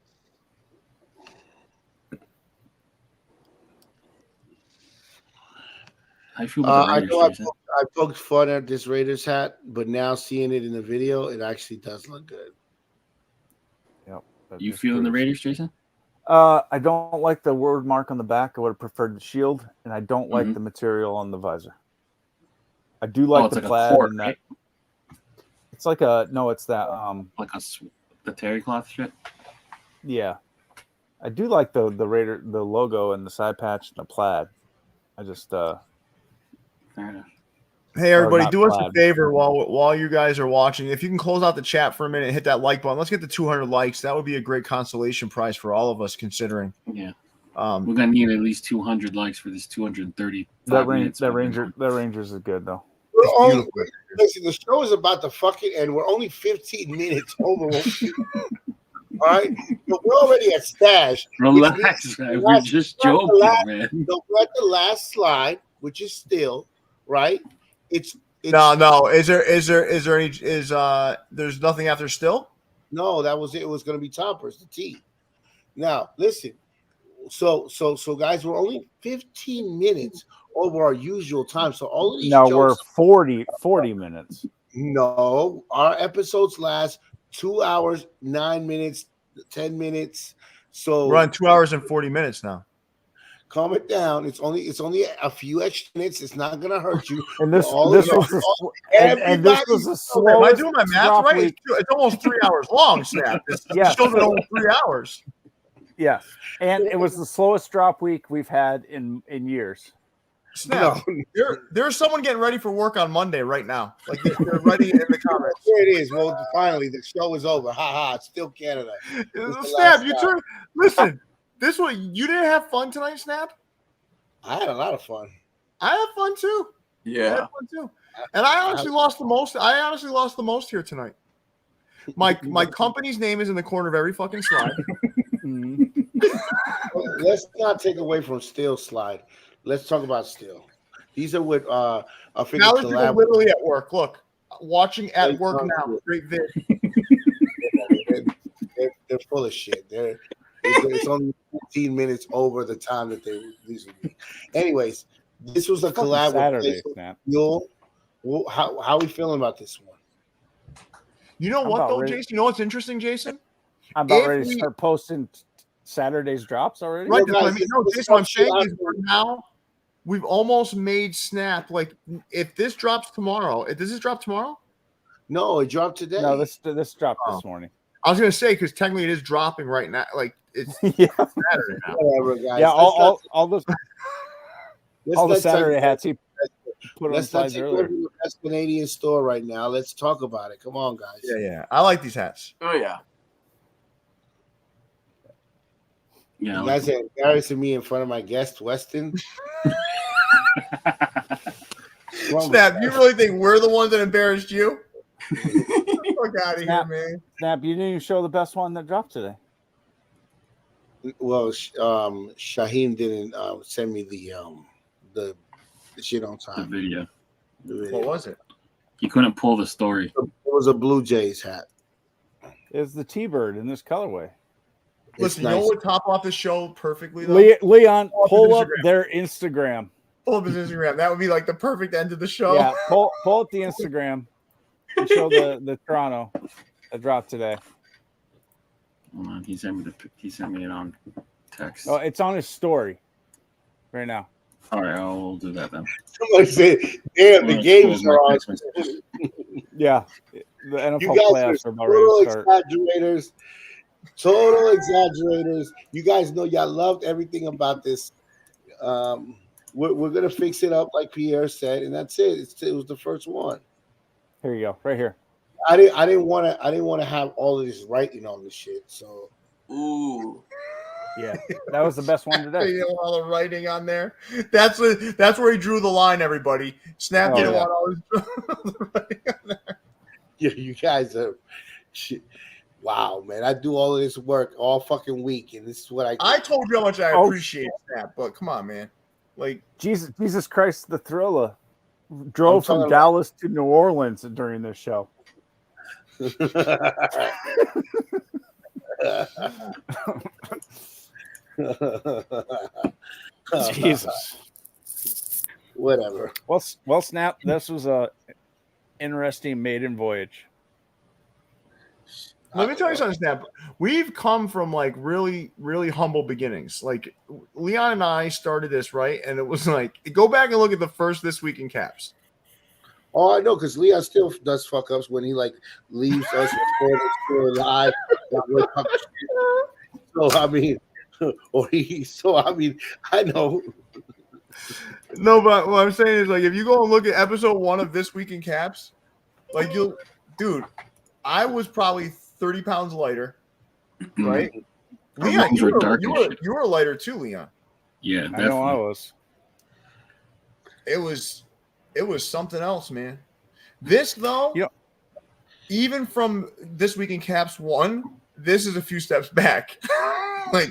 How you feel about the I Raiders, know Jason? I poked fun at this Raiders hat, but now seeing it in the video, it actually does look good. Yep. You feeling the Raiders, Jason? I don't like the word mark on the back. I would have preferred the shield, and I don't like the material on the visor. I do like it's the like plaid a cord, and that. right? It's like a no. It's that Like the terry cloth shit. yeah. I do like the Raider, the logo and the side patch and the plaid. I just Fair enough. Hey, everybody, not do us a plaid. favor while you guys are watching. If you can close out the chat for a minute and hit that like button, let's get to 200 likes. That would be a great consolation prize for all of us, considering. Yeah. We're gonna need at least 200 likes for this 230. that Rangers is good though. We're only, listen, the show is about to fucking end. We're only 15 minutes over. All right, but we're already at stash. Relax, man. We're just joking, man. So we're at the last slide, which is Styll, right? It's no. Is there any there's nothing after Styll? No, that was it. It was going to be Toppers, the T. Now listen, so guys, we're only 15 minutes over our usual time. So all of these we're jokes, 40 minutes. No, our episodes last 2 hours, 9 minutes, 10 minutes. So We're on 2 hours and 40 minutes now. Calm it down. It's only a few extra minutes. It's not gonna hurt you. And this was the slowest. Am I doing my math drop right? week. It's almost 3 hours long, Snap. This show's been only 3 hours. Yes, and it was the slowest drop week we've had in years. Snap. No. There's someone getting ready for work on Monday right now. Like they're writing it in the comments. There it is. Well, finally, the show is over. Ha ha. It's still Canada. Snap, listen. This one, you didn't have fun tonight, Snap? I had a lot of fun. I had fun too. Yeah. I had fun too. And I honestly lost the most. I honestly lost the most here tonight. My company's name is in the corner of every fucking slide. Let's not take away from Styll slide. Let's talk about Styll. These are what I figured. Now they're literally at work. Look, watching at work now. Great vid. They're full of shit. It's only 15 minutes over the time that they usually be. Anyways, this was a collab Saturday, with how are we feeling about this one? You know what though, Jason? You know what's interesting, Jason? I'm about ready to start posting Saturday's drops already. Right. Well, guys, Jason, what I'm saying is now we've almost made Snap. Like if this drops tomorrow, does this drop tomorrow? No, it dropped today. No, this dropped this morning. I was gonna say because technically it is dropping right now. Like it's yeah. Saturday now. Whatever, guys. Yeah, all the Saturday hats he put on slides earlier. The best Canadian store right now. Let's talk about it. Come on, guys. Yeah. I like these hats. Oh yeah. Yeah. You guys are embarrassing me in front of my guest, Weston. Snap, you really think we're the ones that embarrassed you? Fuck out of here, man. Snap, you didn't even show the best one that dropped today. Well, Shaheen didn't send me the shit on time. The video. What was it? He couldn't pull the story. It was a Blue Jays hat. It's the T-Bird in this colorway. Listen, you know what would top off the show perfectly, though? Leon, pull up their Instagram. Pull up his Instagram. That would be like the perfect end of the show. Yeah, pull up the Instagram and show the Toronto that dropped today. Hold on, he sent me it on text. Oh, it's on his story right now. All right, I'll do that then. Somebody said, "Damn, the games are on." Yeah, the NFL You guys playoffs are about ready total to start. exaggerators. Total exaggerators. You guys know y'all loved everything about this. We're gonna fix it up like Pierre said, and that's it. It was the first one. Here you go, right here. I didn't want to have all of this writing on this shit. So Ooh. Yeah, that was the best one today. You don't want all the writing on there. That's where he drew the line. Everybody, Snap. You don't want all the writing on there. Yeah, you guys are. Shit. Wow, man! I do all of this work all fucking week, and this is what I get. I told you how much I appreciate Snap, but come on, man. Like Jesus Christ, the Thriller drove from Dallas to New Orleans during this show. Jesus. Whatever. Well, Snap. This was a interesting maiden voyage. Let me tell you something, Snap. We've come from like really, really humble beginnings. Like Leon and I started this, right? And it was like, go back and look at the first This Week in Caps. Oh, I know, because Leon still does fuck ups when he like leaves us still alive. So I mean, I know. No, but what I'm saying is like, if you go and look at episode 1 of This Week in Caps, like dude, I was probably 30 pounds lighter, right? Leon, you were lighter too, Leon. Yeah, definitely. I know I was. It was something else, man. This though, even from This Week in Caps 1, this is a few steps back. Like,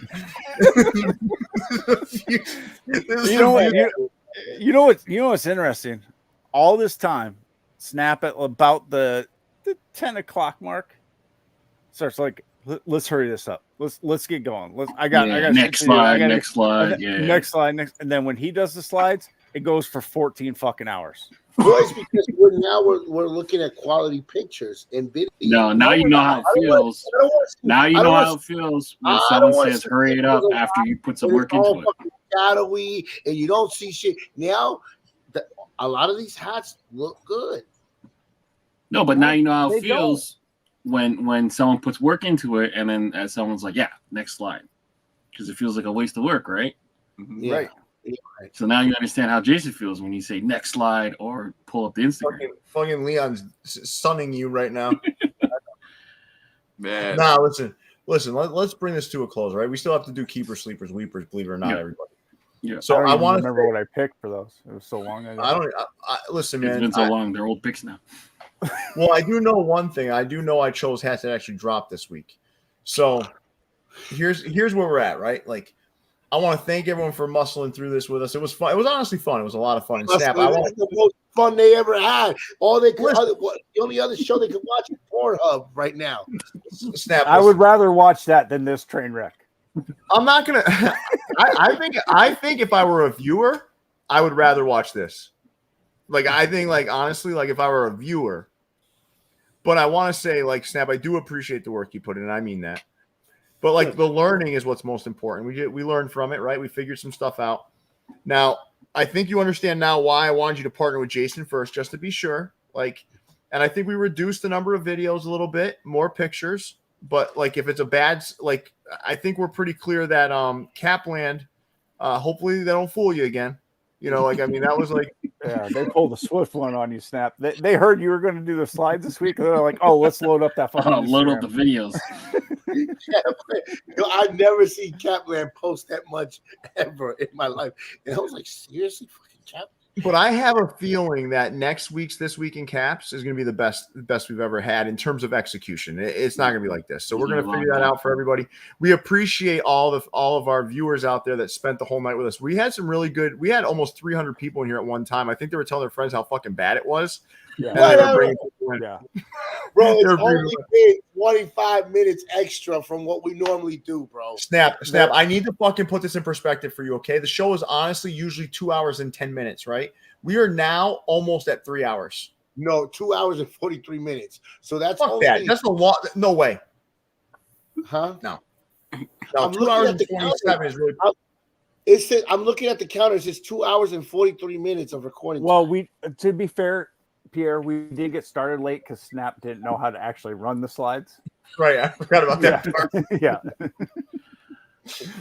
you know what's interesting? All this time, Snap at about the 10 o'clock mark starts like, let's hurry this up. Let's get going. I got next slide. And then when he does the slides, it goes for 14 fucking hours. Boys, because we're looking at quality pictures and video. No, now you know how it feels. Now you know how it feels when someone says hurry it up after you put some work into it. Shadowy and you don't see shit. Now a lot of these hats look good. No, but now you know how it feels when someone puts work into it and then as someone's like, yeah, next slide. Because it feels like a waste of work, right? Yeah. Right. So now you understand how Jason feels when you say next slide or pull up the Instagram. Fucking Leon's sunning you right now. Man. Nah, listen. Let's bring this to a close, right? We still have to do keepers, sleepers, weepers, believe it or not, everybody. Yeah. So I want to remember what I picked for those. It was so long. Listen, man. It's been so long. They're old picks now. Well, I do know one thing. I do know I chose hats that actually dropped this week. So here's where we're at, right? Like, I want to thank everyone for muscling through this with us. It was fun. It was honestly fun. It was a lot of fun. And Snap, the most fun they ever had. The only other show they could watch is Pornhub right now. Snap. I would rather watch that than this train wreck. I'm not gonna. I think if I were a viewer, I would rather watch this. Like I think, like honestly, like if I were a viewer. But I want to say, like Snap, I do appreciate the work you put in. And I mean that. But like the learning is what's most important. We learned from it, right? We figured some stuff out. Now, I think you understand now why I wanted you to partner with Jason first, just to be sure. Like, and I think we reduced the number of videos a little bit, more pictures. But like, if it's a bad, like, I think we're pretty clear that Capland, hopefully they don't fool you again. You know, like I mean, that was like, yeah, they pulled a swift one on you, Snap. They heard you were going to do the slides this week. They're like, oh, let's load up that fucking load up the videos. I've never seen Capland post that much ever in my life. And I was like, seriously, fucking Cap? But I have a feeling that next week's This Week in Caps is going to be the best we've ever had in terms of execution. It's not going to be like this. So we're going to figure that out for everybody. We appreciate all of our viewers out there that spent the whole night with us. We had some really good. We had almost 300 people in here at one time. I think they were telling their friends how fucking bad it was. Yeah. Bro, it's only been 25 minutes extra from what we normally do, bro. Snap. I need to fucking put this in perspective for you, okay? The show is honestly usually 2 hours and 10 minutes, right? We are now almost at 3 hours. No, 2 hours and 43 minutes. So that's fuck that. That's a lot. No way. Huh? No, 2 hours and 27 is really. I'm looking at the counters. It's 2 hours and 43 minutes of recording. Well, to be fair, Pierre, we did get started late because Snap didn't know how to actually run the slides. Right, I forgot about that part. Yeah.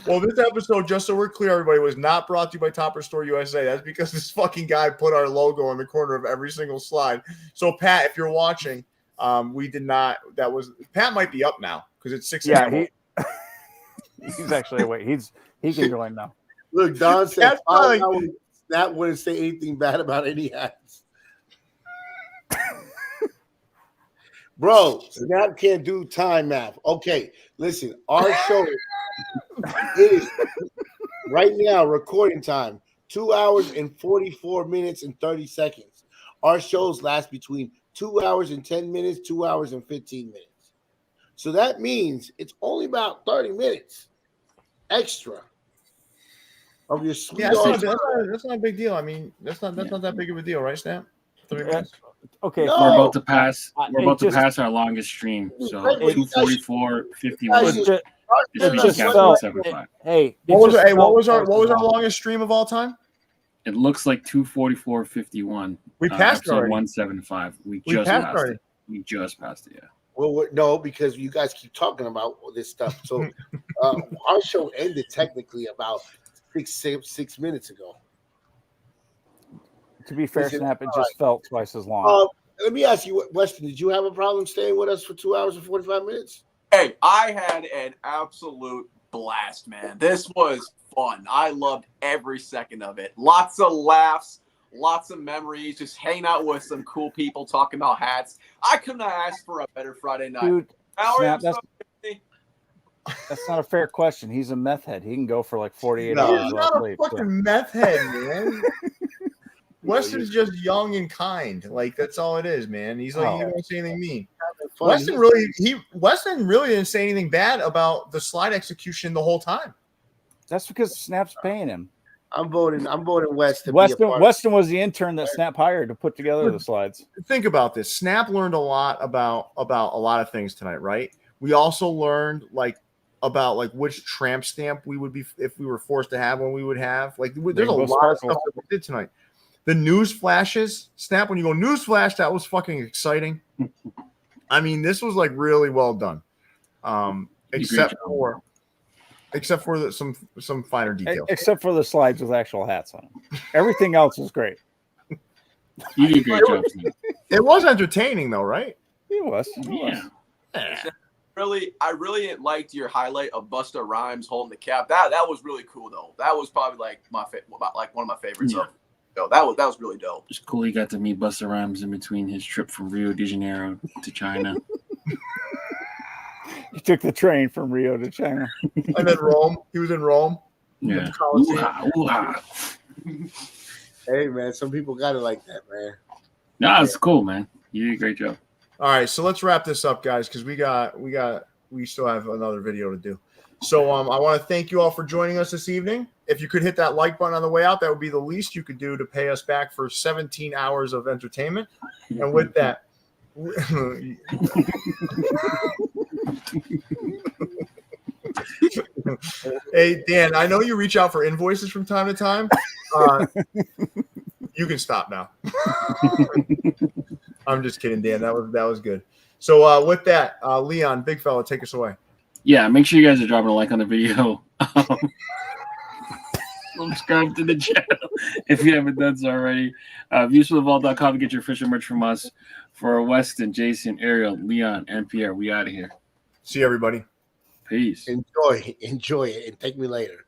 Well, this episode, just so we're clear, everybody, was not brought to you by Topperzstore USA. That's because this fucking guy put our logo in the corner of every single slide. So, Pat, if you're watching, we did not. That was Pat might be up now because it's 6 a.m. He's actually awake. He can join now. Look, Don said That's probably- Snap wouldn't say anything bad about any hats. Bro, Snap can't do time math. Okay, listen, our show is right now recording time 2 hours and 44 minutes and 30 seconds. Our shows last between 2 hours and 10 minutes, 2 hours and 15 minutes. So that means it's only about 30 minutes extra of your sweet. Yeah, that's not a big deal. I mean, that's not that big of a deal, right, Snap? 30 minutes. Okay, No. We're about to pass. We're about to just- pass our longest stream. So Wait, wait, 2:44:51. guys, It just just felt- 7:05. Hey, What was our longest stream of all time? It looks like 2:44:51. We passed episode already. 175. We We just passed passed already. it. We just passed it. Yeah. Well, no, because you guys keep talking about all this stuff. So our show ended technically about six minutes ago. To be fair, Listen, Snap, it all just felt twice as long. Let me ask you, Weston, did you have a problem staying with us for 2 hours and 45 minutes? Hey, I had an absolute blast, man. This was fun. I loved every second of it. Lots of laughs, lots of memories, just hanging out with some cool people talking about hats. I couldn't have asked for a better Friday night. Dude, How are Snap, you? that's not a fair question. He's a meth head. He can go for like 48 No, hours He's without not a sleep. fucking meth head, man. Weston's just young and kind. Like, that's all it is, man. He's like, he won't say anything mean. Fun. Weston really didn't say anything bad about the slide execution the whole time. That's because Snap's paying him. I'm voting West to be a part. Weston was the intern that Snap hired to put together the slides. Think about this. Snap learned a lot about a lot of things tonight, right? We also learned about which Tramp stamp we would be if we were forced to have one we would have. Like, there's a Rainbow lot of Sparkle. stuff that we did tonight. The news flashes, Snap, when you go news flash, that was fucking exciting. I mean, this was like really well done. Except for some finer details. Except for the slides with actual hats on them. Everything else was great. You did a great job, Snap. It was entertaining though, right? It was. Yeah. I really liked your highlight of Busta Rhymes holding the cap. That was really cool though. That was probably like one of my favorites. Yeah. So that was really dope. It's cool he got to meet Busta Rhymes in between his trip from Rio de Janeiro to China. He took the train from Rio to China. And then Rome. He was in Rome. Yeah. Coliseum. Ooh-ha. Hey, man, some people got it like that, man. No, it's cool, man. You did a great job. All right, so let's wrap this up, guys, because we still have another video to do. So I want to thank you all for joining us this evening. If you could hit that like button on the way out, that would be the least you could do to pay us back for 17 hours of entertainment. And with that, hey, Dan, I know you reach out for invoices from time to time. You can stop now. I'm just kidding, Dan. That was good. So with that, Leon, big fella, take us away. Yeah, make sure you guys are dropping a like on the video. Subscribe to the channel if you haven't done so already. Viewsfromthevault.com to get your official merch from us. For Weston, Jason, Ariel, Leon, and Pierre, we out of here. See you, everybody. Peace. Enjoy it, and thank me later.